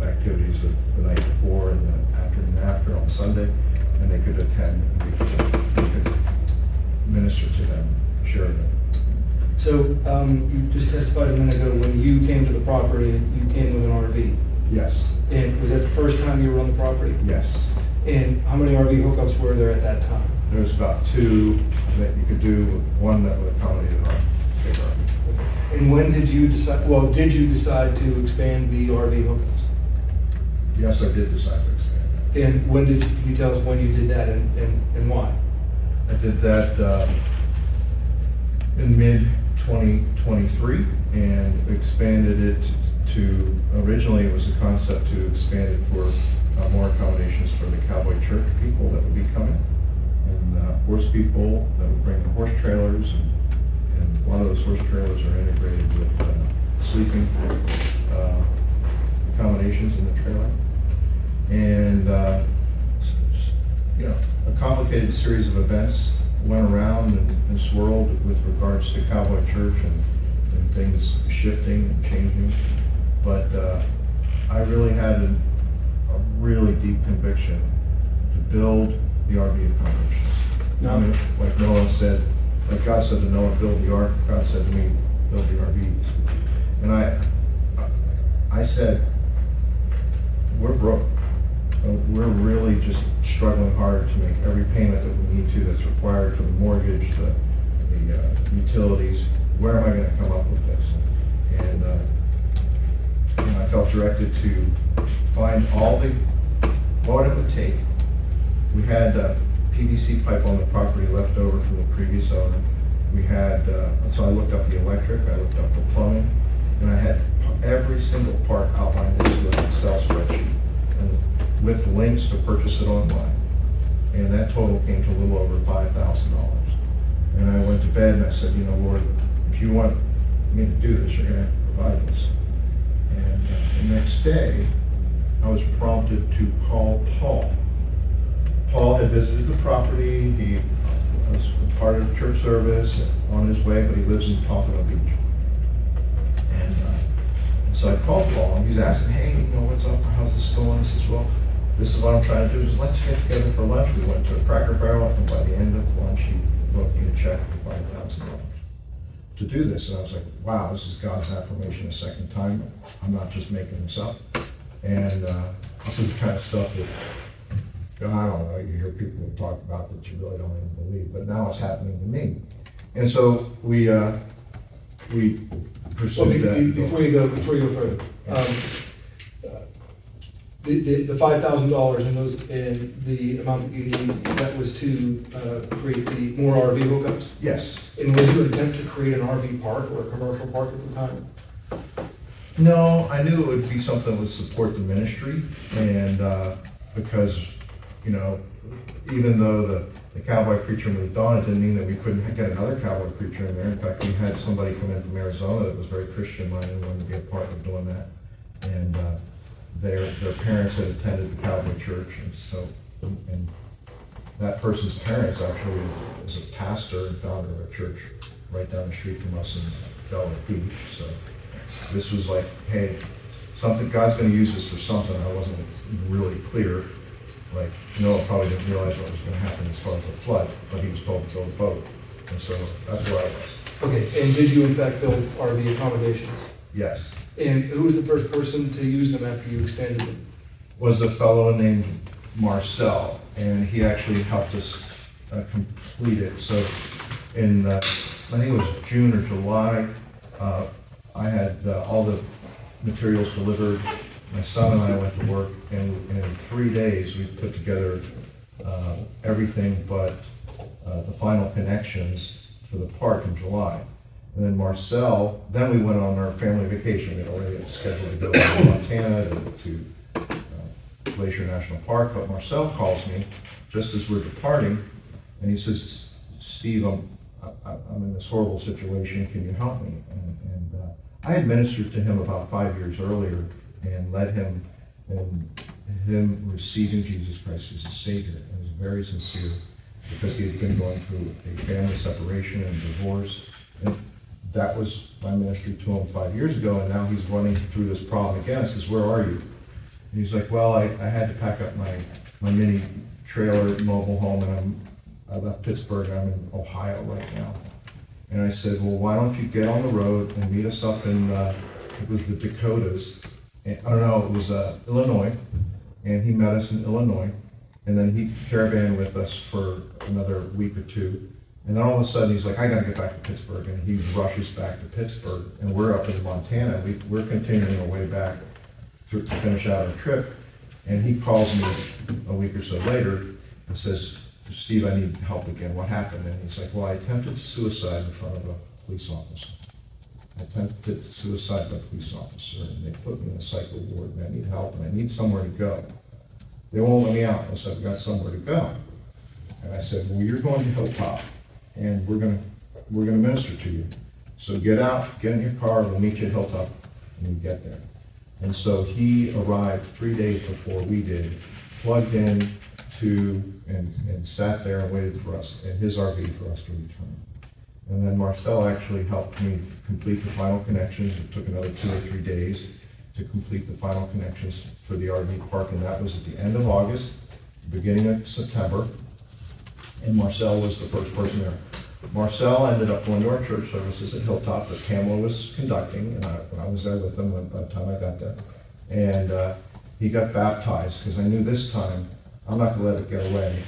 activities the night before and the afternoon after on Sunday, and they could attend and we could minister to them, share them. So, you just testified a minute ago, when you came to the property, you came with an RV. Yes, And was that the first time you were on the property? yes. And how many RV hookups were there at that time? There's about 2 that you could do, one that would accommodate our big RV. And when did you decide, well, did you decide to expand the RV hookups? Yes, I did decide to expand that. And when did, can you tell us when you did that and why? I did that in mid-2023 and expanded it to, originally it was a concept to expand it for more accommodations for the cowboy church people that would be coming, and horse people that would bring the horse trailers, and a lot of those horse trailers are integrated with sleeping accommodations in the trailer. And a complicated series of events went around and swirled with regards to cowboy church and things shifting and changing. But I really had a really deep conviction to build the RV accommodations. No. I mean, like Noah said, like God said to Noah, build the ark, God said to me, build the RVs. And I said, we're broke. We're really just struggling hard to make every payment that we need to that's required for the mortgage, the utilities. Where am I going to come up with this? And I felt directed to find what it would take. We had PVC pipe on the property left over from the previous owner. We had, so I looked up the electric, I looked up the plumbing, and I had every single part outlined into an Excel spreadsheet and with links to purchase it online. And that total came to a little over $5,000. And I went to bed and I said, Lord, if you want me to do this, you're going to have to provide this. And the next day, I was prompted to call Paul. Paul had visited the property. He was part of the church service on his way, but he lives in Pompano Beach. And so I called Paul, and he's asking, hey, what's up? How's this going? I says, well, this is what I'm trying to do. Is let's get together for lunch. We went to a Cracker Barrel, and by the end of lunch, he wrote me a check for $5,000 to do this. And I was like, wow, this is God's affirmation a second time. I'm not just making this up. And this is the kind of stuff that, I don't know, you hear people talk about that you really don't even believe, but now it's happening to me. And so we pursued that. Before you go further, the $5,000 and the amount that you need, that was to create the more RV hookups? Yes. And was your intent to create an RV park or a commercial park at the time? No, I knew it would be something that would support the ministry, and because, even though the cowboy preacher moved on, it didn't mean that we couldn't get another cowboy preacher in there. In fact, we had somebody come in from Arizona that was very Christian-minded and wanted to be a part of doing that. And their parents had attended the cowboy church, and that person's parents actually is a pastor and founder of a church right down the street from us in Delaware Beach. So this was like, hey, God's going to use this for something. I wasn't really clear. Like, Noah probably didn't realize what was going to happen as far as the flood, but he was told to build a boat. And so that's where I was. Okay, and did you in fact build RV accommodations? Yes. And who was the first person to use them after you expanded them? Was a fellow named Marcel, and he actually helped us complete it. So in, I think it was June or July, I had all the materials delivered. My son and I went to work, and in 3 days, we put together everything but the final connections for the park in July. And then Marcel, then we went on our family vacation. We had already scheduled to go to Montana to Glacier National Park, but Marcel calls me just as we're departing, and he says, Steve, I'm in this horrible situation, can you help me? And I had ministered to him about 5 years earlier and led him in him receiving Jesus Christ as his Savior. It was very sincere because he had been going through a family separation and divorce. And that was my ministry to him 5 years ago, and now he's running through this problem again. I says, where are you? And he's like, well, I had to pack up my mini trailer mobile home, and I left Pittsburgh, I'm in Ohio right now. And I said, well, why don't you get on the road and meet us up in, it was the Dakotas, and, I don't know, it was Illinois, and he met us in Illinois, and then he caravaned with us for another week or two, and then all of a sudden he's like, I gotta get back to Pittsburgh, and he rushes back to Pittsburgh, and we're up in Montana, we're continuing our way back to finish out our trip, and he calls me a week or so later and says, Steve, I need help again, what happened? And he's like, well, I attempted suicide in front of a police officer. I attempted suicide by a police officer, and they put me in a psycho ward, and I need help, and I need somewhere to go. They won't let me out. I said, I've got somewhere to go. And I said, well, you're going to HILLTOP, and we're gonna minister to you. So get out, get in your car, we'll meet you at HILLTOP, and you get there. And so he arrived 3 days before we did, plugged in to, and sat there and waited for us, in his RV for us to return. And then Marcel actually helped me complete the final connections. It took another 2 or 3 days to complete the final connections for the RV park, and that was at the end of August, beginning of September. And Marcel was the first person there. Marcel ended up going to our church services at HILLTOP that Pamela was conducting, and I was there with him by the time I got there. And he got baptized, because I knew this time, I'm not gonna let it get away.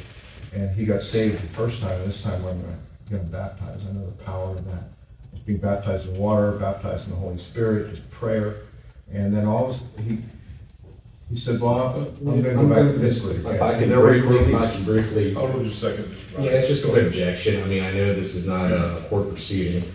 And he got saved the first time, and this time I'm gonna get him baptized. I know the power of that. He's being baptized in water, baptized in the Holy Spirit, just prayer. And then he said, well, I'm gonna go back to Italy. If I can briefly. Hold on just a second. Yeah, it's just an objection. I mean, I know this is not a court proceeding,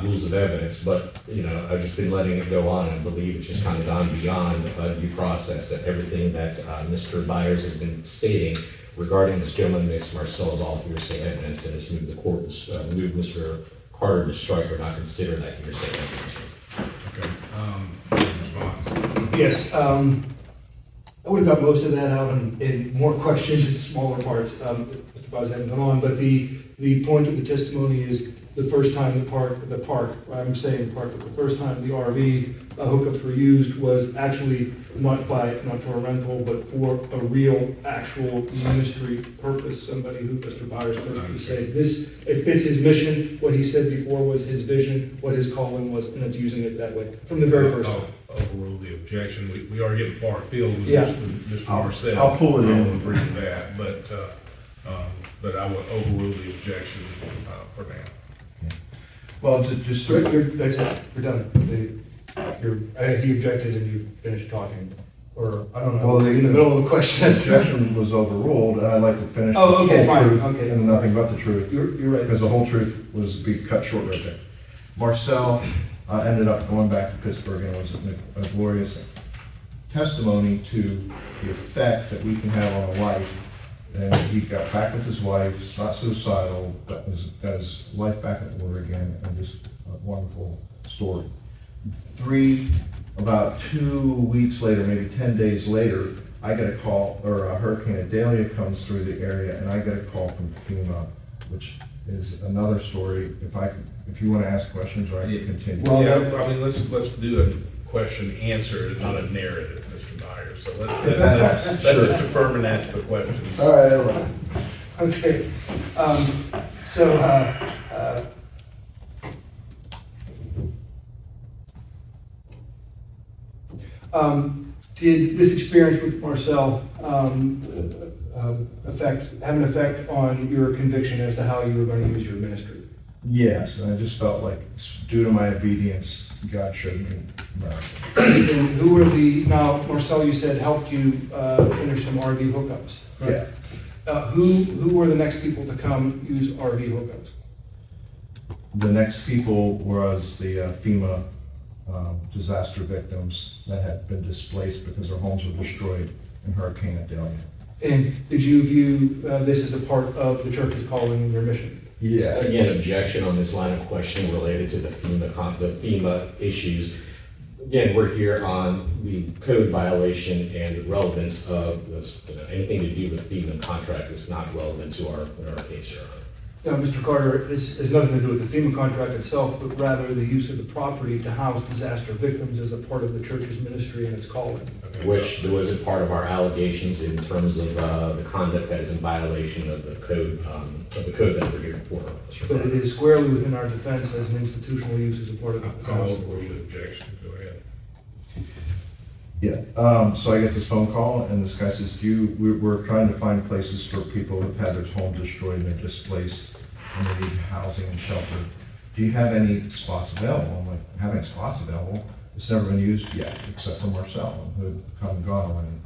rules of evidence, but, you know, I've just been letting it go on, and I believe it's just kind of gone beyond due process, that everything that Mr. Byers has been stating regarding this gentleman, Mr. Marcel, is all hearsay evidence, and it's moved the court, moved Mr. Carter to strike or not consider that hearsay evidence. Okay, response. Yes, I would have got most of that out in more questions in smaller parts. Mr. Buzz hadn't gone on, but the point of the testimony is the first time the park, I'm saying park, but the first time the RV hookups were used was actually not for a rental, but for a real, actual ministry purpose. Somebody who Mr. Byers personally said it fits his mission. What he said before was his vision, what his calling was, and it's using it that way from the very first time. Overrule the objection. We are getting far afield with Yeah. Mr. Marcel. I'll pull it in. and brief that, but I would overrule the objection for now. Well, just That's it, we're done. He objected and you finished talking, or, I don't know, Well, in the middle of a question. the objection was overruled, and I'd like to finish Oh, okay, the whole fine, truth okay. and nothing but the truth. You're right. Because the whole truth was be cut short right there. Marcel ended up going back to Pittsburgh, and it was a glorious testimony to the effect that we can have on a life. And he got back with his wife, he's not suicidal, got his life back in order again, and just a wonderful story. About 2 weeks later, maybe 10 days later, I get a call, or a Hurricane Idalia comes through the area, and I get a call from FEMA, which is another story. If you want to ask questions, or I can continue. Well, yeah, I mean, let's do a question answer, not a narrative, Mr. Byers. So let Mr. Furman ask the questions. All right. Okay, did this experience with Marcel have an effect on your conviction as to how you were going to use your ministry? Yes, and I just felt like, due to my obedience, God showed me mercy. And who were now Marcel, you said, helped you finish some RV hookups, right? Yeah. Who were the next people to come use RV hookups? The next people was the FEMA disaster victims that had been displaced because their homes were destroyed in Hurricane Idalia. And did you view this as a part of the church's calling and your mission? Yes. Again, objection on this line of questioning related to the FEMA issues. Again, we're here on the code violation and the relevance of this, anything to do with FEMA contract is not relevant to our case, Your Honor. Now, Mr. Carter, this has nothing to do with the FEMA contract itself, but rather the use of the property to house disaster victims as a part of the church's ministry and its calling. Which wasn't part of our allegations in terms of the conduct that is in violation of the code that we're here for. But it is squarely within our defense as an institutional use as a part of the I'll disaster. avoid the objection, go ahead. Yeah, so I get this phone call, and this guy says, we're trying to find places for people who've had their homes destroyed and they're displaced, and they need housing and shelter. Do you have any spots available? I'm like, having spots available? It's never been used yet, except for Marcel, who had come and gone already.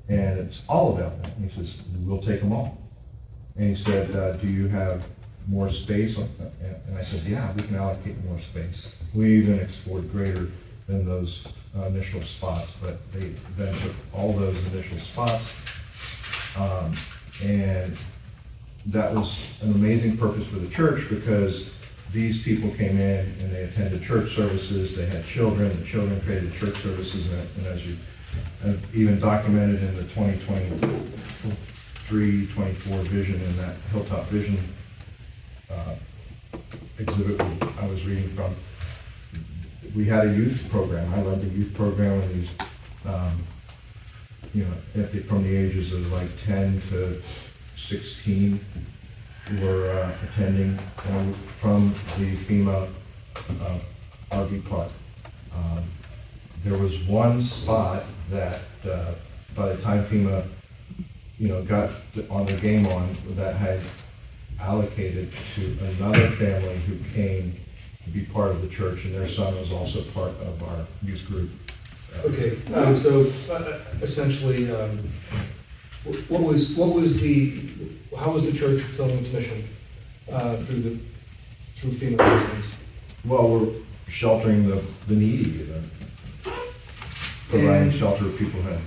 And it's all available. And he says, we'll take them all. And he said, do you have more space? And I said, yeah, we can allocate more space. We even explored greater than those initial spots, but they then took all those initial spots. And that was an amazing purpose for the church, because these people came in and they attended church services, they had children, the children created church services, and as you have even documented in the 2023-24 vision, in that Hilltop vision exhibit I was reading from, we had a youth program. I led the youth program, and these, from the ages of like 10 to 16 were attending from the FEMA RV park. There was one spot that by the time FEMA, got on the game on, that had allocated to another family who came to be part of the church, and their son was also part of our youth group. Okay, so essentially, how was the church fulfilling its mission through FEMA residents? Well, we're sheltering the needy, providing shelter to people who had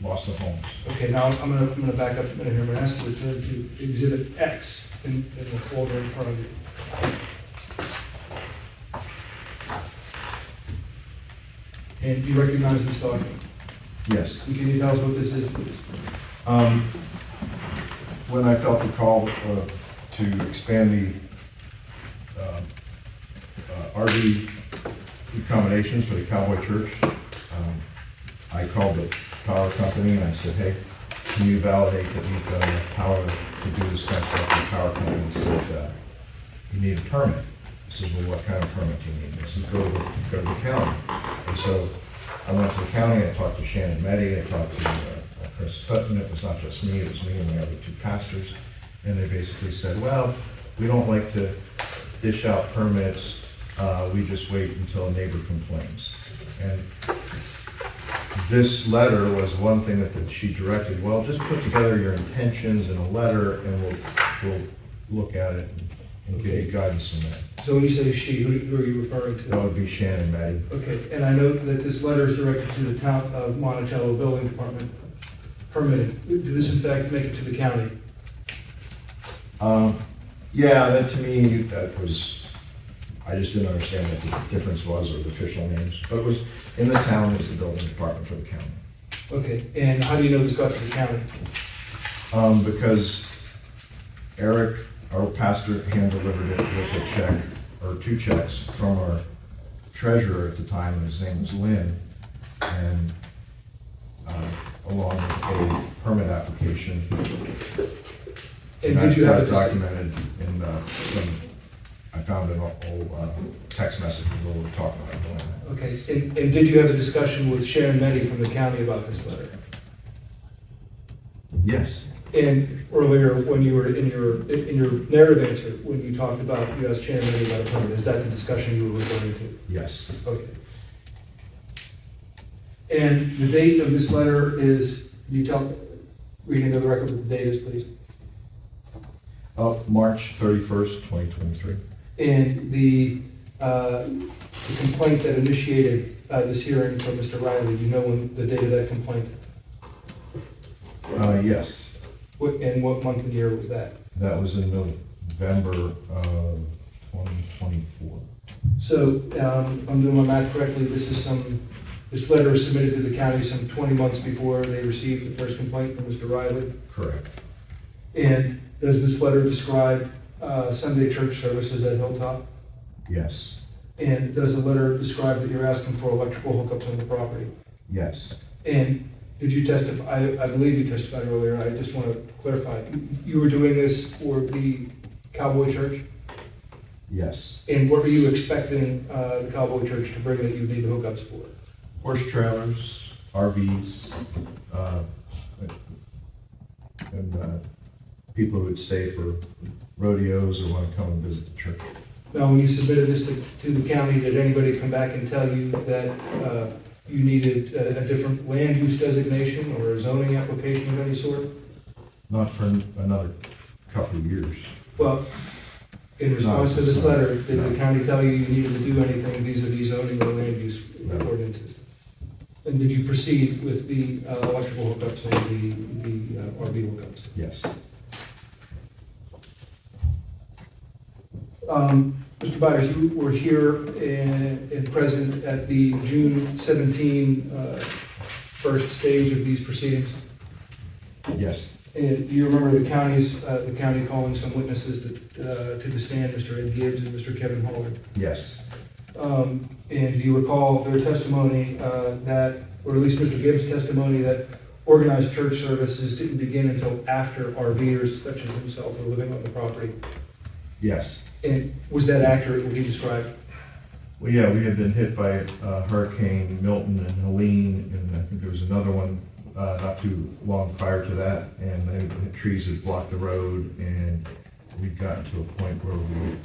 lost their homes. Okay, now I'm gonna back up a minute here. I'm gonna ask you to turn to Exhibit X in the folder in front of you. And do you recognize this document? Yes. And can you tell us what this is, please? When I felt the call to expand the RV accommodations for the Cowboy Church, I called the power company and I said, hey, can you validate that we've got enough power to do this kind of stuff? And the power company said, you need a permit. I said, well, what kind of permit do you need? They said, go to the county. And so I went to the county, I talked to Shannon Meddy, I talked to Chris Sutton. It was not just me, it was me and the other two pastors. And they basically said, well, we don't like to dish out permits, we just wait until a neighbor complains. And this letter was one thing that she directed, well, just put together your intentions in a letter and we'll look at it and give you guidance from that. So when you say she, who are you referring to? That would be Shannon Meddy. Okay, and I know that this letter is directed to the town of Monticello Building Department permitting. Did this in fact make it to the county? Yeah, that to me, that was, I just didn't understand what the difference was or the official names. But it was in the town, as the building department for the county. Okay, and how do you know this got to the county? Because Eric, our pastor, hand-delivered it with a check, or two checks, from our treasurer at the time, and his name was Lynn, and along with a permit application. And did you have a documented in some, I found an old text message where we were talking about doing that. Okay, and did you have a discussion with Sharon Meddy from the county about this letter? Yes. And earlier, when you were in your narrative answer, when you talked about, you asked Sharon Meddy about a permit, is that the discussion you were referring to? Yes. Okay. And the date of this letter is, can you tell, reading of the record what the date is, please? March 31st, 2023. And the complaint that initiated this hearing from Mr. Riley, do you know when the date of that complaint? Yes, And what month and year was that? that was in November of 2024. So, if I'm doing my math correctly, this letter was submitted to the county some 20 months before they received the first complaint from Mr. Riley. Correct. And does this letter describe Sunday church services at Hilltop? Yes, And does the letter describe that you're asking for electrical hookups on the property? yes, And did you testify, I believe you testified earlier, I just want to clarify, you were doing this for the Cowboy Church? yes. And what were you expecting the Cowboy Church to bring that you need the hookups for? Horse trailers, RVs, and people who would stay for rodeos or want to come and visit the church. Now, when you submitted this to the county, did anybody come back and tell you that you needed a different land use designation or a zoning application of any sort? Not for another couple of years. Well, in response to this letter, did the county tell you you needed to do anything vis-a-vis zoning or land use ordinances? And did you proceed with the electrical hookups and the RV hookups? Yes, Mr. Byers, you were here and present at the June 17 first stage of these proceedings. yes, And do you remember the county calling some witnesses to the stand, Mr. Ed Gibbs and Mr. Kevin Holler? yes, And do you recall their testimony that, or at least Mr. Gibbs' testimony, that organized church services didn't begin until after RVers such as himself were living on the property? yes. And was that accurate, what he described? Well, yeah, we had been hit by Hurricane Milton and Helene, and I think there was another one not too long prior to that, and the trees had blocked the road, and we'd gotten to a point where we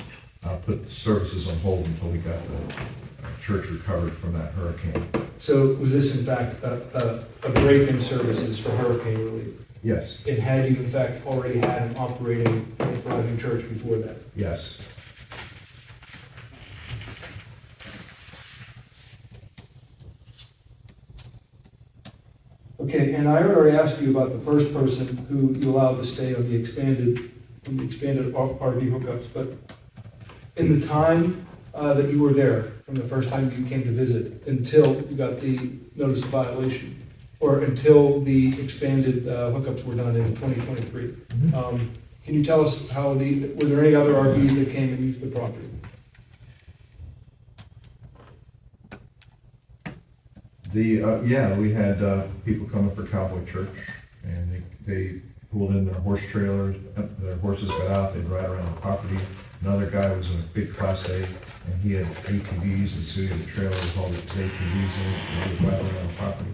put services on hold until we got the church recovered from that hurricane. So was this in fact a break in services for hurricane relief? Yes, And had you in fact already had an operating and thriving church before that? yes, Okay, and I already asked you about the first person who you allowed to stay on the expanded RV hookups, but in the time that you were there, from the first time you came to visit, until you got the notice of violation, or until the expanded hookups were done in 2023, can you tell us were there any other RVs that came and used the property? Yeah, we had people coming for Cowboy Church, and they pulled in their horse trailers, their horses got out, they'd ride around the property. Another guy was in a big Class A, and he had ATVs, and so he had a trailer with all the ATVs in it, and he would ride around the property.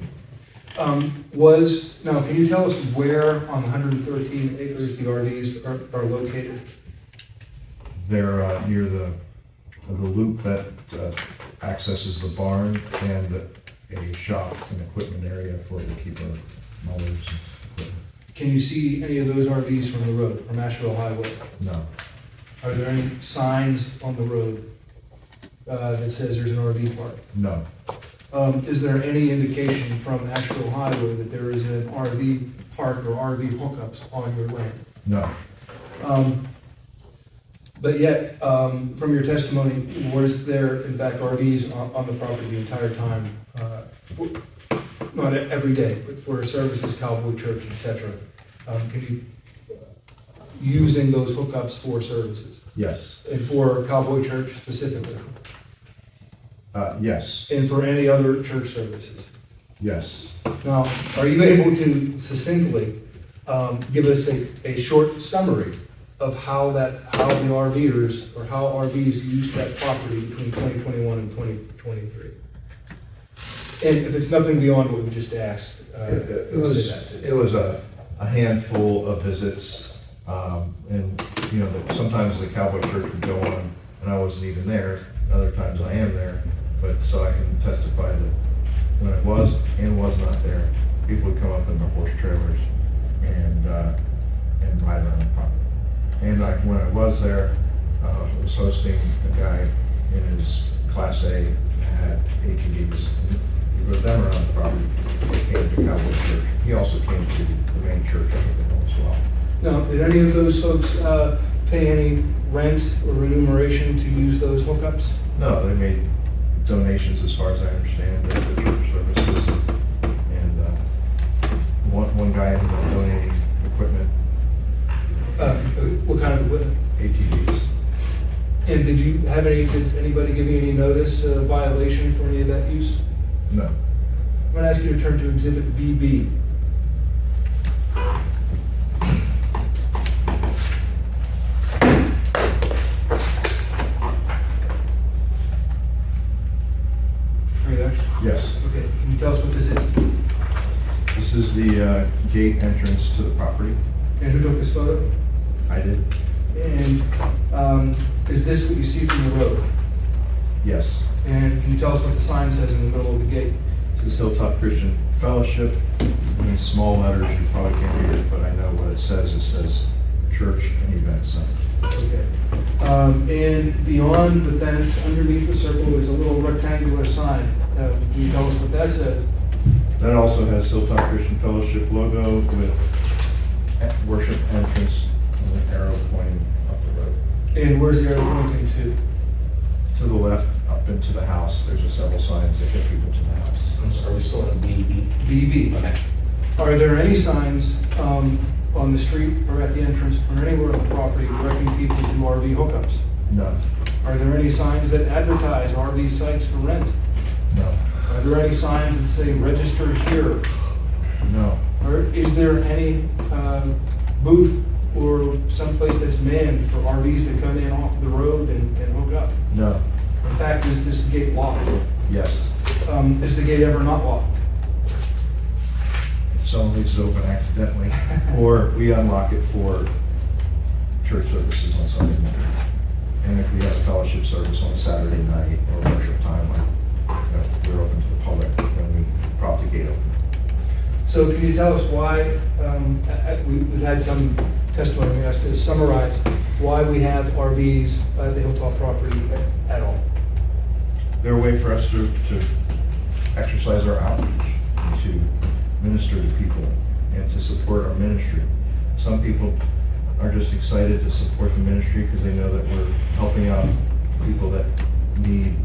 Now, can you tell us where on 113 acres the RVs are located? They're near the loop that accesses the barn and a shop and equipment area for to keep our mowers and equipment. Can you see any of those RVs from the road, from Asheville Highway? No, Are there any signs on the road that says there's an RV park? no, Is there any indication from Asheville Highway that there is an RV park or RV hookups on your land? no, But yet, from your testimony, was there in fact RVs on the property the entire time? Not every day, but for services, Cowboy Church, etc. Can you, using those hookups for services? yes, And for Cowboy Church specifically? yes, And for any other church services? yes. Now, are you able to succinctly give us a short summary of how the RVers, or how RVs used that property between 2021 and 2023? And if it's nothing beyond what we just asked, It say was a handful of visits, and, you know, sometimes the Cowboy Church would go on, and I wasn't even there, other times I am there, but so I can testify that when I was and was not there, people would come up in their horse trailers and ride around the property. And when I was there, I was hosting a guy in his Class A that had ATVs. He rode them around the property, he came to Cowboy Church. he also came to the main church up at the hill as well. Now, did any of those folks pay any rent or remuneration to use those hookups? No, they made donations, as far as I understand, to the church services. And one guy ended up donating equipment, What kind of equipment? ATVs. And did anybody give you any notice of violation for any of that use? No. I'm going to ask you to turn to Exhibit BB. Are you there? Yes. Okay, can you tell us what this is? This is the gate entrance to the property. And who took this photo? I did. And is this what you see from the road? Yes. And can you tell us what the sign says in the middle of the gate? This is Hilltop Christian Fellowship. In small letters, you probably can't read it, but I know what it says. It says Church and Event Center. Okay. And beyond the fence, underneath the circle, is a little rectangular sign. Can you tell us what that says? That also has Hilltop Christian Fellowship logo with worship entrance and an arrow pointing up the road. And where's the arrow pointing to? To the left, up into the house, there's several signs that get people to the house. I'm sorry, we still have BB. BB. Okay. Are there any signs on the street or at the entrance or anywhere on the property directing people to RV hookups? No, Are there any signs that advertise RV sites for rent? no, Are there any signs that say register here? no, Or is there any booth or someplace that's manned for RVs to come in off the road and hook up? no, In fact, is this gate locked? yes. Is the gate ever not locked? If someone leaves it open accidentally, or we unlock it for church services on Sunday morning. And if we have a fellowship service on a Saturday night or worship time, we're open to the public, then we prop the gate open. So can you tell us why, we've had some testimony, we asked to summarize why we have RVs at the Hilltop property at all? They're a way for us to exercise our outreach, and to minister to people, and to support our ministry. Some people are just excited to support the ministry because they know that we're helping out people that need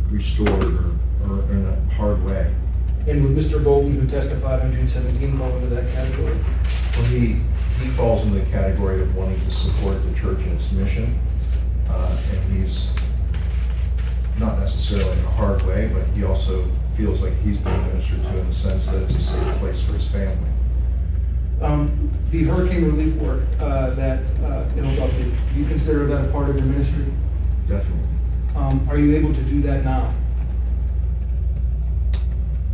restored or in a hard way. And would Mr. Golden, who testified on June 17, fall into that category? Well, he falls into the category of wanting to support the church and its mission, and he's not necessarily in a hard way, but he also feels like he's being ministered to in the sense that it's a safe place for his family. The hurricane relief work that Hilltop did, do you consider that a part of your ministry? Definitely. Are you able to do that now?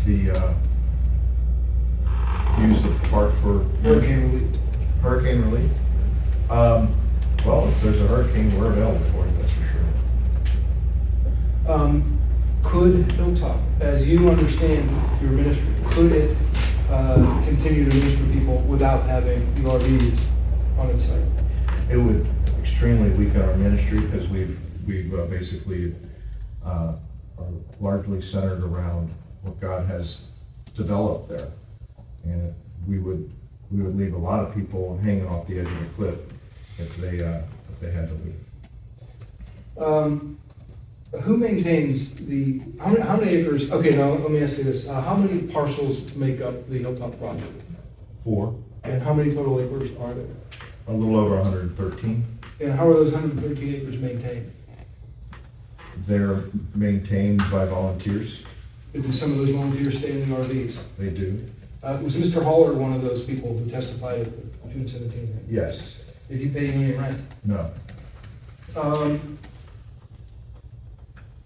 The use the park for Hurricane relief? hurricane relief. Well, if there's a hurricane, we're available for it, that's for sure. Could Hilltop, as you understand your ministry, could it continue to minister to people without having the RVs on its site? It would extremely weaken our ministry because we've basically are largely centered around what God has developed there. And we would leave a lot of people hanging off the edge of the cliff if they had to leave. Who maintains how many acres, okay, now let me ask you this, how many parcels make up the Hilltop project? 4, And how many total acres are there? a little over 113. And how are those 113 acres maintained? They're maintained by volunteers. Do some of those volunteers stay in the RVs? They do. Was Mr. Haller one of those people who testified at the June 17th hearing? Yes. Did he pay you any rent? No.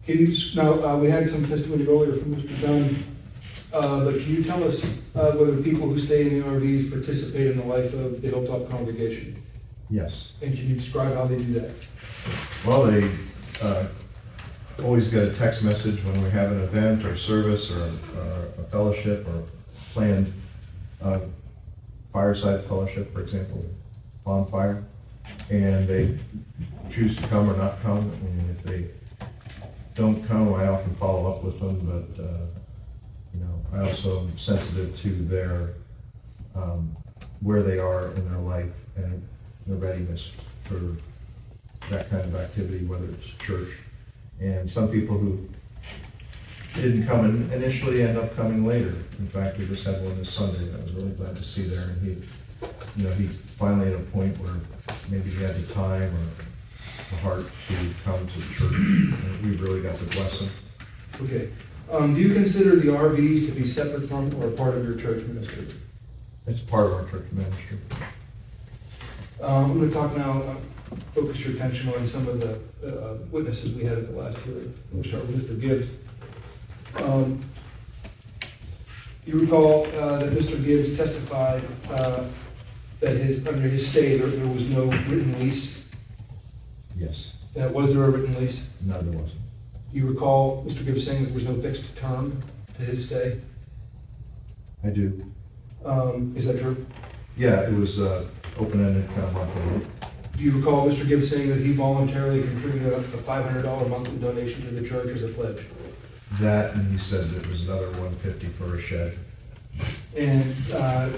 Can you, now, we had some testimony earlier from Mr. Dunn, but can you tell us whether people who stay in the RVs participate in the life of the Hilltop congregation? Yes. And can you describe how they do that? Well, they always get a text message when we have an event or service or a fellowship or planned fireside fellowship, for example, bonfire, and they choose to come or not come. And if they don't come, I often follow up with them, but I also am sensitive to their, where they are in their life and their readiness for that kind of activity, whether it's church. And some people who didn't come in initially end up coming later. In fact, we just had one this Sunday that I was really glad to see there, and he finally at a point where maybe he had the time or the heart to come to the church, and we really got to bless him. Okay. Do you consider the RVs to be separate from or part of your church ministry? It's part of our church ministry. I'm going to talk now, focus your attention on some of the witnesses we had at the last hearing. We'll start with Mr. Gibbs. You recall that Mr. Gibbs testified that under his stay there was no written lease. Yes. Was there a written lease? No, there wasn't. You recall Mr. Gibbs saying there was no fixed term to his stay? I do. Is that true? Yeah, it was open-ended kind of monthly. Do you recall Mr. Gibbs saying that he voluntarily contributed a $500 monthly donation to the church as a pledge? That, and he said it was another $150 for a shed. And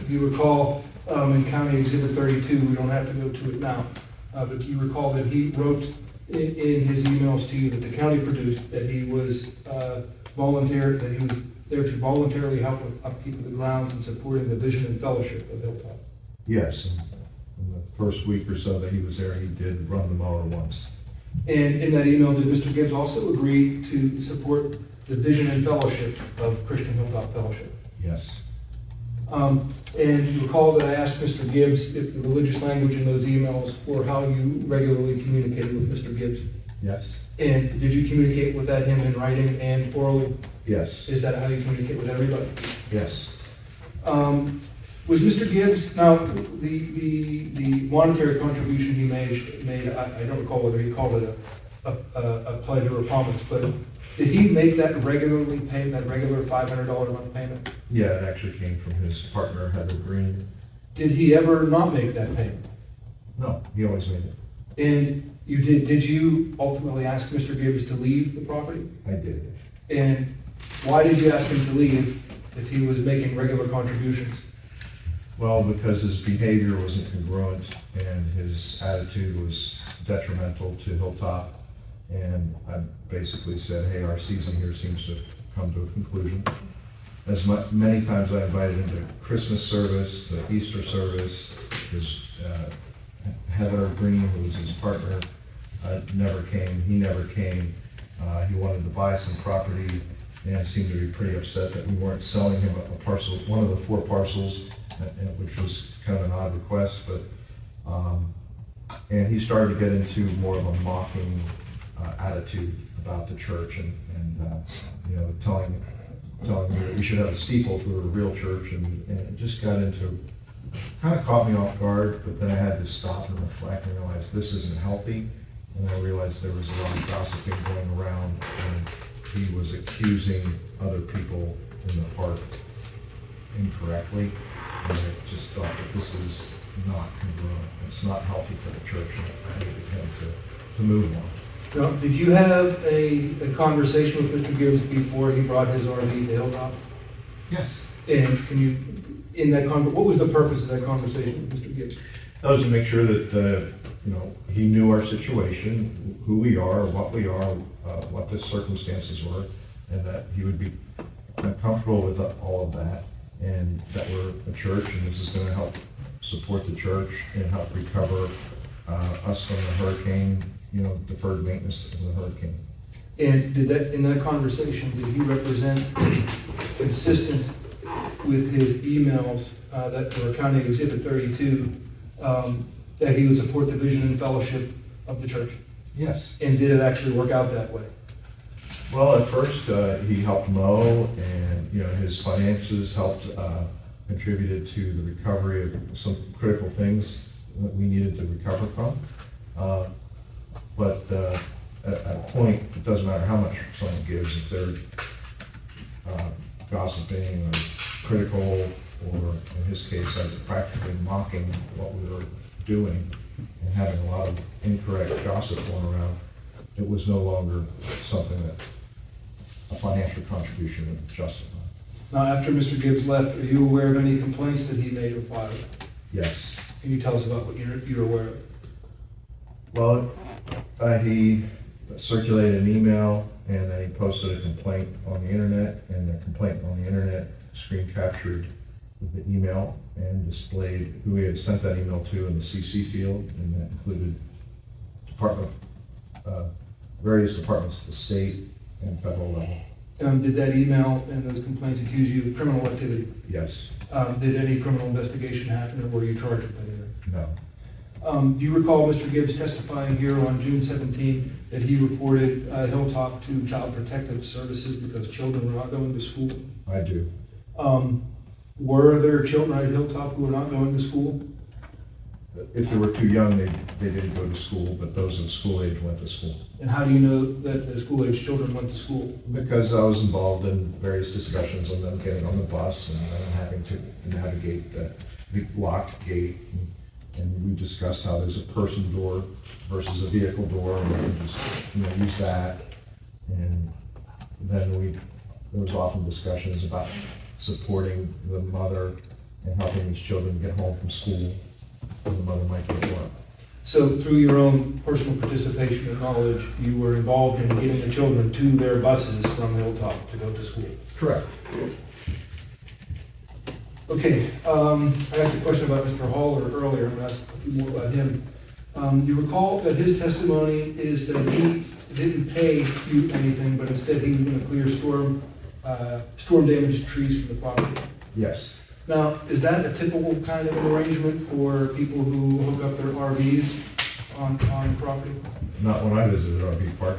you recall in County Exhibit 32, we don't have to go to it now, but you recall that he wrote in his emails to you that the county produced that he was volunteered, that he was there to voluntarily help with upkeep of the grounds and supporting the vision and fellowship of Hilltop. Yes, and in the first week or so that he was there, he did run the mower once. And in that email, did Mr. Gibbs also agree to support the vision and fellowship of Christian Hilltop Fellowship? Yes. And you recall that I asked Mr. Gibbs if the religious language in those emails or how you regularly communicated with Mr. Gibbs? Yes. And did you communicate with him in writing and orally? Yes. Is that how you communicate with everybody? Yes. Was Mr. Gibbs, now, the monetary contribution he made, I don't recall whether he called it a pledge or a promise, but did he make that regularly, pay that regular $500 a month payment? Yeah, it actually came from his partner, Heather Green. Did he ever not make that payment? No, he always made it. And did you ultimately ask Mr. Gibbs to leave the property? I did. And why did you ask him to leave if he was making regular contributions? Well, because his behavior wasn't congruent and his attitude was detrimental to Hilltop. And I basically said, hey, our season here seems to come to a conclusion. Many times I invited him to Christmas service, to Easter service. His Heather Green, who was his partner, never came. He never came. He wanted to buy some property and seemed to be pretty upset that we weren't selling him a parcel, one of the 4 parcels, which was kind of an odd request. But and he started to get into more of a mocking attitude about the church and telling me that we should have a steeple if we were a real church, and it just got into, kind of caught me off guard, but then I had to stop and reflect and realize this isn't healthy, and I realized there was a lot of gossiping going around, and he was accusing other people in the park incorrectly, and I just thought that this is not congruent, it's not healthy for the church, and I needed him to move on. Now, did you have a conversation with Mr. Gibbs before he brought his RV to Hilltop? Yes. And can you, in that what was the purpose of that conversation with Mr. Gibbs? That was to make sure that, he knew our situation, who we are, what we are, what the circumstances were, and that he would be comfortable with all of that, and that we're a church, and this is going to help support the church and help recover us from the hurricane, deferred maintenance of the hurricane. And in that conversation, did he represent, consistent with his emails that were County Exhibit 32, that he would support the vision and fellowship of the church? Yes. And did it actually work out that way? Well, at first, he helped mow, and, his finances helped, contributed to the recovery of some critical things that we needed to recover from. But at a point, it doesn't matter how much someone gives, if they're gossiping or critical, or in his case, practically mocking what we were doing and having a lot of incorrect gossip going around, it was no longer something that a financial contribution would justify. Now, after Mr. Gibbs left, are you aware of any complaints that he made or filed? Yes. Can you tell us about what you're aware of? Well, he circulated an email and then he posted a complaint on the internet, and the complaint on the internet screen captured the email and displayed who he had sent that email to in the CC field, and that included various departments at the state and federal level. Did that email and those complaints accuse you of criminal activity? Yes. Did any criminal investigation happen, or were you charged with anything? No. Do you recall Mr. Gibbs testifying here on June 17 that he reported Hilltop to Child Protective Services because children were not going to school? I do. Were there children at Hilltop who were not going to school? If they were too young, they didn't go to school, but those of school age went to school. And how do you know that the school-age children went to school? Because I was involved in various discussions on them getting on the bus and then having to navigate the locked gate. And we discussed how there's a person door versus a vehicle door, and we can just, use that. And then there was often discussions about supporting the mother and helping these children get home from school when the mother might be at work. So through your own personal participation and knowledge, you were involved in getting the children to their buses from Hilltop to go to school? Correct. Okay, I asked a question about Mr. Haller earlier. I'm going to ask a few more about him. You recall that his testimony is that he didn't pay you anything, but instead he was going to clear storm-damaged trees from the property. Yes. Now, is that a typical kind of an arrangement for people who hook up their RVs on property? Not when I visited RV park.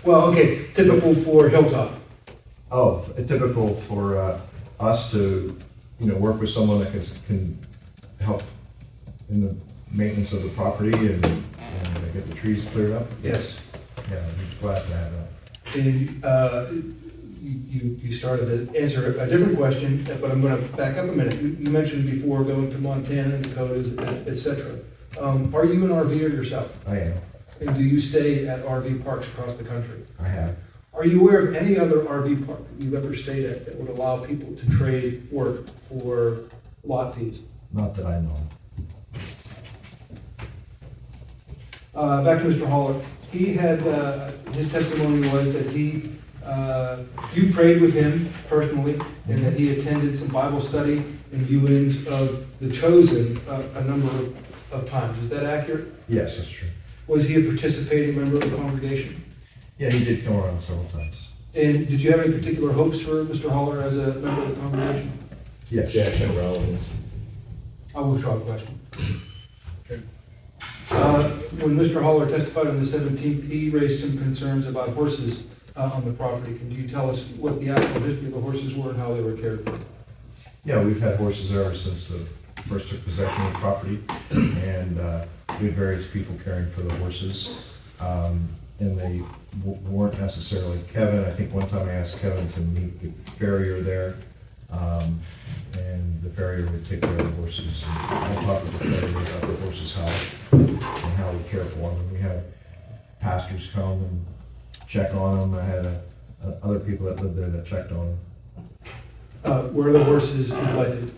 Well, okay, typical for Hilltop. Oh, typical for us to, work with someone that can help in the maintenance of the property and get the trees cleared up? Yes. Yeah, I'd be glad to have that. And you started to answer a different question, but I'm going to back up a minute. You mentioned before going to Montana and Dakotas, et cetera. Are you an RVer yourself? I am. And do you stay at RV parks across the country? I have. Are you aware of any other RV park that you've ever stayed at that would allow people to trade work for lot fees? Not that I know of. Back to Mr. Haller. He had, his testimony was that you prayed with him personally, and that he attended some Bible study and viewings of The Chosen a number of times. Is that accurate? Yes, that's true. Was he a participating member of the congregation? Yeah, he did come around several times. And did you have any particular hopes for Mr. Haller as a member of the congregation? Yes. Objection, relevance. I will withdraw the question. Okay. When Mr. Haller testified on the 17th, he raised some concerns about horses on the property. Can you tell us what the actual history of the horses were and how they were cared for? Yeah, we've had horses ever since the first took possession of the property, and we had various people caring for the horses. And they weren't necessarily Kevin. I think one time I asked Kevin to meet the farrier there, and the farrier would take care of the horses. And I talked with the farrier about the horses' health and how we care for them. We had pastors come and check on them. I had other people that lived there that checked on them. Were the horses neglected?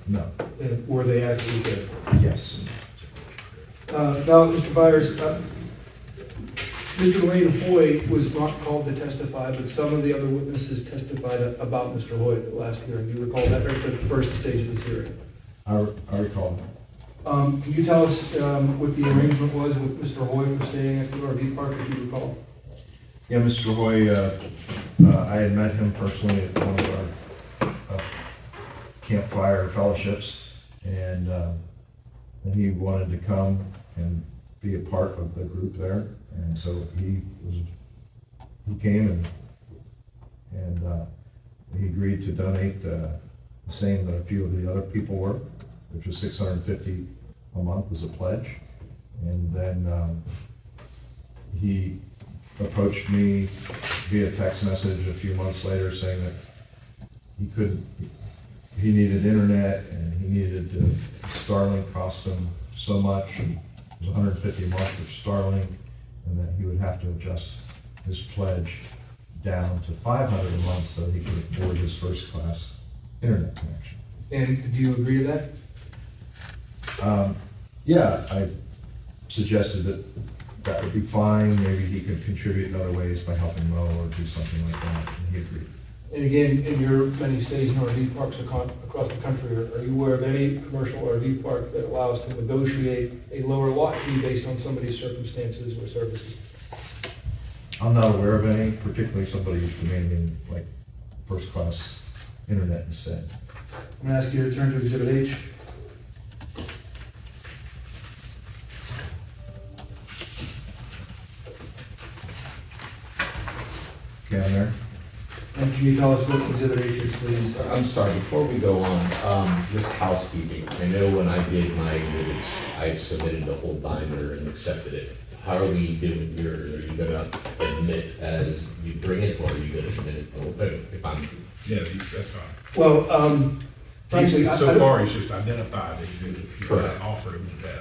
No. And were they actually cared for? Yes. Now, Mr. Byers, Mr. Wayne Hoy was not called to testify, but some of the other witnesses testified about Mr. Hoy at the last hearing. Do you recall that, or at the first stage of this hearing? I recall. Can you tell us what the arrangement was with Mr. Hoy for staying at the RV park, if you recall? Yeah, Mr. Hoy, I had met him personally at one of our campfire fellowships, and he wanted to come and be a part of the group there, and so he came and he agreed to donate the same that a few of the other people were, which was $650 a month as a pledge, and then he approached me via text message a few months later saying that he needed internet and he needed Starlink cost him so much, and it was $150 a month for Starlink, and that he would have to adjust his pledge down to $500 a month so he could afford his first-class internet connection. And do you agree to that? Yeah, I suggested that that would be fine, maybe he could contribute in other ways by helping mow or do something like that, and he agreed. And again, in your many stays in RV parks across the country, are you aware of any commercial RV park that allows to negotiate a lower lot fee based on somebody's circumstances or services? I'm not aware of any, particularly somebody who's demanding like first-class internet instead. I'm gonna ask you to turn to Exhibit H. Okay, I'm there. And can you tell us what Exhibit H is, please? I'm sorry, before we go on, just housekeeping. I know when I did my exhibits, I submitted the whole binder and accepted it. How are we doing yours? Are you gonna admit as you bring it, or are you gonna admit it if I'm? Yeah, that's fine. Well, frankly, So far, he's just identified the exhibit. He's not Correct. offered him the data.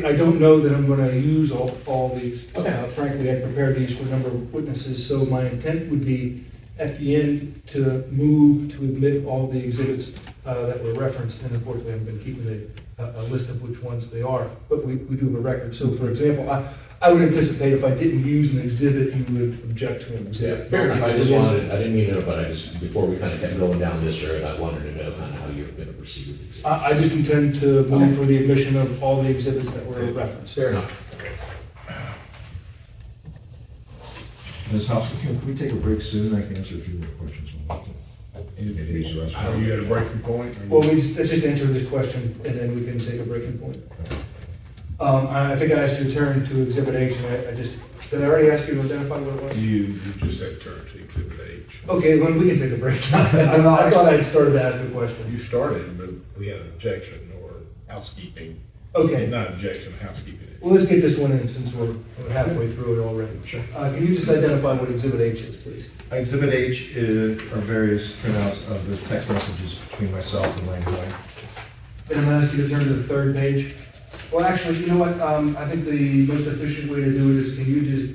I don't know that I'm gonna use all these. Frankly, I prepared these for a number of witnesses, so my intent would be at the end to move to admit all the exhibits that were referenced, and unfortunately, I haven't been keeping a list of which ones they are, but we do have a record. So for example, I would anticipate if I didn't use an exhibit, you would object to an exhibit. Fair enough. I didn't mean to, but before we kind of kept going down this road, I wanted to know kind of how you were gonna proceed with these. I just intend to move for the admission of all the exhibits that were referenced. Fair enough. Ms. House, can we take a break soon? I can answer a few more questions. Maybe use the restroom. Are you at a breaking point? or you- Well, let's just answer this question, and then we can take a breaking point. I think I asked you to turn to Exhibit H, and did I already ask you to identify what it was? You just said turn to exhibit H. Okay, then we can take a break. I thought I'd started to ask a question. You started, but we had an objection or housekeeping. Okay, Not objection, housekeeping. well, let's get this one in since we're halfway through it already. Sure. Can you just identify what Exhibit H is, please? Exhibit H are various printouts of the text messages between myself and Lane Hoy. And I'm gonna ask you to turn to the third page. Well, actually, you know what, I think the most efficient way to do it is, can you just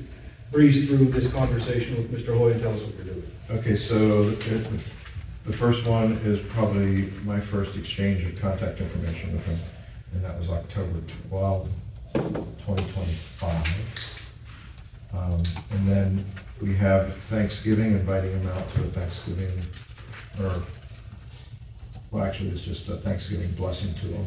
breeze through this conversation with Mr. Hoy and tell us what you're doing? Okay, so the first one is probably my first exchange of contact information with him, and that was October 12, 2025. And then we have Thanksgiving, inviting him out to a Thanksgiving, well, actually, it's just a Thanksgiving blessing to him.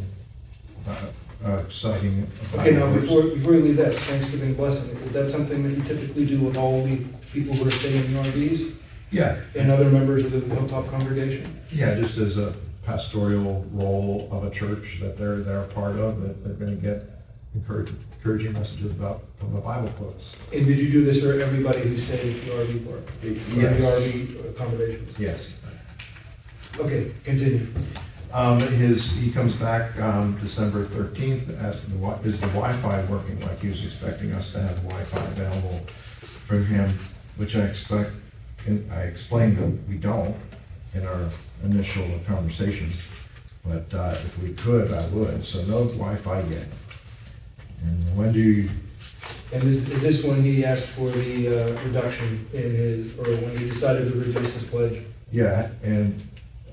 Citing. Okay, now, before you leave that Thanksgiving blessing, is that something that you typically do with all the people who are staying in RVs Yeah, and other members of the Hilltop congregation? yeah, just as a pastoral role of a church that they're a part of, that they're gonna get encouraging messages about from the Bible quotes. And did you do this for everybody who stayed at the RV park? Or the Yes, RV accommodations? yes. Okay, continue. He comes back, December 13th, asks, is the Wi-Fi working like he was expecting us to have Wi-Fi available for him, which I explained that we don't in our initial conversations, but if we could, I would, so no Wi-Fi yet. And when do you, And is this when he asked for the reduction in his, or when he decided to reduce his pledge? yeah, and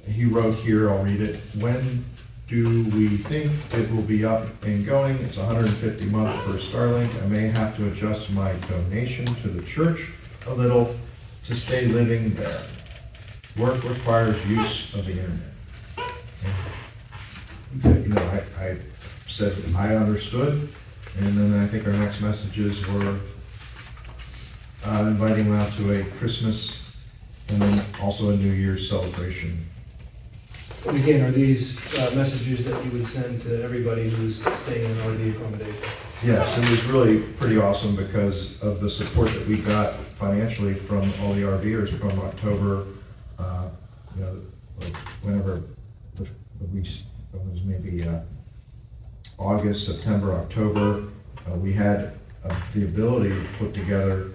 he wrote here, I'll read it, when do we think it will be up and going? It's $150 a month for Starlink. I may have to adjust my donation to the church a little to stay living there. Work requires use of the internet. And, you know, I said I understood, and then I think our next messages were inviting him out to a Christmas and then also a New Year's celebration. And again, are these messages that you would send to everybody who's staying in an RV accommodation? Yes, it was really pretty awesome because of the support that we got financially from all the RVers from October, you know, like whenever it was maybe August, September, October, we had the ability to put together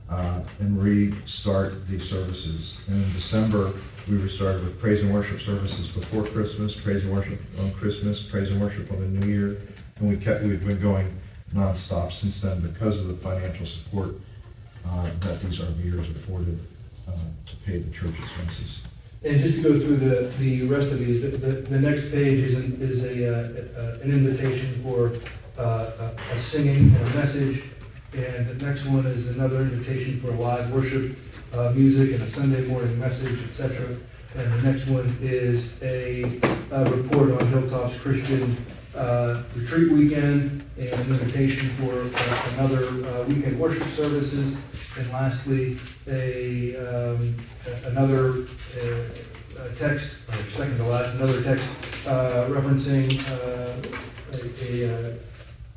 and restart these services. And in December, we restarted with praise and worship services before Christmas, praise and worship on Christmas, praise and worship on the New Year, and we've been going nonstop since then because of the financial support that these RVers afforded to pay the church expenses. And just to go through the rest of these, the next page is an invitation for a singing and a message. And the next one is another invitation for live worship, music, and a Sunday morning message, etc. And the next one is a report on Hilltop's Christian retreat weekend, and an invitation for another weekend worship services. And lastly, another text, or second to last, another text referencing a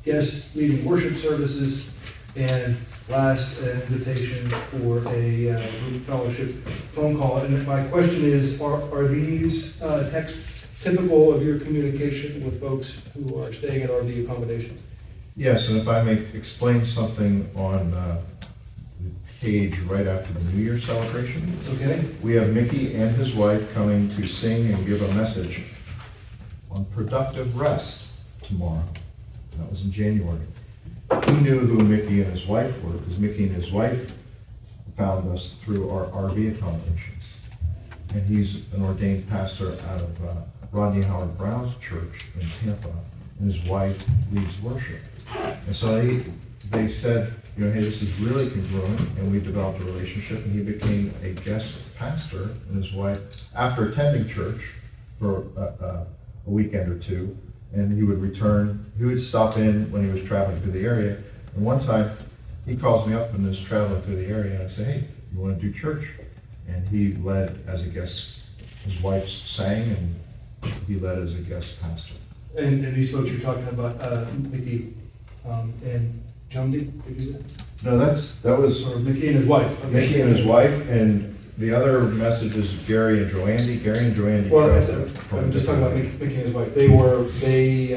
guest leading worship services. And last, an invitation for a group fellowship phone call. And my question is, are these texts typical of your communication with folks who are staying at RV accommodations? Yes, and if I may explain something on the page right after the New Year celebration. Okay. We have Mickey and his wife coming to sing and give a message on productive rest tomorrow. That was in January. He knew who Mickey and his wife were, because Mickey and his wife found us through our RV accommodations. And he's an ordained pastor out of Rodney Howard Brown's church in Tampa, and his wife leads worship. And so they said, you know, hey, this is really congruent, and we developed a relationship, and he became a guest pastor, and his wife, after attending church for a weekend or two, and he would return, he would stop in when he was traveling through the area. And one time, he calls me up and is traveling through the area, and I say, hey, you want to do church? And he led as a guest. His wife sang, and he led as a guest pastor. And these folks you're talking about, Mickey and Jumdy, did you do that? No, that was Or Mickey and his wife? Okay. Mickey and his wife, and the other message is Gary and Joandy. Gary and Joandy. Well, traveled I'm just talking about Mickey and his wife. They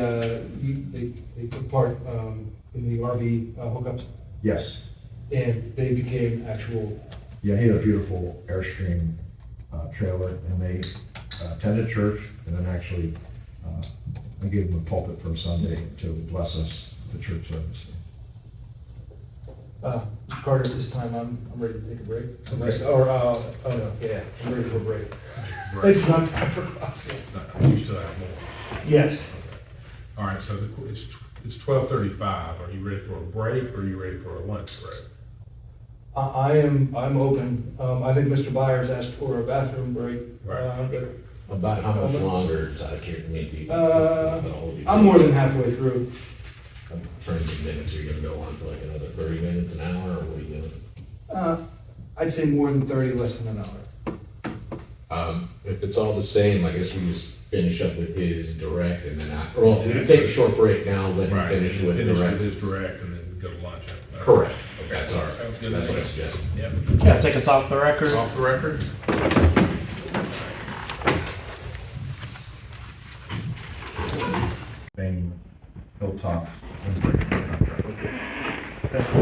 took part in the RV hookups, Yes. and they became actual. Yeah, he had a beautiful Airstream trailer, and they attended church, and then actually I gave them a pulpit for a Sunday to bless us with the church service. Mr. Carter, at this time, I'm ready to take a break. Okay. I'm ready for a break. Right. It's not time for crossing. You still have more. Yes. All right, so it's 12:35. Are you ready for a break, or are you ready for a lunch break? I'm open. I think Mr. Byers asked for a bathroom break. Right. About how much longer is that here, maybe? I'm more than halfway through. In terms of minutes, are you gonna go on for like another 30 minutes, an hour, or what are you doing? I'd say more than 30, less than an hour. If it's all the same, I guess we just finish up with his direct and then after, well, we can take a short break now, let him finish with direct. his direct, and then go to lunch. Correct. Okay, That's all all right. right. Sounds good. That's what I suggested. Yep. Yeah, take us off the record. Off the record. Name Hilltop.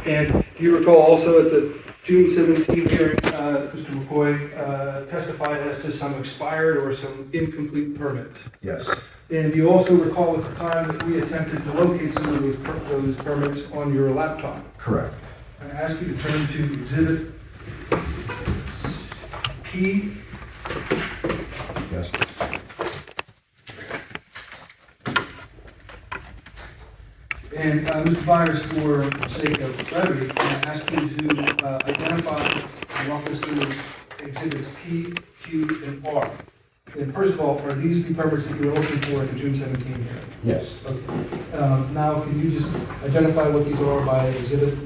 And you recall also at the June 17th hearing, Mr. McCoy testified as to some expired or some incomplete permits. Yes. And you also recall at the time that we attempted to locate some of those permits on your laptop. Correct. I ask you to turn to exhibit P. Yes. And Mr. Byers, for the sake of brevity, I ask you to identify and walk us through exhibits P, Q, and R. And first of all, are these the permits that you were looking for at the June 17 hearing? Yes. Okay. Now, can you just identify what these are by exhibit?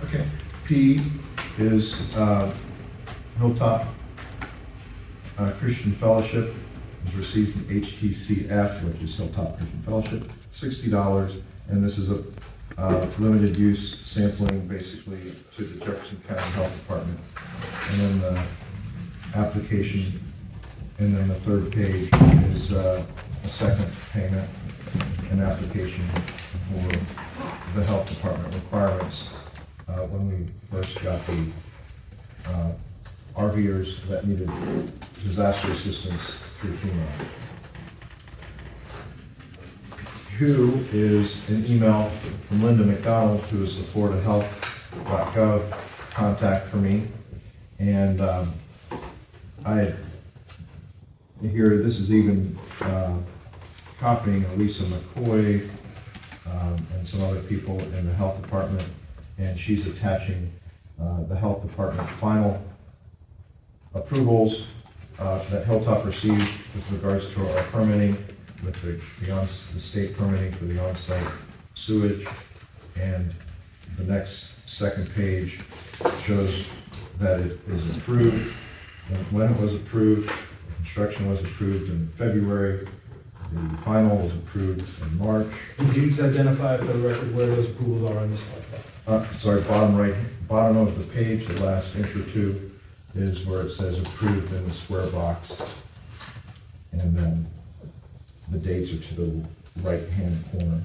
Okay. P is Hilltop Christian Fellowship, is received from HTCF, which is Hilltop Christian Fellowship, $60, and this is a limited use sampling basically to the Jefferson County Health Department. And then the application, and then the third page is a second payment, an application for the Health Department requirements. When we first got the RVers that needed disaster assistance through FEMA. Q is an email from Linda McDonald, who is the Florida Health health.gov contact for me. And I here, this is even copying Lisa McCoy and some other people in the health department, and she's attaching the health department final approvals that Hilltop received with regards to our permitting with the state permitting for the on-site sewage. And the next second page shows that it is approved, and when it was approved. Construction was approved in February. The final was approved in March. Can you just identify for the record where those approvals are on this slide? Sorry, bottom of the page, the last inch or two is where it says approved in the square box. And then the dates are to the right-hand corner,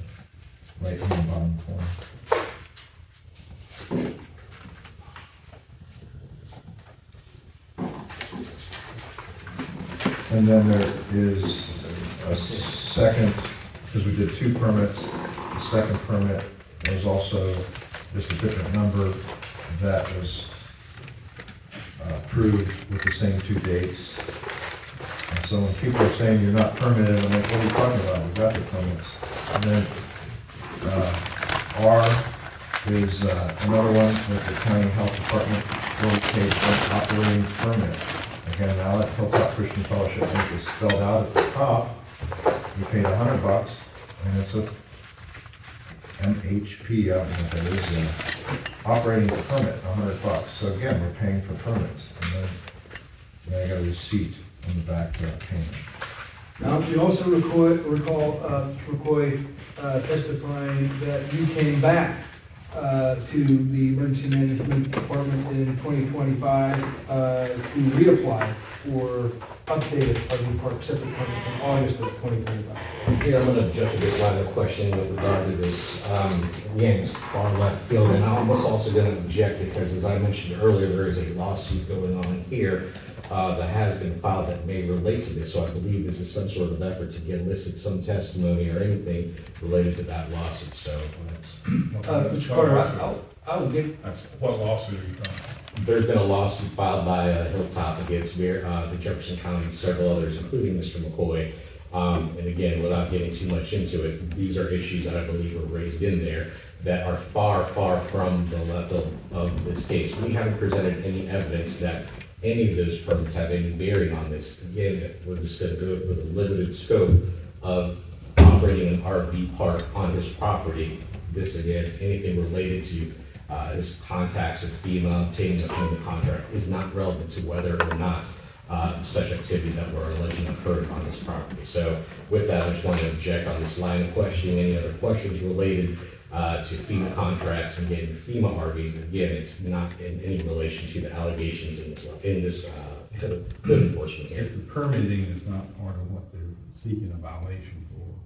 right-hand bottom corner. And then there is a second, because we did two permits, the second permit was also just a different number that was approved with the same two dates. And so when people are saying you're not permitted, I'm like, what are you talking about? We got the permits. And then R is another one with the county health department will take an operating permit. Again, now that Hilltop Christian Fellowship Inc. is spelled out at the top, we paid $100, and it's a MHP, I don't know what that is, operating permit, $100. So again, we're paying for permits, and then I got a receipt on the back for that payment. Now, you also recall McCoy testifying that you came back to the Emergency Management Department in 2025 to reapply for updated RV park septic permits in August of 2025. Here, I'm going to jump to this line of questioning with regard to this. Again, it's far left field, and I'm also going to object because, as I mentioned earlier, there is a lawsuit going on here that has been filed that may relate to this. So I believe this is some sort of effort to elicit some testimony or anything related to that lawsuit. So that's. Mr. Carter, I'll get. What lawsuit are you talking about? There's been a lawsuit filed by Hilltop against the Jefferson County and several others, including Mr. McCoy. And again, without getting too much into it, these are issues that I believe were raised in there that are far, far from the level of this case. We haven't presented any evidence that any of those permits have any bearing on this. Again, we're just going to go for the limited scope of operating an RV park on this property. This, again, anything related to his contacts with FEMA, obtaining a FEMA contract is not relevant to whether or not such activity that we're alleging occurred on this property. So with that, I just want to object on this line of questioning. Any other questions related to FEMA contracts and getting FEMA RVs? Again, it's not in any relation to the allegations in this code enforcement here. If the permitting is not part of what they're seeking a violation for,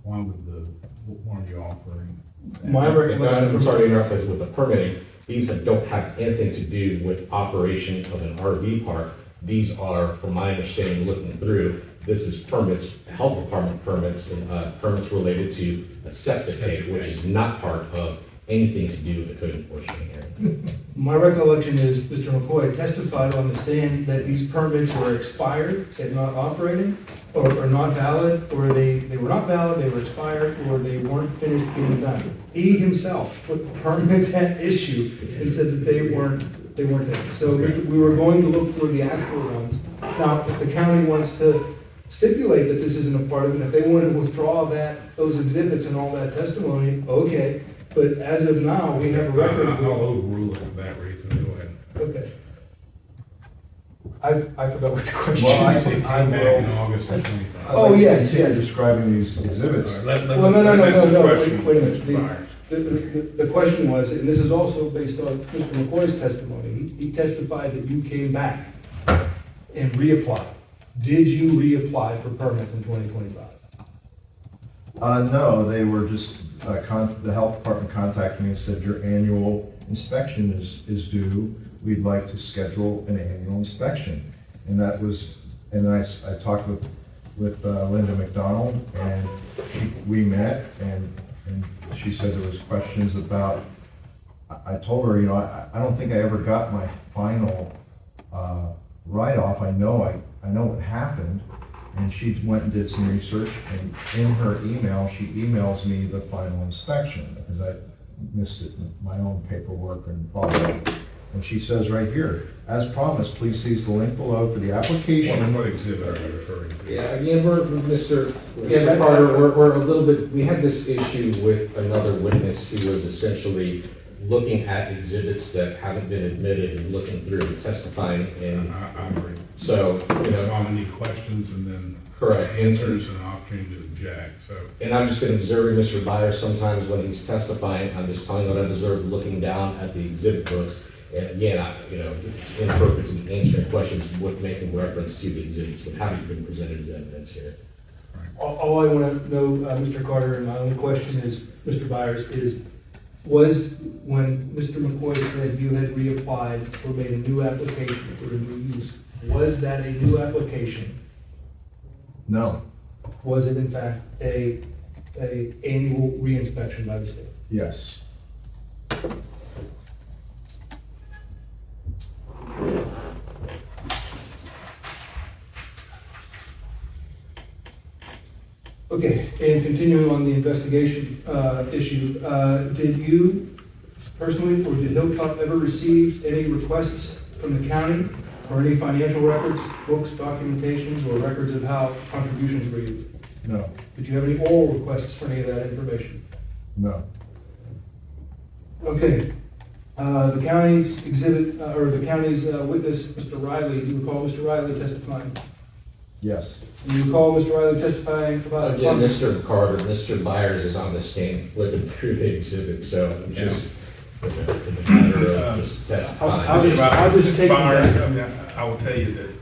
why are you offering? My recollection. I'm sorry to interrupt, because with the permitting, these don't have anything to do with operation of an RV park. These are, from my understanding, looking through, this is permits, health department permits, and permits related to a septic tank, which is not part of anything to do with the code enforcement hearing. My recollection is Mr. McCoy testified on the stand that these permits were expired and not operating, or not valid, or they were not valid, they were expired, or they weren't finished being done. He himself put the permits at issue and said that they weren't there. So we were going to look for the actual ones. Now, if the county wants to stipulate that this isn't a part of it, if they want to withdraw those exhibits and all that testimony, okay. But as of now, we have a record. I'll overrule it for that reason. Go ahead. Okay. I forgot what the question Well, I was. think Back in August of 25. Oh, yes, Continue yes. describing these exhibits. Well, Well, no, wait a minute. The question was, and this is also based on Mr. McCoy's testimony, he testified that you came back and reapplied. Did you reapply for permits in 2025? No, they were just, the health department contacted me and said, your annual inspection is due. We'd like to schedule an annual inspection. And that was, and then I talked with Linda McDonald, and we met, and she said there was questions about I told her, I don't think I ever got my final write-off. I know what happened. And she went and did some research, and in her email, she emails me the final inspection, because I missed it in my own paperwork and follow-up. And she says right here, as promised, please see the link below for the application. What exhibit are you referring to? Yeah, again, Mr. Carter, we're a little bit, we had this issue with another witness who was essentially looking at exhibits that haven't been admitted and looking through and testifying, and I agree. so, It's on any questions and then correct. answers and an opportunity to object, so. And I'm just been observing Mr. Byers sometimes when he's testifying, I'm just telling what I observed, looking down at the exhibit books. And again, it's inappropriate to be answering questions with making reference to the exhibits that haven't been presented as evidence here. All I want to know, Mr. Carter, and my only question is, Mr. Byers, was when Mr. McCoy said you had reapplied or made a new application for a new use, was that a new application? No, Was it in fact a annual reinspection by the state? yes. Okay, and continuing on the investigation issue, did you personally or did Hilltop ever receive any requests from the county for any financial records, books, documentations, or records of how contributions were used? No, Did you have any oral requests for any of that information? no, Okay, the county's exhibit, or the county's witness, Mr. Riley, do you recall Mr. Riley testifying? yes. Do you recall Mr. Riley testifying about? Again, Mr. Carter, Mr. Byers is on the stand flipping through the exhibit, so I'm just, in the matter of just testifying. I'll just take Byers, that. I mean, I will tell you that,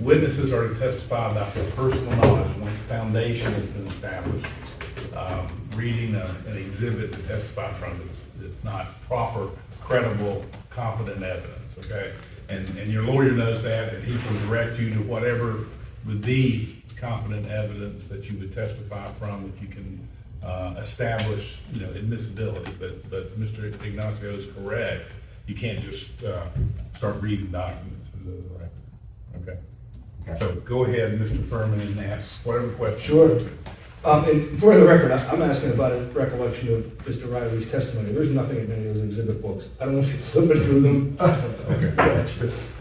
witnesses are to testify about their personal knowledge once foundation has been established. Reading an exhibit to testify from it's not proper, credible, competent evidence, okay? And your lawyer knows that, and he can direct you to whatever would be competent evidence that you would testify from if you can establish, admissibility. But Mr. Ignacio is correct. You can't just start reading documents into the record. Okay. So go ahead, Mr. Furman, and ask whatever question. Sure. And for the record, I'm asking about a recollection of Mr. Riley's testimony. There's nothing in any of those exhibit books. I don't know if you're flipping through them.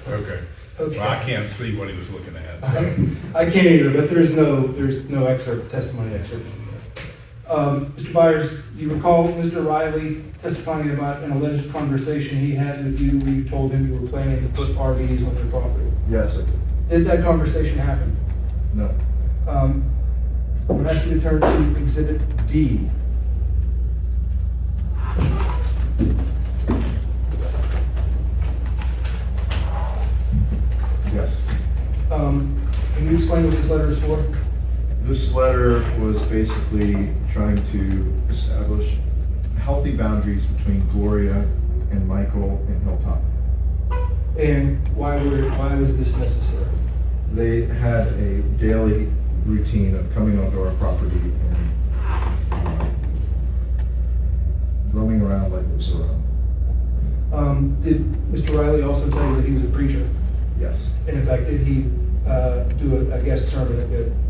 Okay. Well, I can't see what he was looking at. I can't either, but there's no excerpt, testimony excerpt. Mr. Byers, do you recall Mr. Riley testifying about an alleged conversation he had with you where you told him you were planning to put RVs on your property? Yes, sir. Did that conversation happen? No, I'm going to ask you to turn to Exhibit D. yes. Can you explain what this letter is for? This letter was basically trying to establish healthy boundaries between Gloria and Michael and Hilltop. And why was this necessary? They had a daily routine of coming onto our property and roaming around like it was around. Did Mr. Riley also tell you that he was a preacher? Yes. And in fact, did he do a guest sermon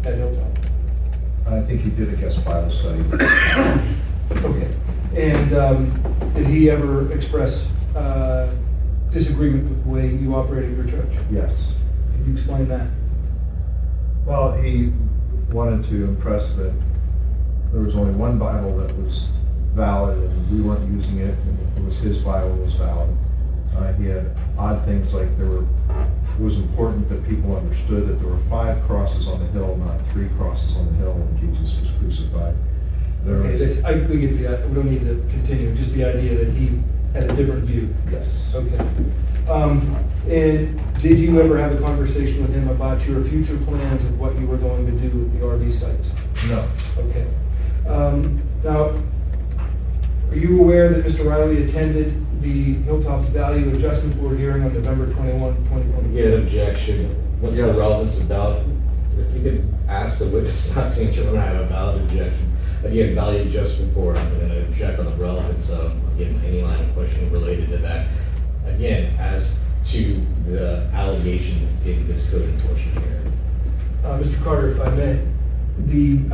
at Hilltop? I think he did a guest Bible study. Okay. And did he ever express disagreement with the way you operated your church? Yes. Could you explain that? Well, he wanted to impress that there was only one Bible that was valid and we weren't using it, and it was his Bible was valid. He had odd things like it was important that people understood that there were 5 crosses on the hill, not 3 crosses on the hill when Jesus was crucified. We get the, we don't need to continue, just the idea that he had a different view. Yes. Okay. And did you ever have a conversation with him about your future plans of what you were going to do with the RV sites? No. Okay. Now, are you aware that Mr. Riley attended the Hilltop's Value Adjustment Board hearing on November 21, 2020? Get an objection. What's the Yes. relevance about, if you could ask the witness not to answer when I have a valid objection. again, value adjustment board, I'm gonna check on the relevance of, again, any line of questioning related to that. Again, as to the allegations in this code enforcement hearing. Mr. Carter, if I may,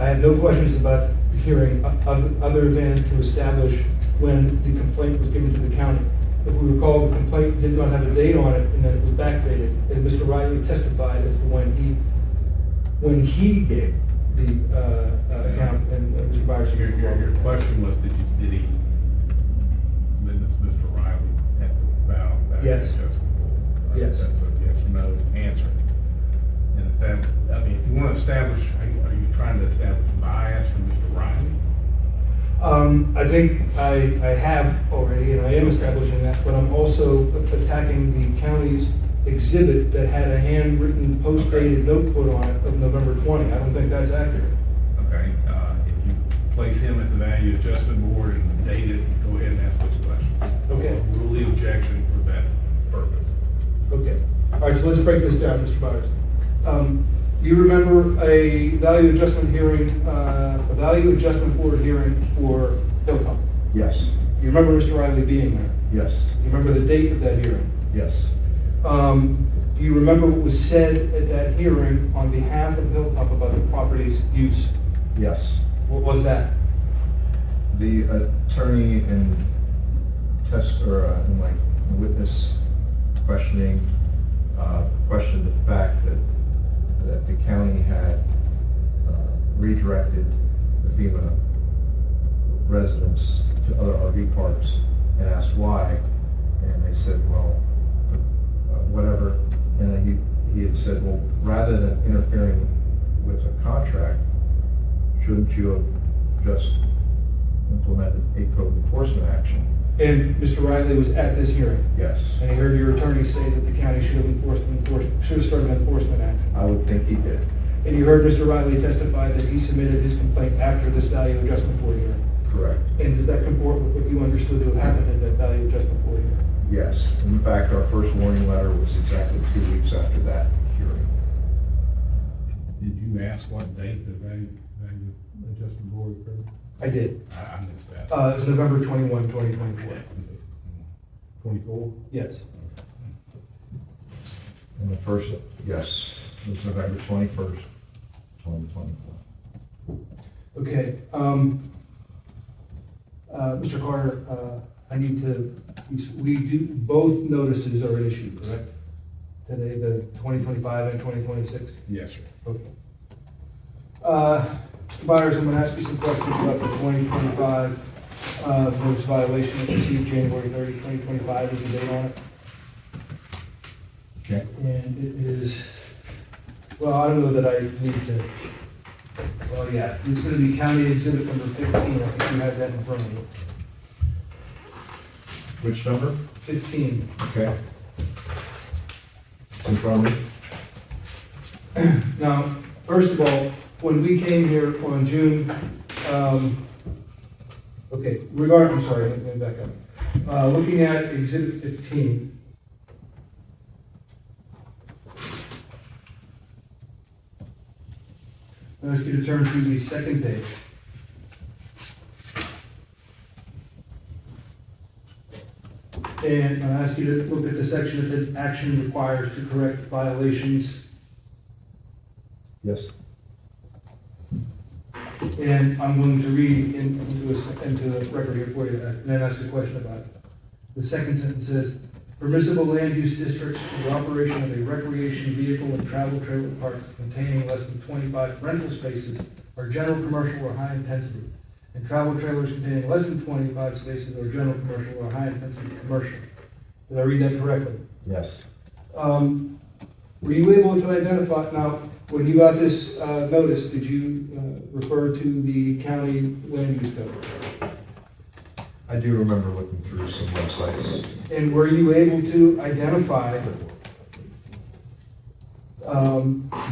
I have no questions about the hearing other than to establish when the complaint was given to the county. If we recall, the complaint did not have a date on it, and then it was backdated, and Mr. Riley testified as to when he gave the account, and Mr. Byers. Your question was, did he, Mr. Riley, at the value Yes. adjustment board? Yes. That's a yes or no answer. And if that, I mean, if you want to establish, are you trying to establish bias for Mr. Riley? I think I have already, and I am establishing that, but I'm also attacking the county's exhibit that had a handwritten post-dated note put on it of November 20. I don't think that's accurate. Okay, if you place him at the value adjustment board and date it, go ahead and ask those questions. Okay. Rule the objection for that purpose. Okay. All right, so let's break this down, Mr. Byers. You remember a value adjustment hearing, a value adjustment board hearing for HILLTOP? Yes, You remember Mr. Riley being there? yes, You remember the date of that hearing? yes. Do you remember what was said at that hearing on behalf of HILLTOP about the property's use? Yes. What was that? The attorney in in like witness questioning, questioned the fact that the county had redirected the FEMA residents to other RV parks and asked why, and they said, well, whatever, and then he had said, well, rather than interfering with a contract, shouldn't you have just implemented a code enforcement action? And Mr. Riley was at this hearing, Yes, and he heard your attorney say that the county should have started an enforcement action. I would think he did. And you heard Mr. Riley testify that he submitted his complaint after this value adjustment board hearing. Correct. And does that comport with what you understood to have happened at that value adjustment board hearing? Yes. In fact, our first warning letter was exactly 2 weeks after that hearing. Did you ask what date the value adjustment board occurred? I did. I missed that. It was November 21, 2024. 24? Yes. And the first, yes, it was November 21st, 2024. Okay. Mr. Carter, I need to, we do, both notices are issued, correct? Today, the 2025 and 2026? Yes, sir. Okay. Mr. Byers, I'm going to ask you some questions about the 2025 notice violation that received January 30, 2025 is the date on it. Okay. And it is, well, I don't know that I need to, well, yeah, it's going to be county exhibit number 15. I think you have that in front of you. Which number? 15. Okay. It's in front of me. Now, first of all, when we came here on June, I'm sorry, let me back up. Looking at exhibit 15. I'll ask you to turn to the second page. And I'll ask you to look at the section that says action requires to correct violations. Yes. And I'm going to read into the record here for you, and then ask a question about it. The second sentence says, permissible land use districts for the operation of a recreation vehicle and travel trailer parks containing less than 25 rental spaces are general commercial or high intensity, and travel trailers containing less than 25 spaces are general commercial or high intensity commercial. Did I read that correctly? Yes. Were you able to identify, now, when you got this notice, did you refer to the county land use code? I do remember looking through some websites. And were you able to identify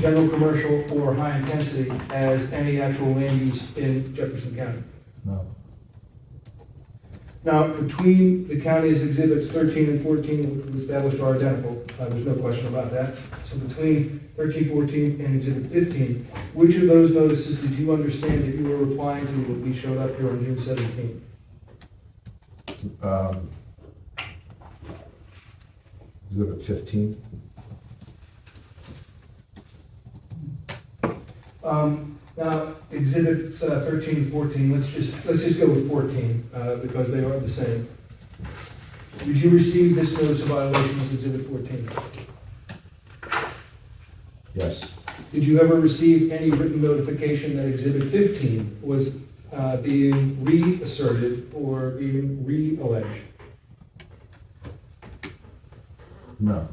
general commercial or high intensity as any actual land use in Jefferson County? No. Now, between the county's exhibits 13 and 14, which we established are identical, there's no question about that. So between 13, 14, and exhibit 15, which of those notices did you understand that you were replying to when we showed up here on June 17th? Exhibit 15. Now, exhibits 13 and 14, let's just go with 14, because they are the same. Did you receive this notice of violation as exhibit 14? Yes. Did you ever receive any written notification that exhibit 15 was being reasserted or being re-alleged? No.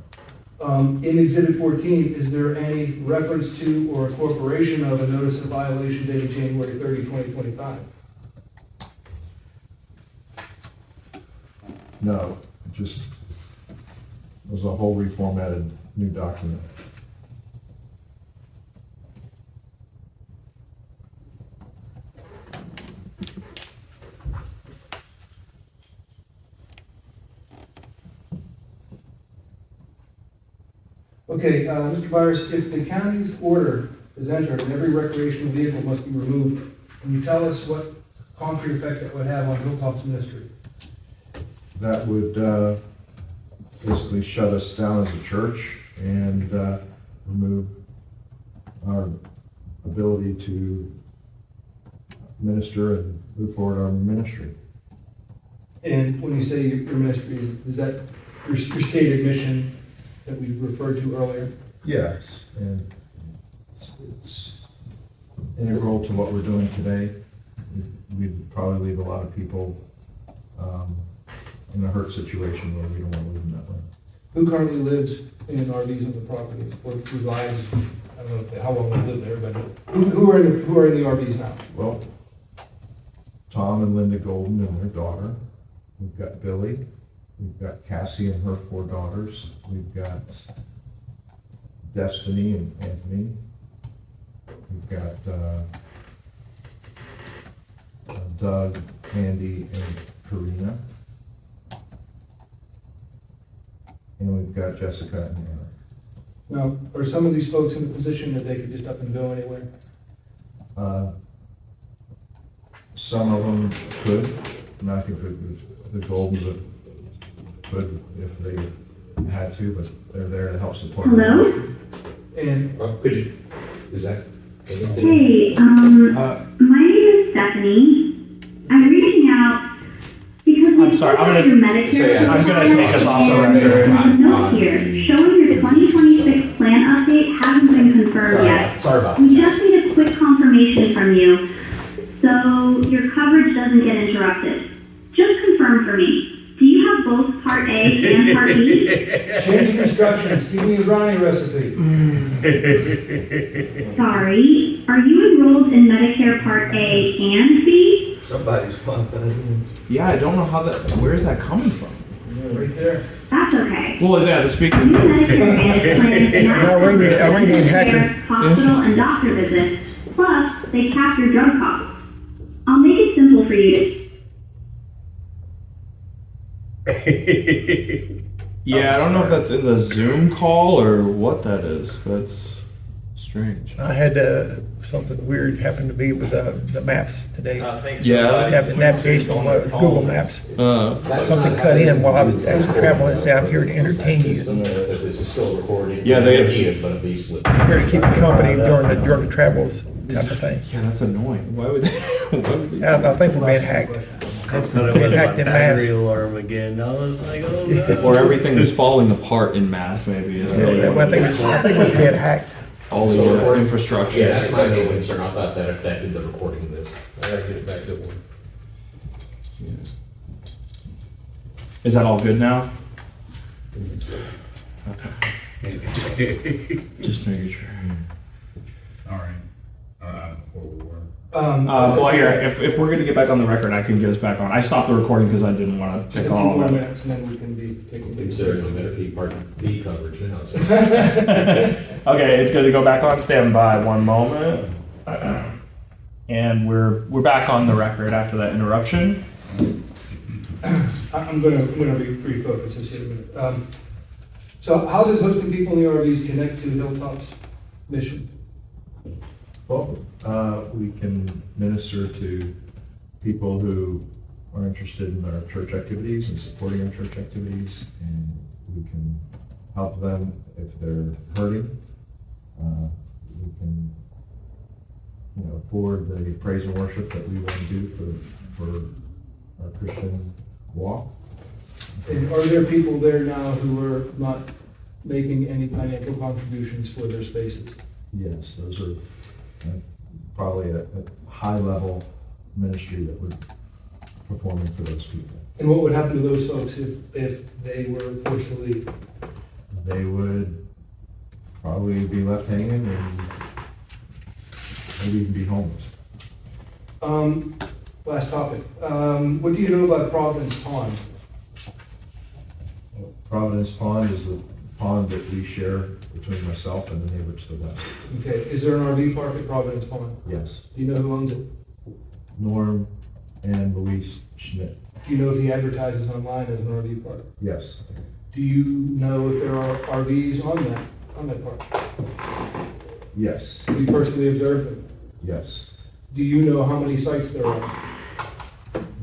In exhibit 14, is there any reference to or incorporation of a notice of violation dated January 30, 2025? No. It just was a whole reformatted new document. Okay, Mr. Byers, if the county's order is entered and every recreational vehicle must be removed, can you tell us what concrete effect that would have on HILLTOP's ministry? That would basically shut us down as a church and remove our ability to minister and move forward our ministry. And when you say your ministry, is that your stated mission that we referred to earlier? Yes, and it's integral to what we're doing today. We'd probably leave a lot of people in a hurt situation where we don't want to leave them that way. Who currently lives in RVs on the property or resides? I don't know how long they live there, but who are in the RVs now? Well, Tom and Linda Golden and their daughter. We've got Billy. We've got Cassie and her 4 daughters. We've got Destiny and Anthony. We've got Doug, Andy, and Karina. And we've got Jessica and Anna. Now, are some of these folks in a position that they could just up and go anywhere? Some of them could, and I think the Goldens could if they had to, but they're there to help support. Hello? And Could you, is that anything? Hey, my name is Stephanie. I'm reaching out because I'm sorry, your Medicare so yeah, I'm gonna take us off the and record. there's a note here showing your 2026 plan update hasn't been confirmed yet. Sorry about We that. just need a quick confirmation from you so your coverage doesn't get interrupted. Just confirm for me. Do you have both Part A and Part B? change of instructions, give me a brownie recipe. Sorry, are you enrolled in Medicare Part A and B? Somebody's pumping. Yeah, I don't know how that, where's that coming from? Right there. That's okay. Well, yeah, the speaking. New Medicare Advantage plans not Iranian hacker. Medicare, hospital and doctor visits, plus they cap your drug costs. I'll make it simple for you to Yeah, I don't know if that's in the Zoom call or what that is. That's strange. I had something weird happen to me with the maps today. Yeah. Navigation on Google Maps. Something cut in while I was actually traveling and said, I'm here to entertain you. This is still recording. Yeah, they- He is, but a beast with. I'm here to keep you company during the travels type of thing. Yeah, that's annoying. Why would they? Why would they? I think we're being hacked. Being hacked in mass. alarm again. I was like, oh no. Or everything is falling apart in mass, maybe. Is really Well, I think it was being hacked. all the infrastructure. Yeah, that's my main concern. I thought that affected the recording of this. I gotta get it back to one. Is that all good now? Just making sure. All right. Before we were. Well, here, if we're gonna get back on the record, I can get us back on. I stopped the recording because I didn't want to Just a pick few all more of it. minutes and then we can be taking. Considering the Medicare Part B coverage now. So. Okay, it's good to go back on standby. One moment, and we're back on the record after that interruption. I'm gonna refocus this here a minute. So how does hosting people in the RVs connect to Hilltop's mission? Well, we can minister to people who are interested in our church activities and supporting our church activities, and we can help them if they're hurting. We can, afford the praise and worship that we want to do for our Christian walk. And are there people there now who are not making any financial contributions for their spaces? Yes, those are probably a high level ministry that would performing for those people. And what would happen to those folks if they were forced to leave? They would probably be left hanging and maybe even be homeless. Last topic. What do you know about Providence Pond? Providence Pond is the pond that we share between myself and the neighbor to the west. Okay, is there an RV park at Providence Pond? Yes. Do you know who owns it? Norm and Louise Schmidt. Do you know if he advertises online as an RV park? Yes. Do you know if there are RVs on that park? Yes. Have you personally observed them? Yes. Do you know how many sites there are?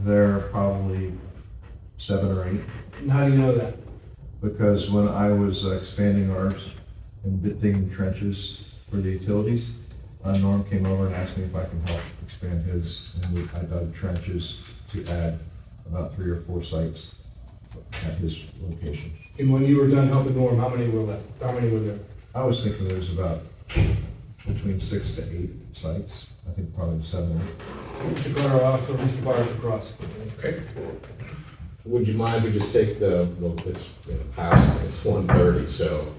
There are probably 7 or 8. And how do you know that? Because when I was expanding ours and digging trenches for the utilities, Norm came over and asked me if I can help expand his, and I dug trenches to add about 3 or 4 sites at his location. And when you were done helping Norm, how many were left? How many were there? I was thinking there's about between 6 to 8 sites. I think probably 7 or 8. Mr. Carter off or Mr. Byers across? Okay. Would you mind if we just take it's past 1:30, so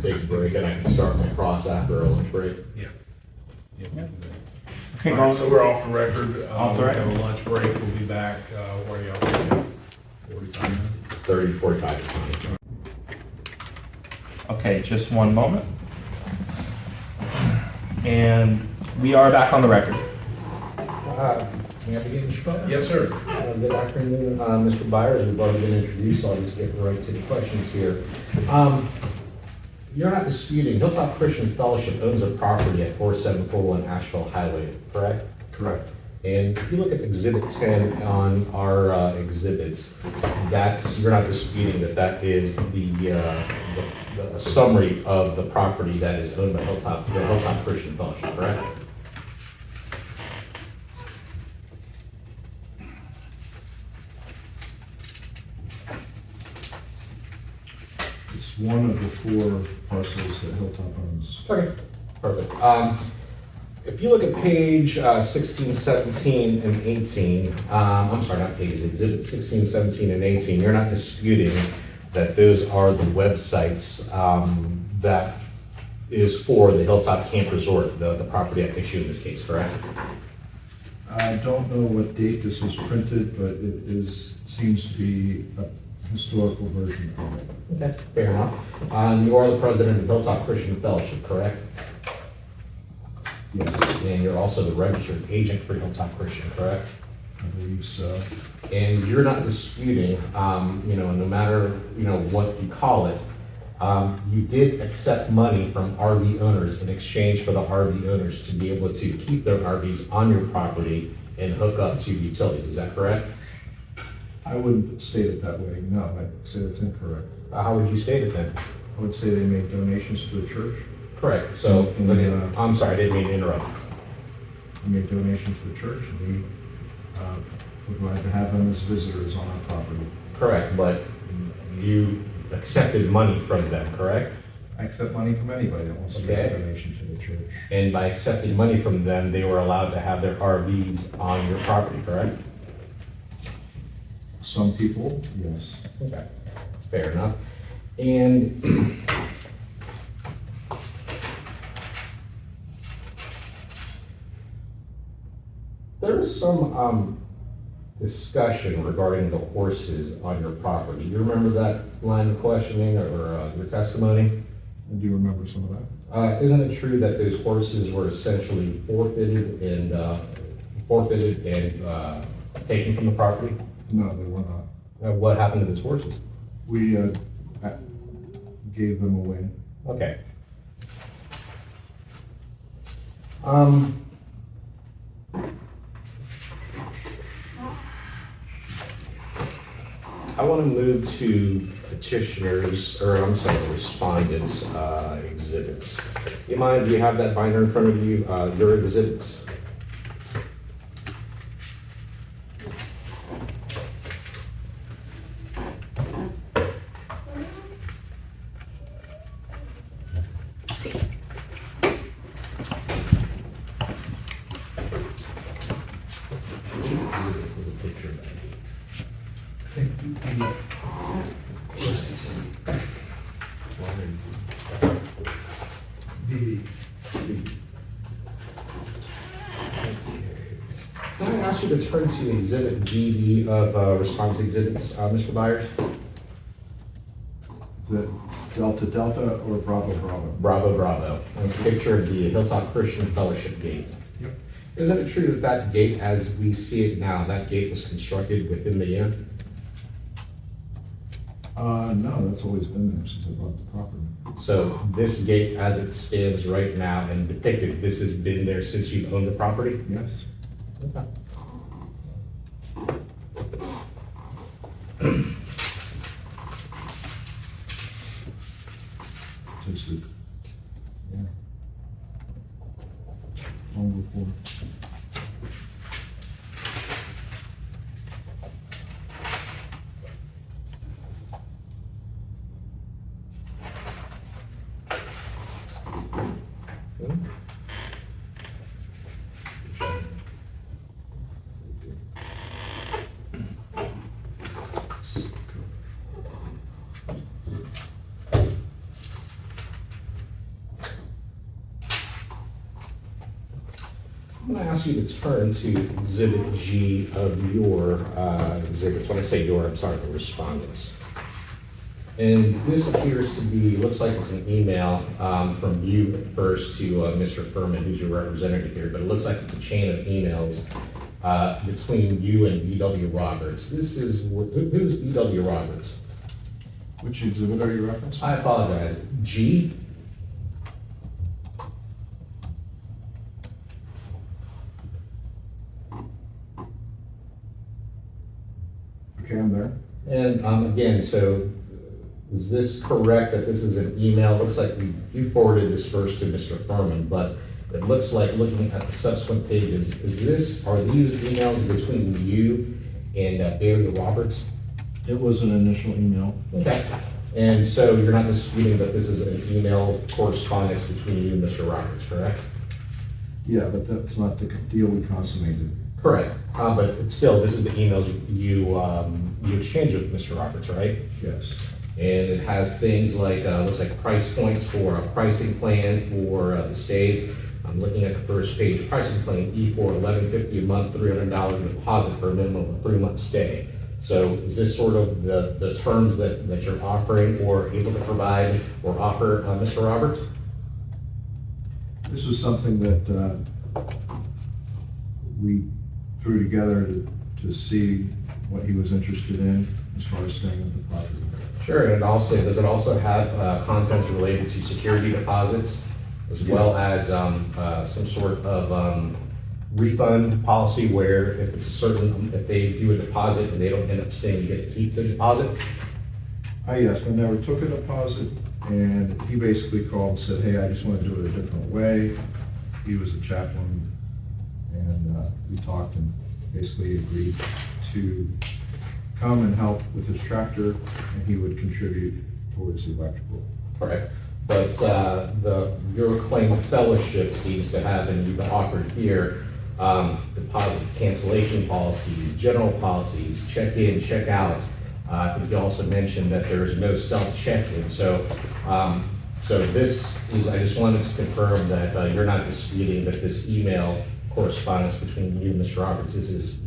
take a break and I can start my cross after our lunch break? Yeah. Okay, All right, so we're off the record. Off the We record. have a lunch break. We'll be back, what are y'all thinking? 45 minutes? 30, 45 is fine. Okay, just one moment. And we are back on the record. May I begin, Mr. Butler? Yes, sir. Good afternoon, Mr. Byers. We've already been introduced, so I'll just get right to the questions here. You're not disputing, Hilltop Christian Fellowship owns a property at 4741 Asheville Highway, correct? Correct. And if you look at Exhibit 10 on our exhibits, you're not disputing that is the summary of the property that is owned by the Hilltop Christian Fellowship, correct? It's one of the 4 parcels that Hilltop owns. Okay, perfect. If you look at page 16, 17, and 18, I'm sorry, not pages, exhibit 16, 17, and 18, you're not disputing that those are the websites that is for the Hilltop Camp Resort, the property at issue in this case, correct? I don't know what date this was printed, but it seems to be a historical version of it. Okay, fair enough. You are the president of Hilltop Christian Fellowship, correct? Yes, And you're also the registered agent for Hilltop Christian, correct? I believe so. And you're not disputing, no matter, what you call it, you did accept money from RV owners in exchange for the RV owners to be able to keep their RVs on your property and hook up to utilities, is that correct? I wouldn't state it that way, no, I'd say that's incorrect. How would you state it then? I would say they made donations to the church. Correct, so, I'm sorry, I didn't mean to interrupt. They made donations to the church, and we were glad to have them as visitors on our property. Correct, but you accepted money from them, correct? I accept money from anybody that wants to make a Okay. donation to the church. And by accepting money from them, they were allowed to have their RVs on your property, correct? Some people, yes. Okay, fair enough. And there is some discussion regarding the horses on your property. You remember that line of questioning or your testimony? I do remember some of that. Isn't it true that those horses were essentially forfeited and taken from the property? No, they were not. What happened to those horses? We gave them away. Okay. I want to move to petitioners, or I'm sorry, respondents' exhibits. You mind, do you have that binder in front of you, your exhibits? Can I ask you to turn to exhibit DB of response exhibits, Mr. Byers? Is it Delta Delta or Bravo Bravo? Bravo, Bravo. And it's a picture of the Hilltop Christian Fellowship gate. Yep. Isn't it true that that gate, as we see it now, that gate was constructed within the inn? No, that's always been there since I bought the property. So this gate, as it stands right now and depicted, this has been there since you've owned the property? Yes. Okay. Since the, yeah. Long before. I'm going to ask you to turn to exhibit G of your exhibits. When I say your, I'm sorry, the respondents. And this appears to be, looks like it's an email from you at first to Mr. Furman, who's your representative here, but it looks like it's a chain of emails between you and B.W. Roberts. This is, who's B.W. Roberts? Which exhibit are you referencing? I apologize. G? Okay, I'm there. And again, so is this correct that this is an email? Looks like you forwarded this first to Mr. Furman, but it looks like looking at the subsequent pages, are these emails between you and Barry Roberts? It was an initial email. Okay. And so you're not disputing that this is an email correspondence between you and Mr. Roberts, correct? Yeah, but that's not the deal we consummated. Correct. But still, this is the emails you exchanged with Mr. Roberts, right? Yes. And it has things like, looks like price points for a pricing plan for the stays. I'm looking at the first page, pricing plan E4, $11.50 a month, $300 deposit for a minimum of 3-month stay. So is this sort of the terms that you're offering or able to provide or offer Mr. Roberts? This was something that we threw together to see what he was interested in as far as staying at the property. Sure, and does it also have contents related to security deposits as well as some sort of refund policy where if it's if they do a deposit and they don't end up staying, you get to keep the deposit? Yes, I never took a deposit, and he basically called and said, hey, I just want to do it a different way. He was a chaplain, and we talked and basically agreed to come and help with his tractor, and he would contribute towards the electrical. Correct. But your claim of fellowship seems to have, and you've offered here, deposits, cancellation policies, general policies, check-in, check-out. I think you also mentioned that there is no self-check-in. So this is, I just wanted to confirm that you're not disputing that this email correspondence between you and Mr. Roberts, this is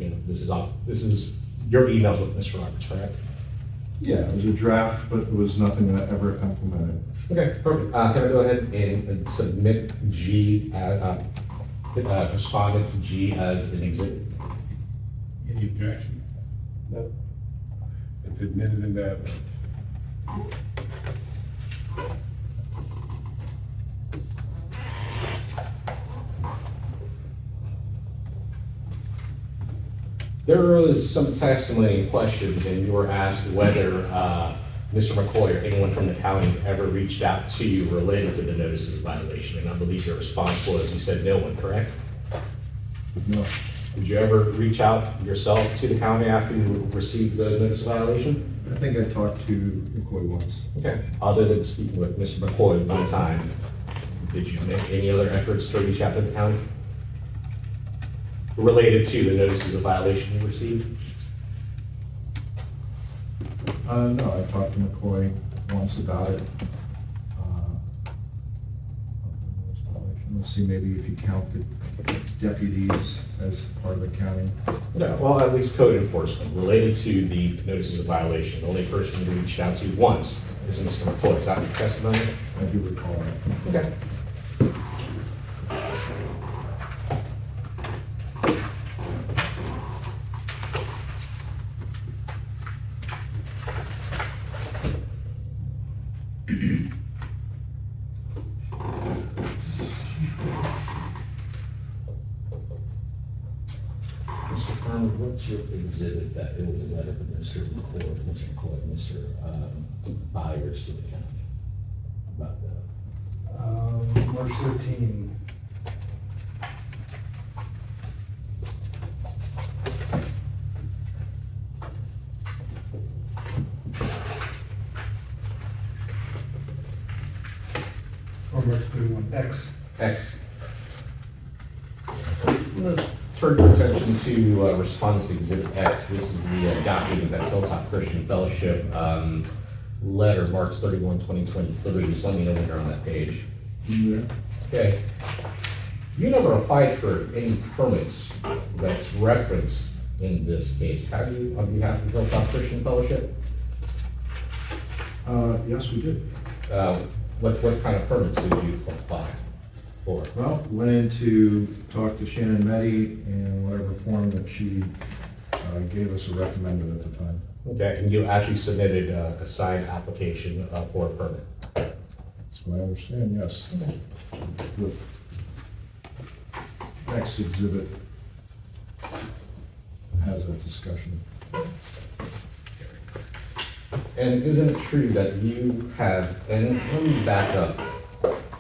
your emails with Mr. Roberts, correct? Yeah, it was a draft, but it was nothing that I ever implemented. Okay, perfect. Can I go ahead and submit G, respondent to G as an exhibit? Any objection? No. It's admitted into evidence. There was some testimony and questions, and you were asked whether Mr. McCoy or anyone from the county ever reached out to you related to the notices of violation, and I believe your response was, you said no one, correct? No. Did you ever reach out yourself to the county after you received the notice of violation? I think I talked to McCoy once. Okay. Other than speaking with Mr. McCoy one time, did you make any other efforts to reach out to the county related to the notices of violation you received? No, I talked to McCoy once about it. Let's see, maybe if you count the deputies as part of the county. Yeah, well, at least code enforcement related to the notices of violation. The only person you reached out to once is Mr. McCoy. Is that your testimony? I do recall that. Okay. Mr. Farmer, what's your exhibit that it was a letter from Mr. McCoy, Mr. Byers to the county about that? March 13. Or March 31, X. X. I'm going to turn your attention to response to Exhibit X. This is the document that's HILLTOP Christian Fellowship letter, March 31, 2023. Just let me know when you're on that page. Yeah. Okay. You never applied for any permits that's referenced in this case, have you, on behalf of HILLTOP Christian Fellowship? Yes, we did. What kind of permits did you apply for? Well, went in to talk to Shannon Meddy and whatever form that she gave us a recommended at the time. Okay, and you actually submitted a signed application for a permit? That's what I understand, yes. The next exhibit has that discussion. And isn't it true that you have, and let me back up,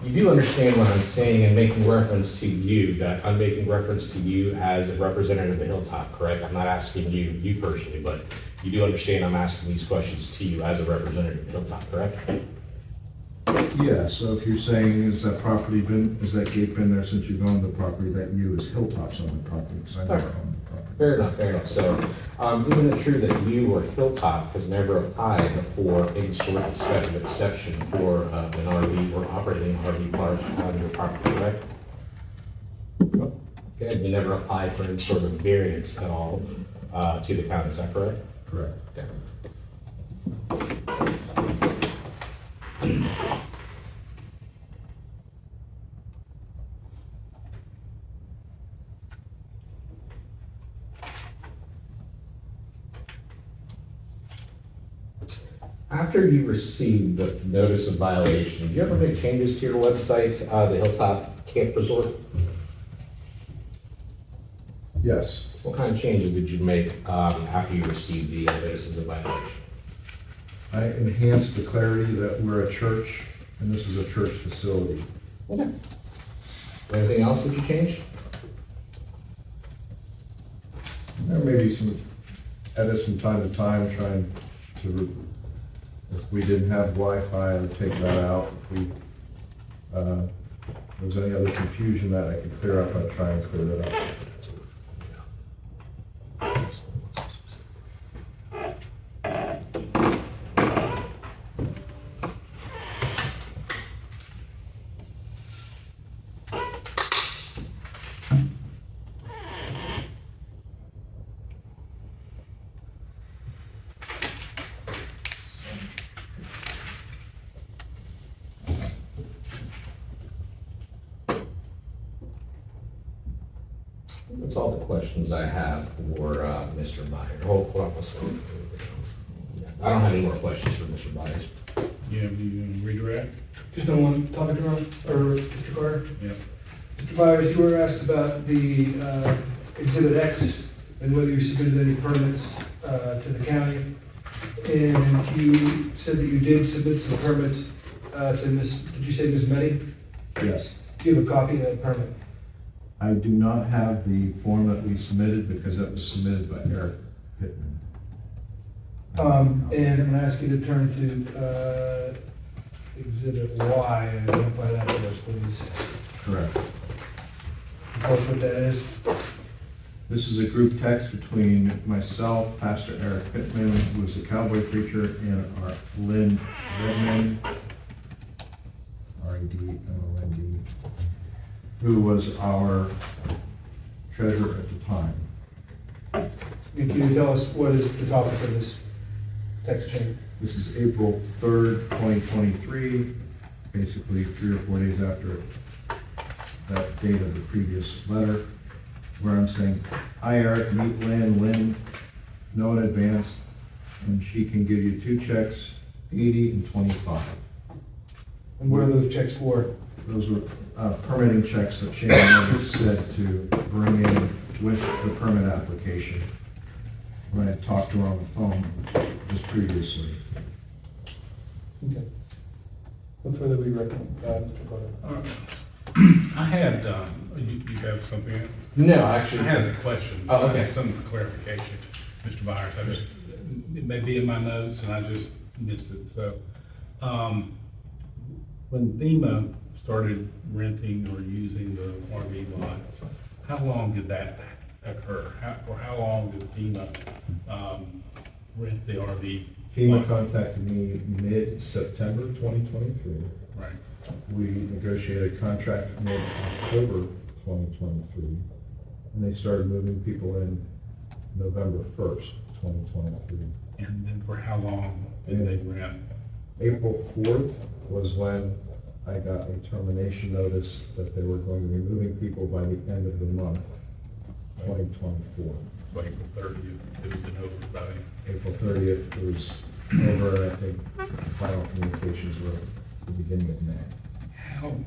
you do understand what I'm saying and making reference to you, that I'm making reference to you as a representative of HILLTOP, correct? I'm not asking you personally, but you do understand I'm asking these questions to you as a representative of HILLTOP, correct? Yeah, so if you're saying, is that gate been there since you've owned the property, that you as Hilltop's on the property, because I never owned the property. Fair enough. So, isn't it true that you or HILLTOP has never applied for any sort of special exception for an RV or operating an RV park on your property, correct? Okay, you never applied for any sort of variance at all to the county, is that correct? Correct. Okay. After you received the notice of violation, did you ever make changes to your website, the HILLTOP Camp Resort? Yes. What kind of changes did you make after you received the notices of violation? I enhanced the clarity that we're a church, and this is a church facility. Okay. Anything else that you changed? There may be some edits from time to time, trying to, if we didn't have Wi-Fi, I would take that out. If we, if there's any other confusion that I could clear up, I'd try and clear that up. That's all the questions I have for Mr. Myers. Hold on a second. I don't have any more questions for Mr. Myers. You have any redirect? Just on one topic, or Mr. Carter? Yeah. Mr. Byers, you were asked about the Exhibit X and whether you submitted any permits to the county. And you said that you did submit some permits to Miss, did you say Miss Meddy? Yes. Do you have a copy of that permit? I do not have the form that we submitted because that was submitted by Eric Pittman. And I'm gonna ask you to turn to Exhibit Y and identify that for us, please. Correct. Tell us what that is. This is a group text between myself, Pastor Eric Pittman, who is a cowboy preacher, and our Lynn Redmond, R-E-D-M-O-N-D, who was our treasurer at the time. Can you tell us what is the topic of this text chain? This is April 3rd, 2023, basically 3 or 4 days after that date of the previous letter, where I'm saying, "Hi Eric, meet Lynn, know in advance, and she can give you 2 checks, 80 and 25. And what are those checks for? Those were permitting checks that Shane Miller said to bring in with the permit application when I had talked to her on the phone just previously. Okay. What further we recommend, Mr. Carter? I had, you have something else? No, I actually. had a question. Oh, okay. Some clarification, Mr. Byers. It may be in my notes and I just missed it. So, when FEMA started renting or using the RV lots, how long did that occur? How long did FEMA, rent the RV? FEMA lot? contacted me mid-September 2023. Right. We negotiated a contract mid-October 2023, and they started moving people in November 1st, 2023. And then for how long did they rent? April 4th was when I got a termination notice that they were going to be moving people by the end of the month, 2024. So April 30th, it was been over by then. April 30th it was over, and I think the final communications were the beginning of May.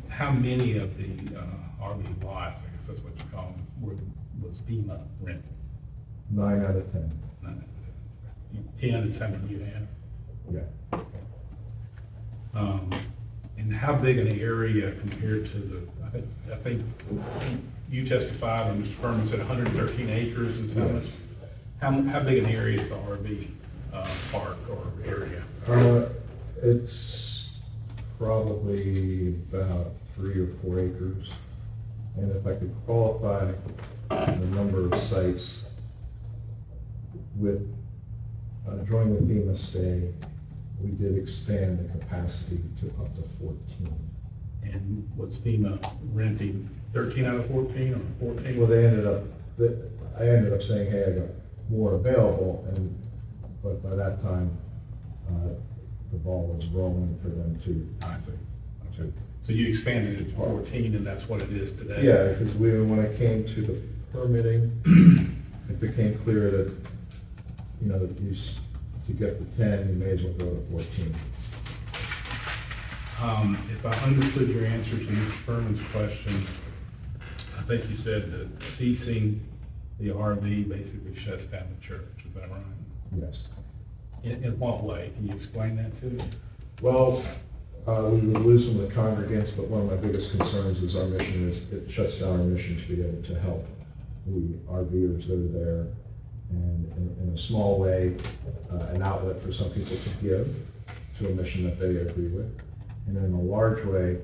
How many of the RV lots, I guess that's what you call them, was FEMA rented? 9 out of 10. 10 is how many you have? Yeah. And how big an area compared to I think you testified, or Mr. Furman said 113 acres and so much. Yes. How big an area is the RV park or area? It's probably about 3 or 4 acres. And if I could qualify the number of sites with, during the FEMA stay, we did expand the capacity to up to 14. And was FEMA renting 13 out of 14 or 14? Well, I ended up saying, hey, I got more available, but by that time, the ball was rolling for them to. I see. Okay. So you expanded it to 14 and that's what it is today? Yeah, because when I came to the permitting, it became clear that, to get the 10, you may as well go to 14. If I understood your answer to Mr. Furman's question, I think you said that ceasing the RV basically shuts down the church, is that right? Yes. In what way? Can you explain that to me? Well, we would lose some of the congregants, but one of my biggest concerns is our mission it shuts down our mission to be able to help the RVers that are there. And in a small way, an outlet for some people to give to a mission that they agree with. And in a large way,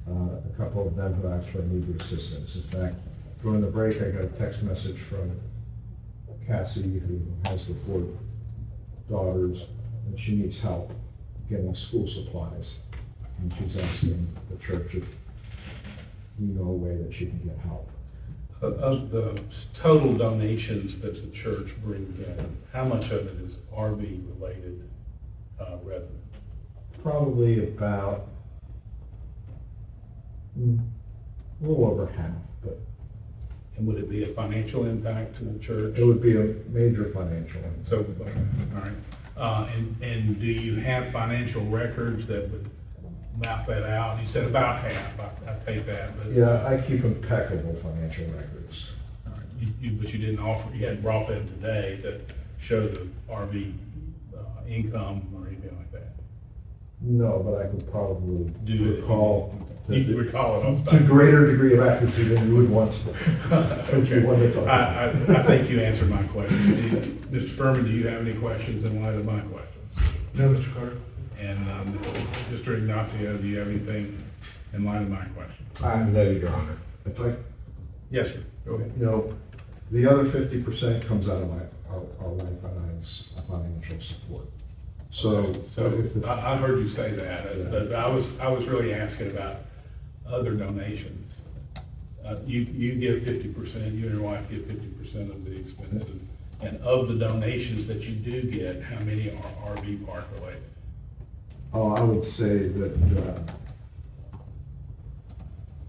a couple of them who actually need the assistance. In fact, during the break, I got a text message from Cassie, who has the 4 daughters, and she needs help getting school supplies. And she's asking the church if we know a way that she can get help. Of the total donations that the church brings in, how much of it is RV-related resident? Probably about a little over half, but And would it be a financial impact to the church? It would be a major financial impact. So, all right. And do you have financial records that would map that out? You said about half, I take that, but. Yeah, I keep impeccable financial records. All right. But you didn't offer, you hadn't brought them today to show the RV income or anything like that? No, but I could probably Do it. recall. You can recall it off the To top. greater degree of accuracy than you would want. Okay. wanted to talk I think you answered my question. Mr. Furman, do you have any questions in light of my questions? No, Mr. Carter. And Mr. Ignacio, do you have anything in light of my question? I know, Your Honor. If I, Yes, sir. Go ahead. you know, the other 50% comes out of our life finance financial support. So if the, I heard you say that, but I was really asking about other donations. You give 50%, you and your wife give 50% of the expenses. And of the donations that you do get, how many are RV park related? oh, I would say that,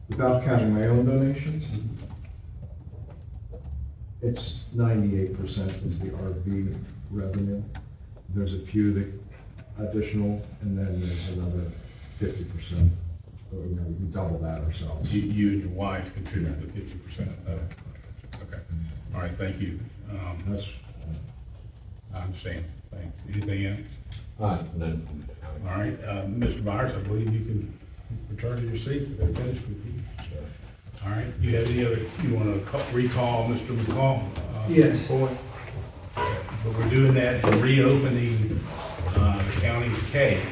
without counting my own donations, it's 98% is the RV revenue. There's a few that additional, and then there's another 50%. We double that ourselves. You and your wife contribute to 50% of that? Okay. All right, thank you. That's, I understand. Thanks. Anything else? None. All right, Mr. Byers, I believe you can return to your seat if they're finished with you. All right, you have any other, you want to recall Mr. McCall? Yes. Point? But we're doing that and reopening the county's case.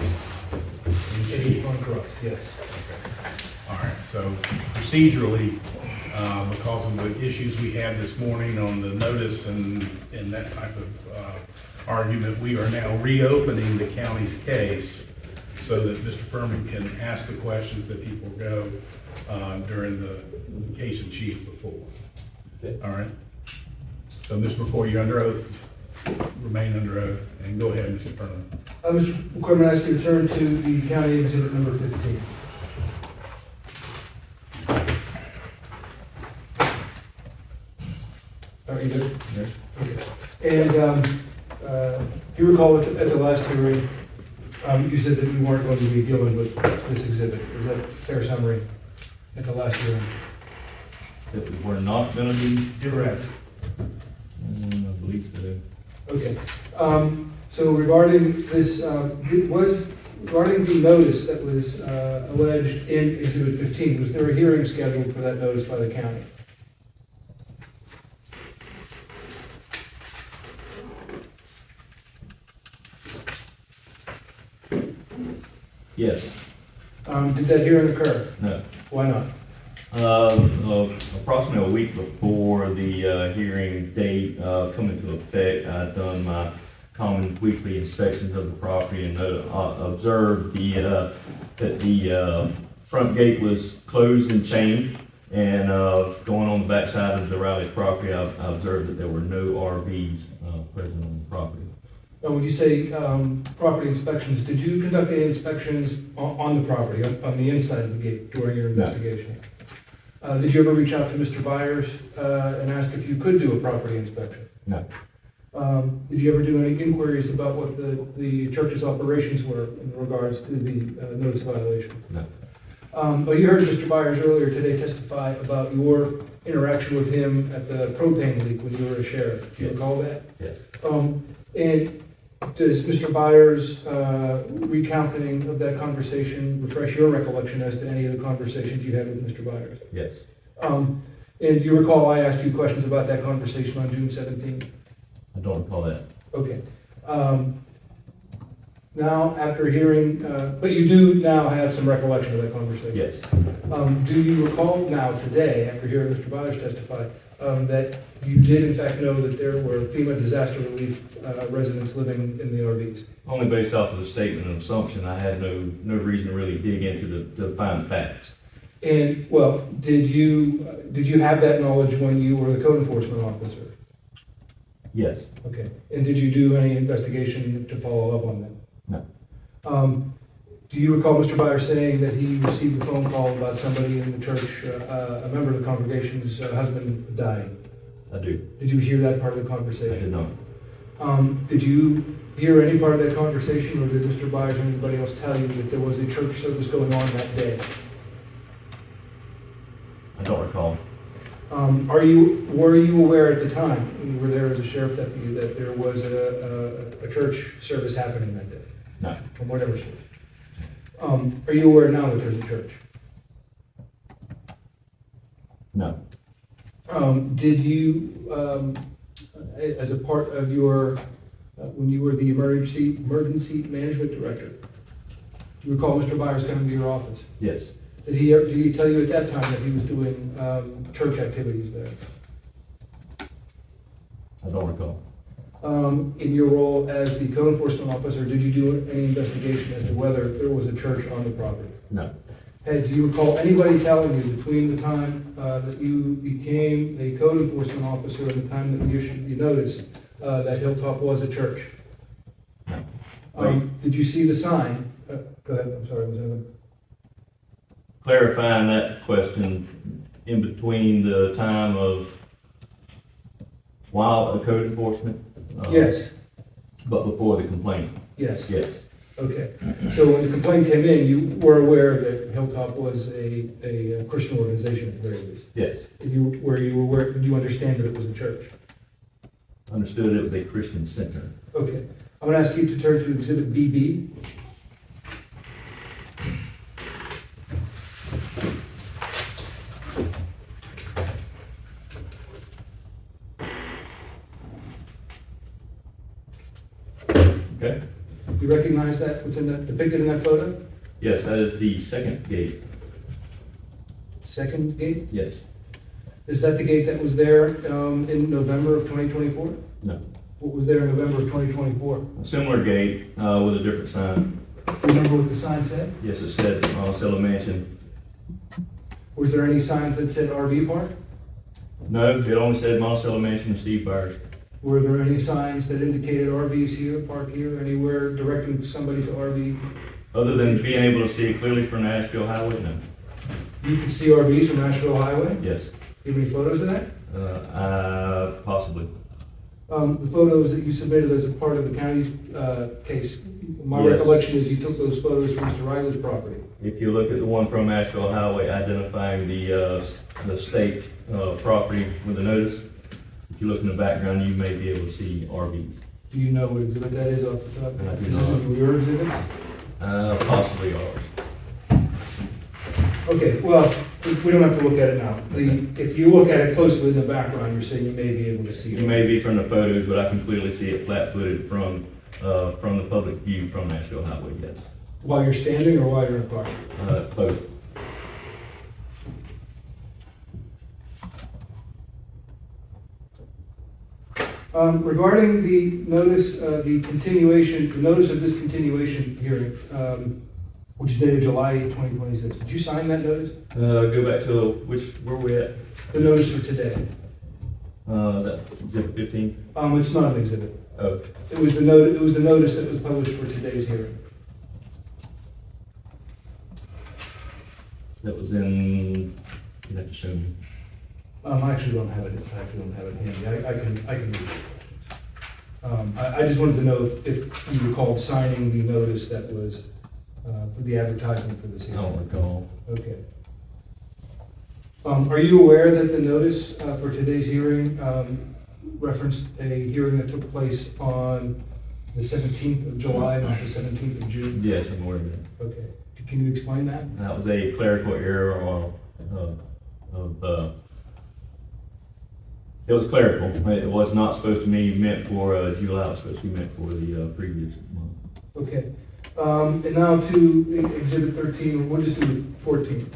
in chief. Yes. All right, so procedurally, because of the issues we had this morning on the notice and that type of argument, we are now reopening the county's case so that Mr. Furman can ask the questions that people go during the case in chief before. All right? So, Mr. McCoy, you're under oath. Remain under oath, and go ahead, Mr. Furman. Mr. McCormick, I ask you to turn to the county exhibit number 15. Are you good? Yes. Okay. And you recall at the last hearing, you said that you weren't going to be dealing with this exhibit. Is that a fair summary at the last hearing? That we were not gonna be? Correct. I believe so. Okay. So regarding this, regarding the notice that was alleged in Exhibit 15, was there a hearing scheduled for that notice by the county? Yes. Did that hearing occur? No. Why not? Approximately a week before the hearing date come into effect, I'd done my common weekly inspections of the property and observed that the front gate was closed and chained. And going on the backside of the Riley's property, I observed that there were no RVs present on the property. Now, when you say property inspections, did you conduct any inspections on the property, on the inside of the gate during your investigation? Did you ever reach out to Mr. Byers and ask if you could do a property inspection? No. Did you ever do any inquiries about what the church's operations were in regards to the notice violation? No. But you heard Mr. Byers earlier today testify about your interaction with him at the propane leak when you were a sheriff. Do you recall that? Yes. And does Mr. Byers' recounting of that conversation refresh your recollection as to any of the conversations you had with Mr. Byers? Yes. And you recall I asked you questions about that conversation on June 17th? I don't recall that. Okay. Now, after hearing, but you do now have some recollection of that conversation? Yes. Do you recall now, today, after hearing Mr. Byers testify, that you did in fact know that there were FEMA disaster relief residents living in the RVs? Only based off of the statement and assumption, I had no reason to really dig into the fine facts. And, well, did you have that knowledge when you were the code enforcement officer? Yes. Okay. And did you do any investigation to follow up on that? No. Do you recall Mr. Byers saying that he received a phone call about somebody in the church, a member of the congregation's husband dying? I do. Did you hear that part of the I conversation? did not. Did you hear any part of that conversation, or did Mr. Byers or anybody else tell you that there was a church service going on that day? I don't recall. Were you aware at the time, when you were there as a sheriff deputy, that there was a church service happening that day? No. From whatever source? Are you aware now that there's a church? No. Did you, as a part of your, when you were the emergency management director, do you recall Mr. Byers coming to your office? Yes. Did he tell you at that time that he was doing church activities there? I don't recall. In your role as the code enforcement officer, did you do any investigation as to whether there was a church on the property? No. Hey, do you recall anybody telling you between the time that you became a code enforcement officer and the time that you issued the notice that Hilltop was a church? No. Did you see the sign? Go ahead, I'm sorry, was that? Clarifying that question, in between the time of while a code enforcement? Yes, But before the complaint? yes. Yes. Okay, so when the complaint came in, you were aware that Hilltop was a Christian organization at the very least? Yes. Did you understand that it was a church? Understood it was a Christian center. Okay, I'm gonna ask you to turn to Exhibit BB. Okay. You recognize that, what's in that, depicted in that photo? Yes, that is the second gate. Second gate? Yes. Is that the gate that was there in November of 2024? No. What was there in November of 2024? A similar gate with a different sign. Remember what the sign said? Yes, it said Monticello Mansion. Was there any signs that said RV park? No, it only said Monticello Mansion and Steve Byers. Were there any signs that indicated RVs here, park here, anywhere directing somebody to RV? Other than being able to see it clearly from Nashville Highway, no. You can see RVs from Nashville Highway? Yes. Do you have any photos of that? Possibly. The photos that you submitted as a part of the county's case, my Yes. recollection is you took those photos from Mr. Riley's property. If you look at the one from Nashville Highway identifying the state property with the notice, if you look in the background, you may be able to see RVs. Do you know what exhibit that is off the top? I do Is this not. one of your exhibits? Possibly ours. Okay, well, we don't have to look at it now. If you look at it closely in the background, you're saying you may be able to see it. You may be from the photos, but I can clearly see it flat-footed from the public view from Nashville Highway, yes. While you're standing or while you're in a car? Both. Regarding the notice, the continuation, the notice of this continuation hearing, which is dated July 8, 2026, did you sign that notice? Go back to where we at? The notice for today? That exhibit 15? It's not an exhibit. Oh, It was the notice that was published for today's hearing. that was in, you have to show me. I actually don't have it, handy. I can read it. I just wanted to know if you recalled signing the notice that was for the advertisement for this I hearing. don't recall. Okay. Are you aware that the notice for today's hearing referenced a hearing that took place on the 17th of July, not the 17th of June? Yes, I'm aware of that. Okay. Can you explain that? That was a clerical error it was clerical. It was not supposed to be meant for July, it was supposed to be meant for the previous month. Okay. And now to Exhibit 13, we'll just do 14.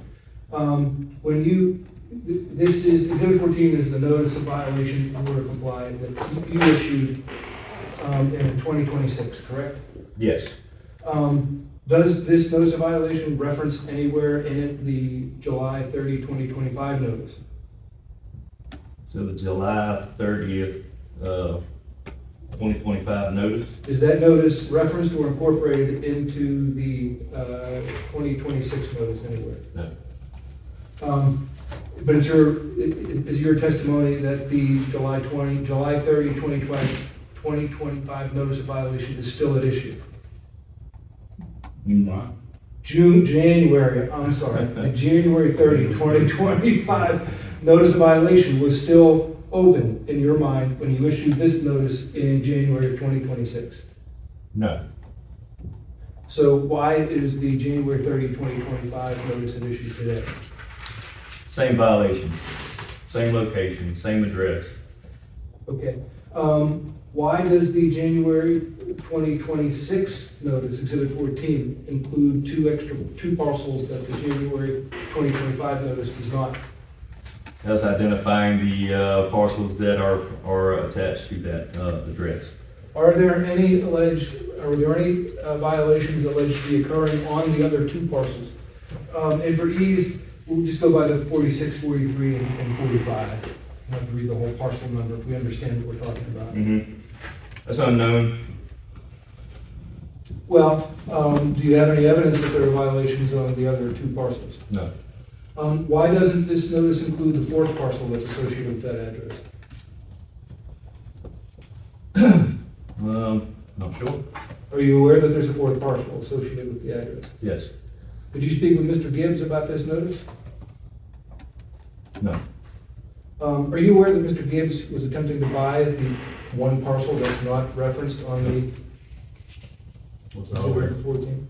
This is, Exhibit 14 is the notice of violation of order compliant that you issued in 2026, correct? Yes. Does this notice of violation reference anywhere in it the July 30, 2025 notice? So the July 30th 2025 notice. Is that notice referenced or incorporated into the 2026 notice anywhere? No. But is your testimony that the July 30, 2025 notice of violation is still at issue? Right. January 30, 2025 notice of violation was still open in your mind when you issued this notice in January of 2026? No. So why is the January 30, 2025 notice at issue today? Same violation, same location, same address. Okay. Why does the January 2026 notice, Exhibit 14, include two parcels that the January 2025 notice does not? That's identifying the parcels that are attached to that address. Are there any violations alleged to be occurring on the other two parcels? And for ease, we'll just go by the 46, 43, and 45. I have to read the whole parcel number if we understand what we're talking about. Mm-hmm. That's unknown. Well, do you have any evidence that there are violations on the other two parcels? No. Why doesn't this notice include the fourth parcel that's associated with that address? Not sure. Are you aware that there's a fourth parcel associated with the address? Yes. Did you speak with Mr. Gibbs about this notice? No. Are you aware that Mr. Gibbs was attempting to buy the one parcel that's not referenced on the Exhibit 14?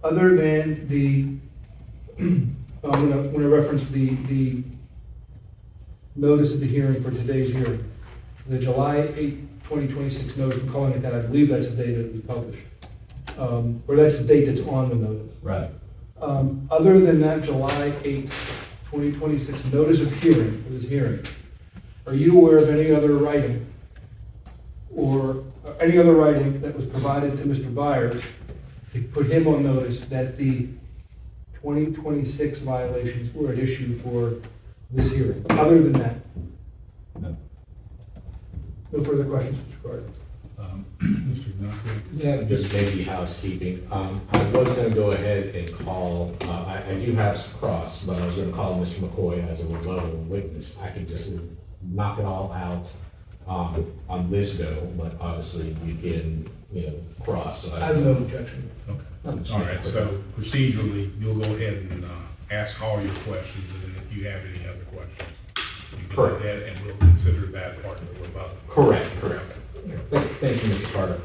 Other than the, when I reference the notice of the hearing for today's hearing, the July 8, 2026 notice, I'm calling it that, I believe that's the date that it was published. Or that's the date that's on the notice. Right. Other than that July 8, 2026 notice of hearing, for this hearing, are you aware of any other writing or any other writing that was provided to Mr. Byers to put him on notice that the 2026 violations were at issue for this hearing? Other than that? No. No further questions, Mr. Carter? Mr. Ignacio? Yeah, just maybe housekeeping. I was gonna go ahead and call, I do have some cross, but I was gonna call Mr. McCoy as a rebuttal witness. I could just knock it all out on this go, but obviously you can, cross. So I have no objection. Okay. All right, so procedurally, you'll go ahead and ask all your questions, and then if you have any other questions, you can do that, and we'll consider that part of the rebuttal. Correct. Thank you, Mr. Carter.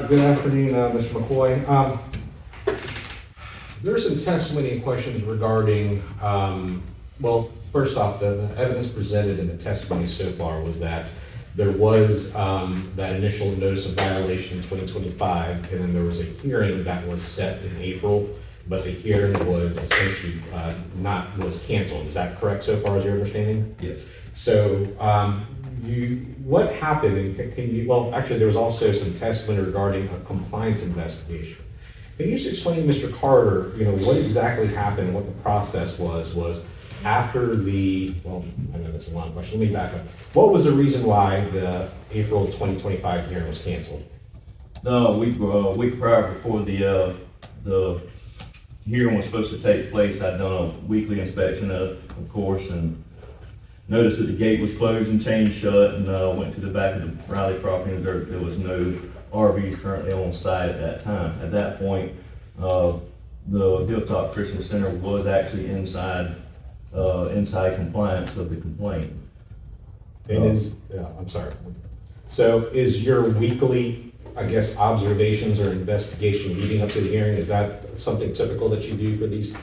Good afternoon, Mr. McCoy. There are some testimony and questions regarding, well, first off, the evidence presented in the testimony so far was that there was that initial notice of violation in 2025, and then there was a hearing that was set in April, but the hearing was essentially was canceled. Is that correct so far as your understanding? Yes. So what happened, and can you, well, actually there was also some testimony regarding a compliance investigation. Can you just explain, Mr. Carter, what exactly happened and what the process was after the, well, I know that's a long question, let me back up. What was the reason why the April 2025 hearing was canceled? No, a week prior before the hearing was supposed to take place, I'd done a weekly inspection of course, and noticed that the gate was closed and chained shut, and went to the back of the Riley property and there was no RVs currently on site at that time. At that point, the Hilltop Christian Center was actually inside compliance of the complaint. And I'm sorry. So is your weekly, I guess, observations or investigation leading up to the hearing, is that something typical that you do for these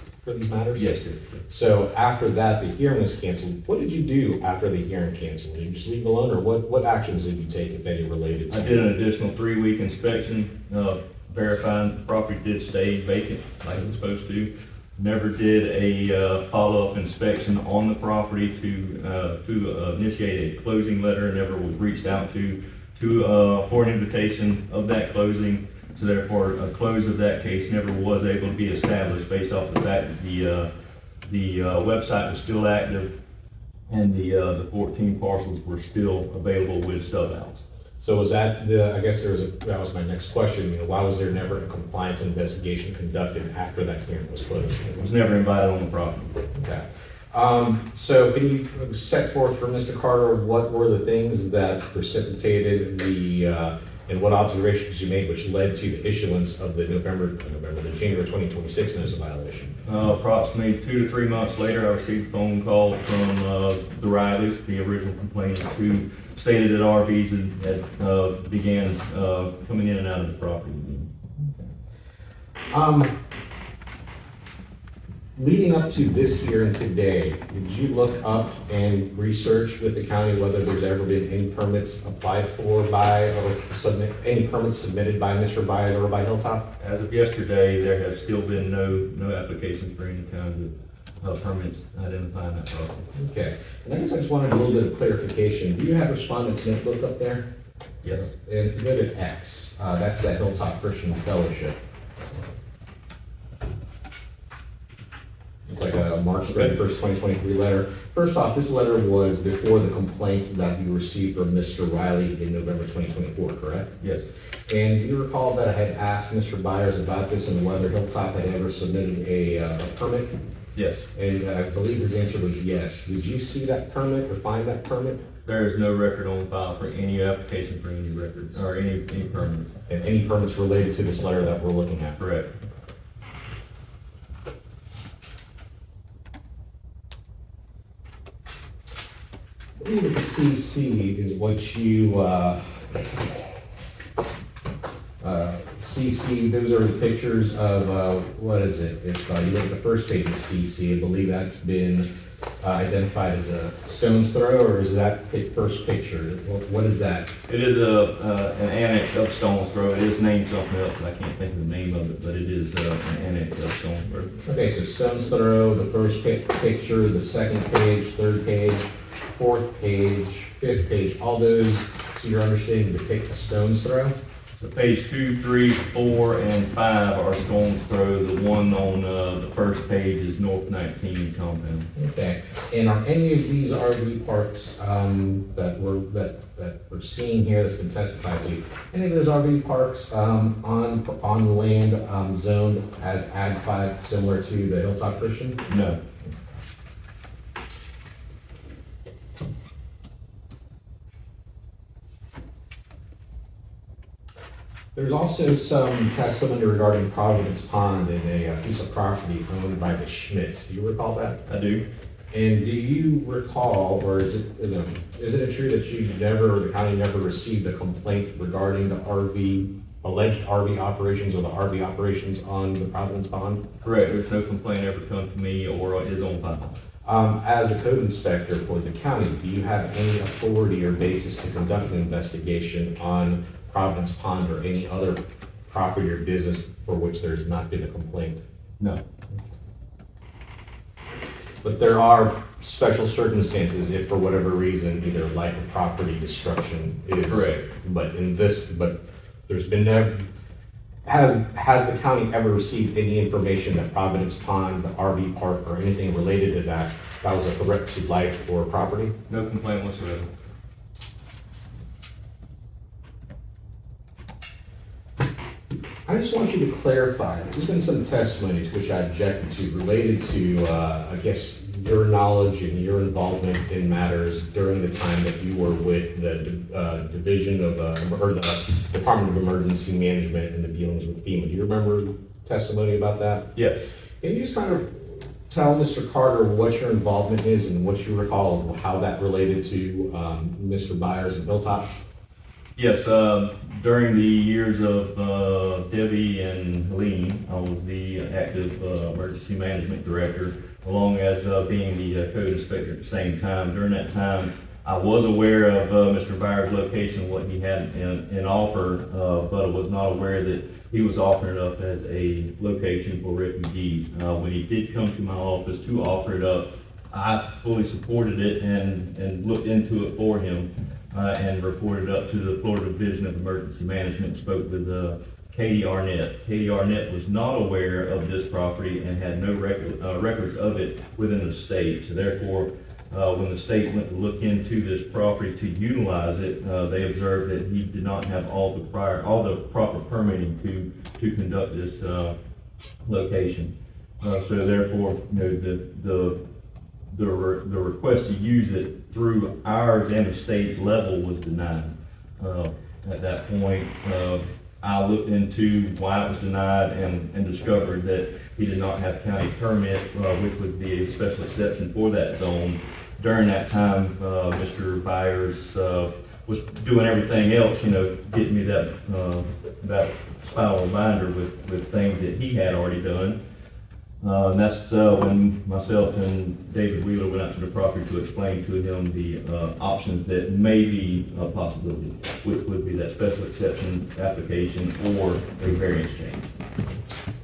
matters? Yes, sir. So after that, the hearing was canceled. What did you do after the hearing canceled? Did you just leave it alone, or what actions did you take, if any, related to? I did an additional 3-week inspection, verifying the property did stay vacant like it was supposed to. Never did a follow-up inspection on the property to initiate a closing letter. Never was reached out to for an invitation of that closing. So therefore, a close of that case never was able to be established based off the fact that the website was still active and the 14 parcels were still available with stub outs. So was that I guess that was my next question, you know, why was there never a compliance investigation conducted after that hearing was closed? It was never invited on the property. Okay. So can you set forth for Mr. Carter, what were the things that precipitated and what observations you made which led to the issuance of the the January 2026 notice of violation? Approximately 2 to 3 months later, I received a phone call from the Rileys, the original complainants, who stated that RVs had began coming in and out of the property. Leading up to this hearing today, did you look up and research with the county whether there's ever been any permits applied for by or any permits submitted by Mr. Byers or by Hilltop? As of yesterday, there have still been no applications for any kind of permits identifying that property. Okay, and I guess I just wanted a little bit of clarification. Do you have respondent's notebook up there? Yes. And if you go to X, that's that Hilltop Christian Fellowship. It's like a March 31st, 2023 letter. First off, this letter was before the complaints that you received from Mr. Riley in November 2024, correct? Yes. And do you recall that I had asked Mr. Byers about this and whether Hilltop had ever submitted a permit? Yes. And I believe his answer was yes. Did you see that permit or find that permit? There is no record on file for any application for any records or any permits. And any permits related to this letter that we're looking at? Correct. I believe it's CC is what you, CC, those are the pictures of, what is it? If you look at the first page of CC, I believe that's been identified as a stone's throw, or is that first picture? What is that? It is an annex of Stone's Throw. It is named something else, I can't think of the name of it, but it is an annex of Stone's Throw. Okay, so stone's throw, the first picture, the second page, third page, fourth page, fifth page, all those, to your understanding, depict a stone's throw? So page 2, 3, 4, and 5 are Stone's Throw. The one on the first page is North 19 compound. Okay, and are any of these RV parks that we're seeing here that's been testified to, any of those RV parks on land zoned as Ag 5 similar to the Hilltop Christian? No. There's also some testimony regarding Providence Pond and a piece of property owned by the Schmitz. Do you recall that? I do. And do you recall, or isn't it true that the county never received a complaint regarding the alleged RV operations or the RV operations on the Providence Pond? Correct. There's no complaint ever come to me or is on file. As a code inspector for the county, do you have any authority or basis to conduct an investigation on Providence Pond or any other property or business for which there's not been a complaint? No. But there are special circumstances if for whatever reason either life or property destruction is. Correct. But there's been has the county ever received any information that Providence Pond, the RV park, or anything related to that was a threat to life or property? No complaint whatsoever. I just want you to clarify, there's been some testimony to which I objected to related to, I guess, your knowledge and your involvement in matters during the time that you were with the Division of, or the Department of Emergency Management and the dealings with FEMA. Do you remember testimony about that? Yes. Can you just kind of tell Mr. Carter what your involvement is and what you recall of how that related to Mr. Byers and Hilltop? Yes, during the years of Debbie and Helene, I was the active emergency management director, along as being the code inspector at the same time. During that time, I was aware of Mr. Byers' location, what he had in offer, but I was not aware that he was offering it up as a location for refugees. When he did come to my office to offer it up, I fully supported it and looked into it for him. and reported up to the Florida Division of Emergency Management, spoke with Katie Arnett. Katie Arnett was not aware of this property and had no records of it within the state. So therefore, when the state went to look into this property to utilize it, they observed that he did not have all the proper permitting to conduct this location. So therefore, the request to use it through ours and the state level was denied. At that point, I looked into why it was denied and discovered that he did not have county permit, which would be a special exception for that zone. During that time, Mr. Byers was doing everything else, getting me that spiral binder with things that he had already done. And that's when myself and David Wheeler went out to the property to explain to him the options that may be a possibility, which would be that special exception application or a variance change.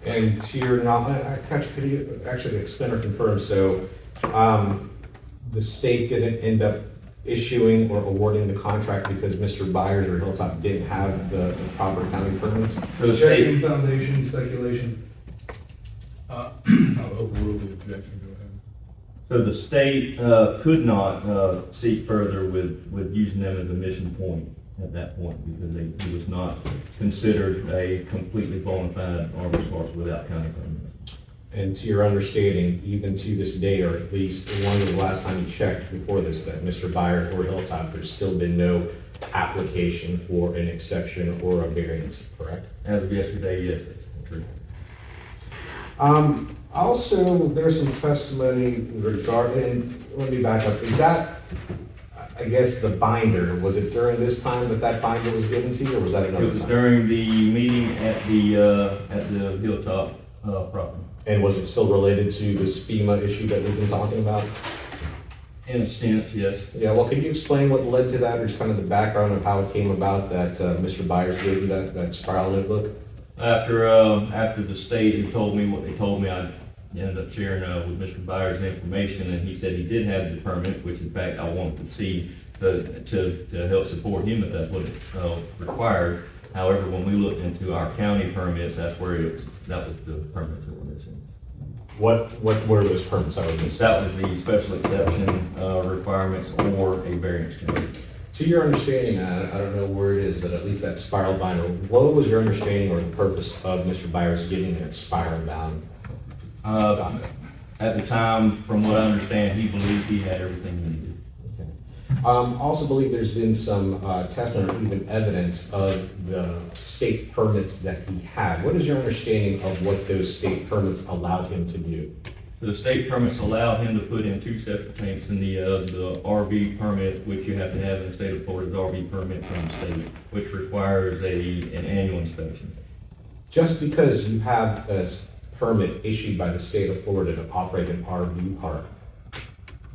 And to your knowledge, could you actually explain or confirm, so the state didn't end up issuing or awarding the contract because Mr. Byers or Hilltop didn't have the proper county permits? Objection, foundation, speculation. I'll overrule the objection, go ahead. So the state could not seek further with using them as a mission point at that point because he was not considered a completely bona fide arborist parcel without county permit. And to your understanding, even to this day, or at least one of the last time you checked before this, that Mr. Byers or Hilltop, there's still been no application for an exception or a variance, correct? As of yesterday, yes, that's true. Also, there's some testimony regarding, let me back up, is that, I guess, the binder, was it during this time that binder was given to you, or was that another time? It was during the meeting at the Hilltop property. And was it still related to this FEMA issue that we've been talking about? In a sense, yes. Yeah, well, could you explain what led to that, or just kind of the background of how it came about that Mr. Byers gave you that spiral notebook? After the state had told me what they told me, I ended up sharing with Mr. Byers information, and he said he did have the permit, which in fact I wanted to see to help support him if that's what it required. However, when we looked into our county permits, that's where that was the permits that were missing. What were those permits that were missing? That was the special exception requirements or a variance change. To your understanding, I don't know where it is, but at least that spiral binder, what was your understanding or the purpose of Mr. Byers getting that spiral bound? At the time, from what I understand, he believed he had everything he needed. Also believe there's been some testimony or even evidence of the state permits that he had. What is your understanding of what those state permits allowed him to do? The state permits allow him to put in two separate tanks in the RV permit, which you have to have in the state of Florida's RV permit from the state, which requires an annual inspection. Just because you have a permit issued by the state of Florida to operate an RV park,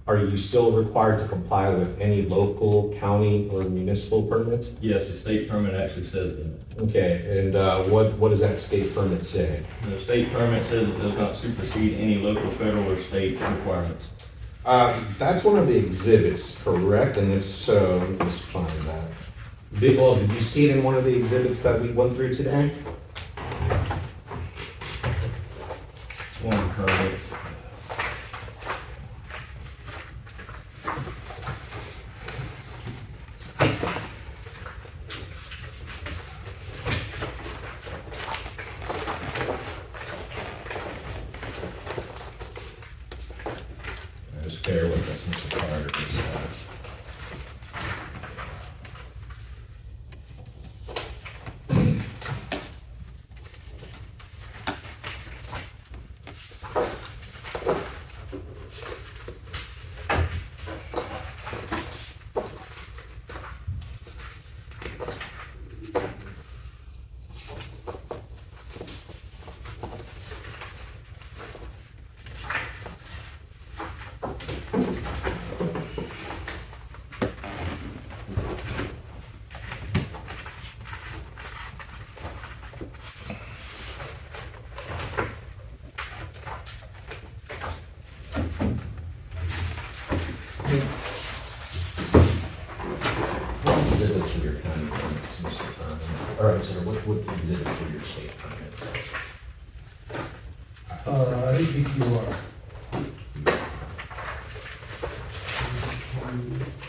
are you still required to comply with any local, county, or municipal permits? Yes, the state permit actually says that. Okay, and what does that state permit say? The state permit says it does not supersede any local, federal, or state requirements. That's one of the exhibits, correct? And if so, let me just find that. Did you see it in one of the exhibits that we went through today? It's one of the permits. Just bear with us, Mr. Carter. Or, I'm sorry, what exhibits are your state permits? I think PQR.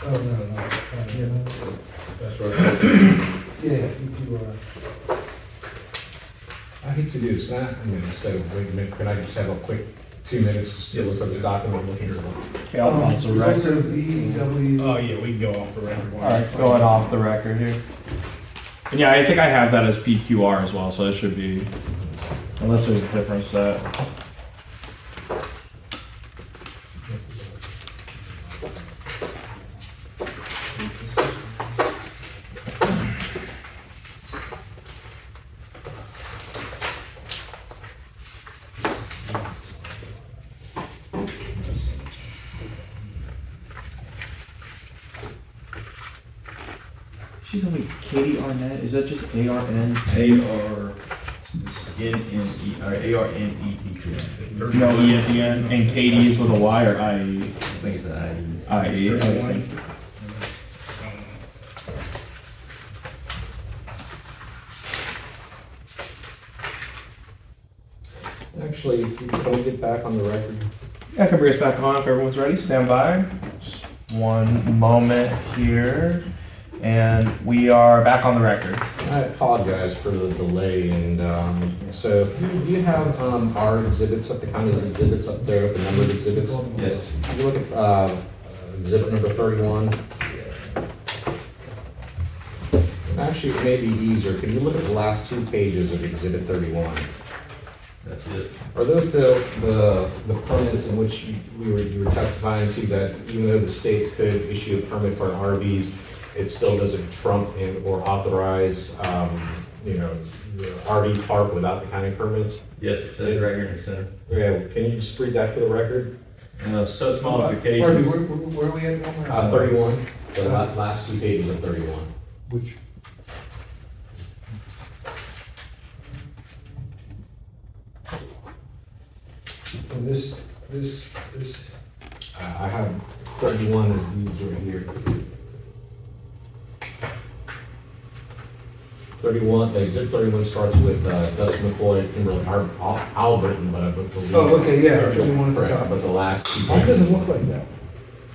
Oh, no. That's right. Yeah, PQR. I hate to do this, instead of waiting a minute, could I just have a quick 2 minutes just to look at this document, looking at it? Okay, I'll pause the There's record. also BW. Oh, yeah, we can go off the record. All right, going off the record here. And yeah, I think I have that as PQR as well, so it should be, unless there's a different set. She told me Katie Arnett, is that just ARN? A-R-N-N-E, or A-R-N-E-T-T. No E at the end, and Katie is with a Y or IE? I think it's an I-E. IE, okay. Actually, can we get back on the record? Yeah, I can bring us back on if everyone's ready. Stand by. Just one moment here. And we are back on the record. I apologize for the delay, and so do you have our exhibits up, the county's exhibits up there, the number of exhibits? Yes. Can you look at exhibit number 31? Actually, it may be easier. Can you look at the last 2 pages of exhibit 31? That's it. Are those the permits in which you were testifying to, that even though the state could issue a permit for RVs, it still doesn't trump or authorize, the RV park without the county permits? Yes, it says right here in the center. Yeah, can you just read that for the record? Such Pardon modifications. me, where are we at now? 31, the last 2 pages of 31. Which? And this. I have 31 as these right here. 31, exhibit 31 starts with Dustin McCoy, Kimberly Albritton, but I believe. Oh, okay, yeah, 31 at the Correct, top. but the last 2 Mine pages. doesn't look like that.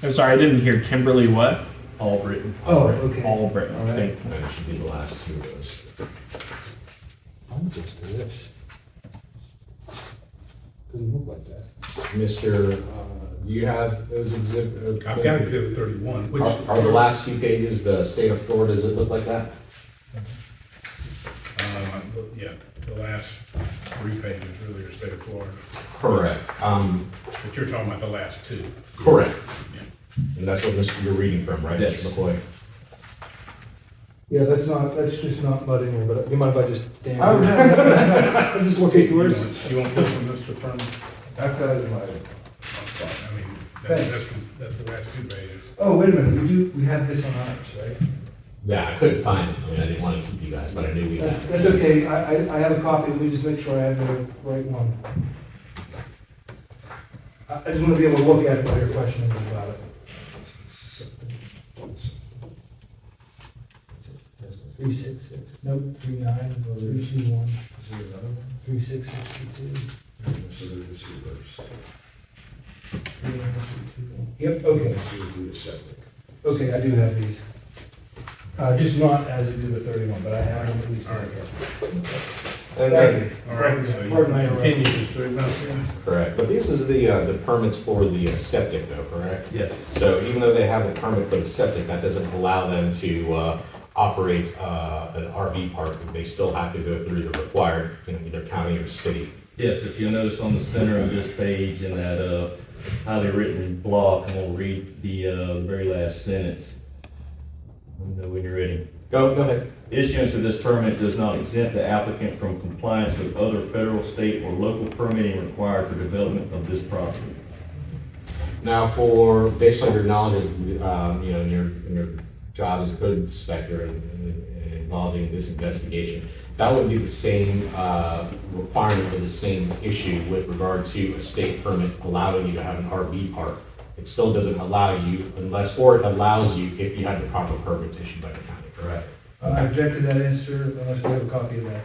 I'm sorry, I didn't hear Kimberly what? Albritton. Oh, okay. Albritton, All right. thank you. And it should be the last 2 of those. I'm just to this. Doesn't look like that. Mr., do you have those exhibit? I've got exhibit 31, which. Are the last 2 pages the state of Florida, does it look like that? Yeah, the last 3 pages really are state of Florida, Correct. but you're talking about the last 2. Correct. Yeah. And that's what you're reading from, right, Yes. Mr. McCoy? Yeah, that's just not mud anymore, but you mind if I just stand? Oh, here? no. I'll just look at yours. You want this one, Mr. Furman? I've got it in my. I mean, Thanks. that's the last 2 pages. Oh, wait a minute, we have this on ours, right? Yeah, I couldn't find it. I mean, I didn't want to keep you guys, but I knew we had it. That's okay, I have a copy, let me just make sure I have the right one. I just want to be able to look at it while you're questioning me about it. 366, nope, 39, 321. 3662. So they're just reversed. Yep, okay. So we do a septic. Okay, I do have these. Just not as exhibit 31, but I have them at least. All right. And Thank then, you. All right, so you Pardon my interruption. continue to enough. correct. But this is the permits for the septic though, correct? Yes. So even though they have a permit for the septic, that doesn't allow them to operate an RV park. They still have to go through the required, either county or city. Yes, if you'll notice on the center of this page in that highly written block, I'm gonna read the very last sentence. Let me know when you're ready. Go ahead. Issuance of this permit does not exempt the applicant from compliance with other federal, state, or local permitting required for development of this property. Now, based on your knowledge, in your job as a code inspector and involving this investigation, that would be the same requirement or the same issue with regard to a state permit allowing you to have an RV park. It still doesn't allow you or it allows you if you have the proper permits issued by the county, correct? I object to that answer unless we have a copy of that.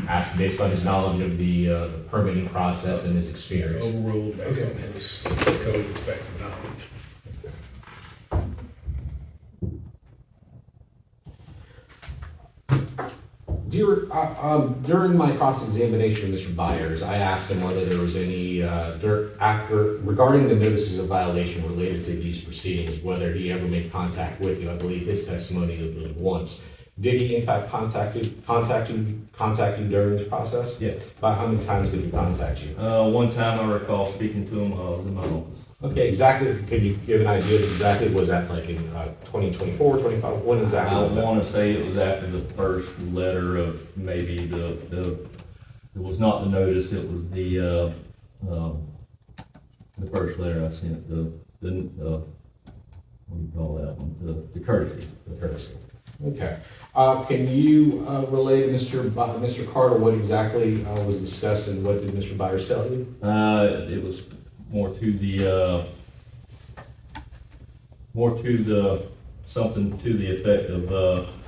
Asked based on his knowledge of the permitting process and his experience. Overruled based on his code inspector knowledge. During my cross-examination of Mr. Byers, I asked him whether there was any, regarding the notices of violation related to these proceedings, whether he ever made contact with you. I believe his testimony was once. Did he in fact contact you during this process? Yes. By how many times did he contact you? One time I recall speaking to him while I was in my office. Okay, exactly. Could you give an idea of exactly, was that like in 2024, 25? When exactly I was that? want to say it was after the first letter of maybe it was not the notice, it was the first letter I sent, what do you call that one? The courtesy. The courtesy. Okay. Can you relay to Mr. Carter what exactly was discussed and what did Mr. Byers tell you? It was more to the something to the effect of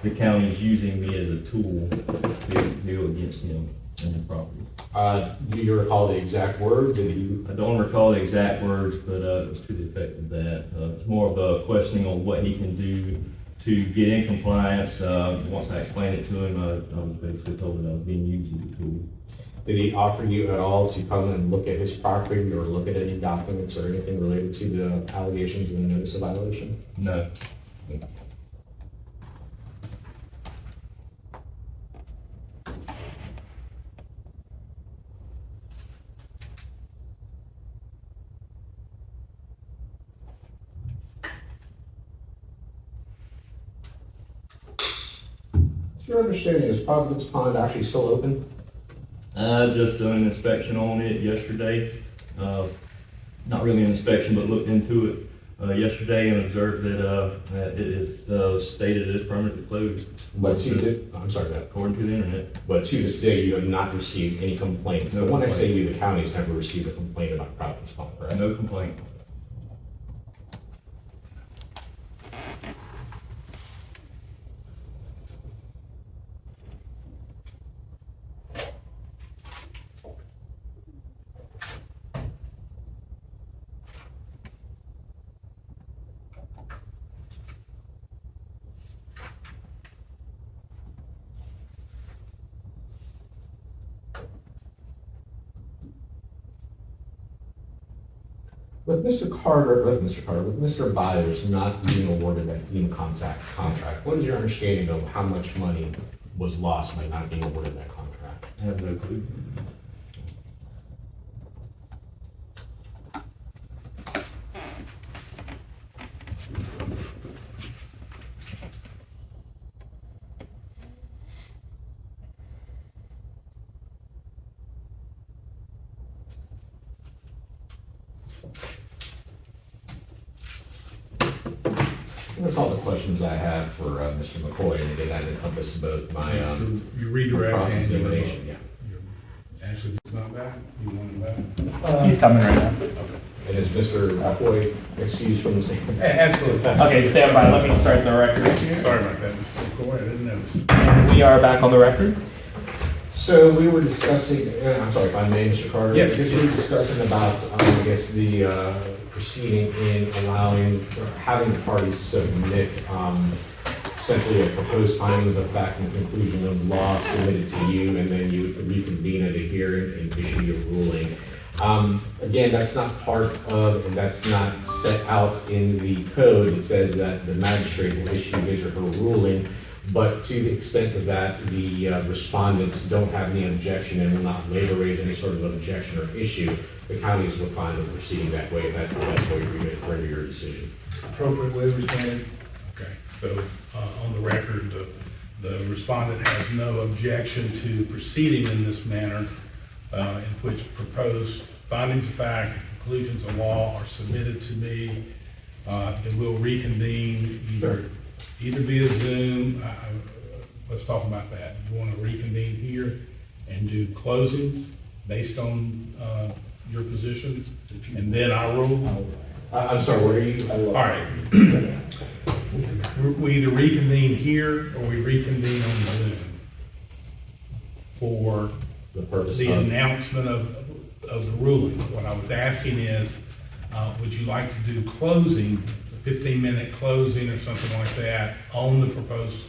the county's using me as a tool to deal against him and the property. Do you recall the exact words? I don't recall the exact words, but it was to the effect of that. It's more of a questioning on what he can do to get in compliance. Once I explained it to him, I was basically told that I was being used as a tool. Did he offer you at all to come and look at his property or look at any documents or anything related to the allegations in the notice of violation? No. Is your understanding is Providence Pond actually still open? Just done an inspection on it yesterday. Not really an inspection, but looked into it yesterday and observed that it is stated as permanently closed. But I'm sorry, according to the internet. But to this day, you have not received any complaints. No But when I complaint. say you, the county has never received a complaint about Providence Pond, correct? No complaint. With Mr. Byers not being awarded that FEMA contract, what is your understanding of how much money was lost by not being awarded that contract? I have no clue. That's all the questions I have for Mr. McCoy, and again, that encompasses both my You redirect and cross-examination, yeah. Ashley's not back? You want him back? He's coming right now. And is Mr. McCoy excused from the same? Absolutely. Okay, stand by. Let me start the record here. Sorry about that, Mr. McCoy, I didn't notice. We are back on the record. So we were discussing, I'm sorry if I may, Mr. Carter. Yes. We were discussing about, I guess, the proceeding in allowing, or having the parties submit essentially a proposed findings of fact and conclusion of law submitted to you, and then you would reconvene at a hearing and issue your ruling. Again, that's not part of, and that's not set out in the code. It says that the magistrate will issue his or her ruling, but to the extent of that, the respondents don't have any objection and will not later raise any sort of objection or issue, the counties will find the proceeding that way. That's the best way you're going to render your decision. Appropriate waivers granted. Okay, so on the record, the respondent has no objection to proceeding in this manner, in which proposed findings of fact, conclusions of law are submitted to me, and we'll reconvene either via Zoom. Let's talk about that. You want to reconvene here and do closings based on your positions, and then I rule? I'm sorry, where are you? All right. we either reconvene here or we reconvene on Zoom for The purpose the of, announcement of the ruling. What I was asking is, would you like to do closing, a 15-minute closing or something like that on the proposed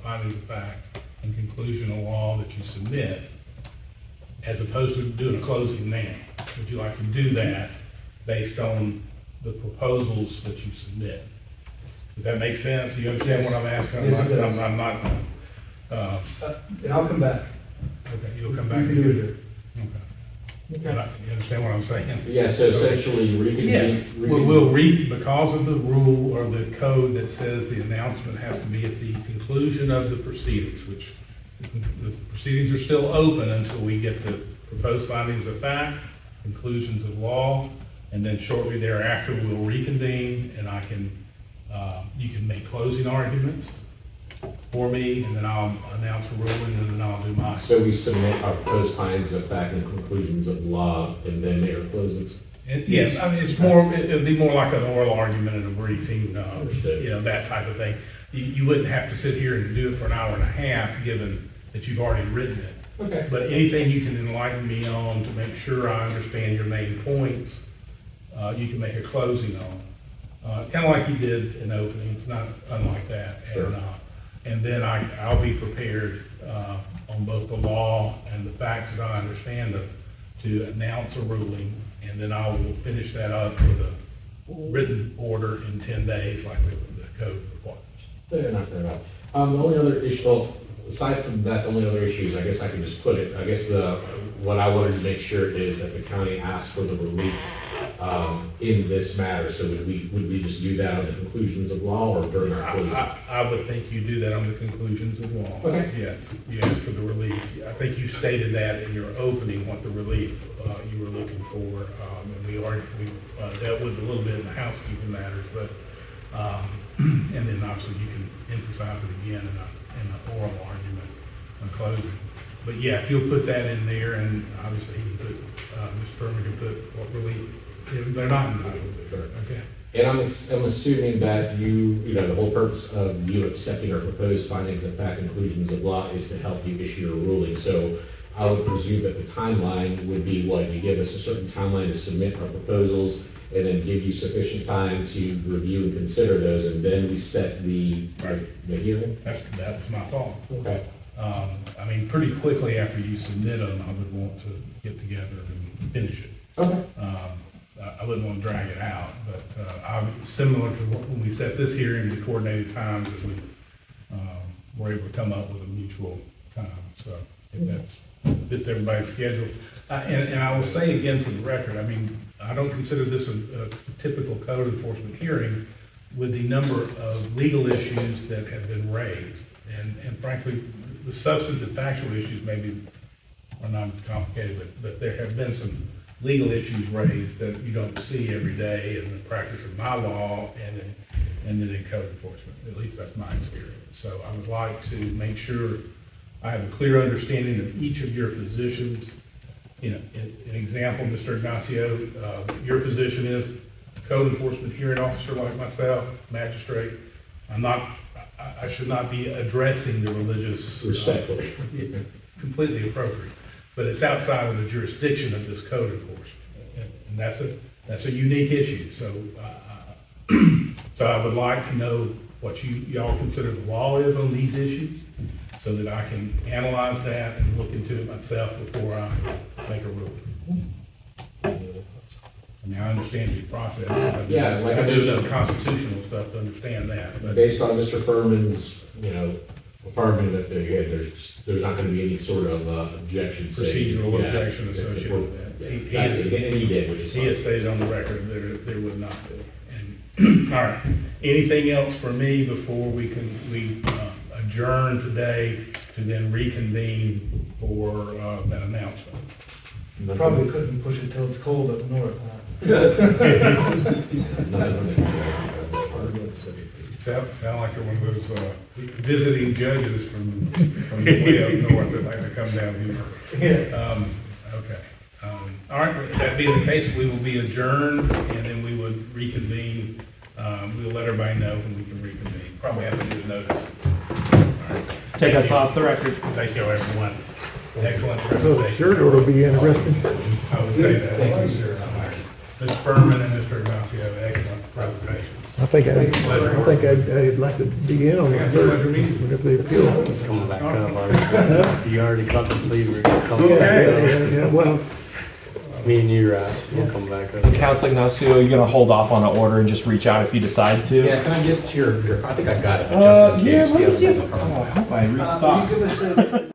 findings of fact and conclusion of law that you submit, as opposed to doing a closing now? Would you like to do that based on the proposals that you submit? Does that make sense? Do you understand what I'm asking? Yes, it does. I'm not, And I'll come back. okay, you'll come back We and can do do it. Okay. You understand what I'm saying? yeah, so essentially Yeah, reconvene. we'll read, because of the rule or the code that says the announcement has to be at the conclusion of the proceedings, which the proceedings are still open until we get the proposed findings of fact, conclusions of law, and then shortly thereafter, we'll reconvene, and I can, you can make closing arguments for me, and then I'll announce a ruling, and then I'll do mine. So we submit our proposed findings of fact and conclusions of law, and then mayor closings. Yes, I mean, it's more, it'd be more like an oral argument and a briefing, Understood. you know, that type of thing. You wouldn't have to sit here and do it for an hour and a half, given that you've already written it. Okay. But anything you can enlighten me on to make sure I understand your main points, you can make a closing on. Kind of like you did in opening, it's not unlike that. Sure. And then I'll be prepared on both the law and the facts that I understand to announce a ruling, and then I will finish that up with a written order in 10 days, like the code requires. Fair enough, fair enough. The only other issue, well, aside from that, the only other issues, I guess I can just put it, I guess what I wanted to make sure is that the county asked for the relief in this matter. So would we just do that on the conclusions of law or during our closing? I would think you do that on the conclusions of law. Okay. Yes, you asked for the relief. I think you stated that in your opening, what the relief you were looking for. And we dealt with a little bit in the housekeeping matters, but, and then obviously you can emphasize it again in an oral argument on closing. But yeah, if you'll put that in there, and obviously he can put, Mr. Furman can put what relief, they're not entitled to it. Okay. And I'm assuming that you know, the whole purpose of you accepting our proposed findings of fact and conclusions of law is to help you issue a ruling. So I would presume that the timeline would be what? You give us a certain timeline to submit our proposals, and then give you sufficient time to review and consider those, and then we set the hearing? That was my thought. Okay. I mean, pretty quickly after you submit them, I would want to get together and finish it. Okay. I wouldn't want to drag it out, but similar to when we set this hearing, we coordinated times that we were able to come up with a mutual time. So if that fits everybody's schedule. And I will say again for the record, I mean, I don't consider this a typical code enforcement hearing with the number of legal issues that have been raised. And frankly, the substantive factual issues maybe are not as complicated, but there have been some legal issues raised that you don't see every day in the practice of my law and then in code enforcement. At least that's my experience. So I would like to make sure I have a clear understanding of each of your positions. You know, an example, Mr. Ignacio, your position is code enforcement hearing officer like myself, magistrate. I should not be addressing the religious. Respectfully. Completely appropriate, but it's outside of the jurisdiction of this code enforcement, and that's a unique issue. So, so I would like to know what y'all consider the law is on these issues, so that I can analyze that and look into it myself before I make a ruling. I mean, I understand your process. Yeah, like I do mentioned- the constitutional stuff to understand that, but. Based on Mr. Furman's, you know, affirming that there's not going to be any sort of objection. Procedural objection associated with that. He did, which is He has stated on the record there would not be. And, all right, anything else for me before we adjourn today to then reconvene for that announcement? Probably couldn't push it till it's cold up north, huh? Sound like you're one of those visiting judges from way up north that like to come down here. Yeah. Okay. All right, that being the case, we will be adjourned, and then we would reconvene we'll let everybody know when we can reconvene. Probably have to do a notice. All right. Take us off the record. Thank you, everyone. Excellent So presentation. sure, it'll be interesting. I would say that. Thank you, sir. Mr. Furman and Mr. Ignacio, excellent presentations. I think I'd like to be in on this, sir, if they feel. Coming back up, you already got the lead, we're gonna come back up. Yeah, well, Me and you, we'll come back up. Council Ignacio, you're gonna hold off on an order and just reach out if you decide to? Yeah, can I get your, I think I got it, but just in case. Yeah, let me see if, the other- oh, I hope I restocked.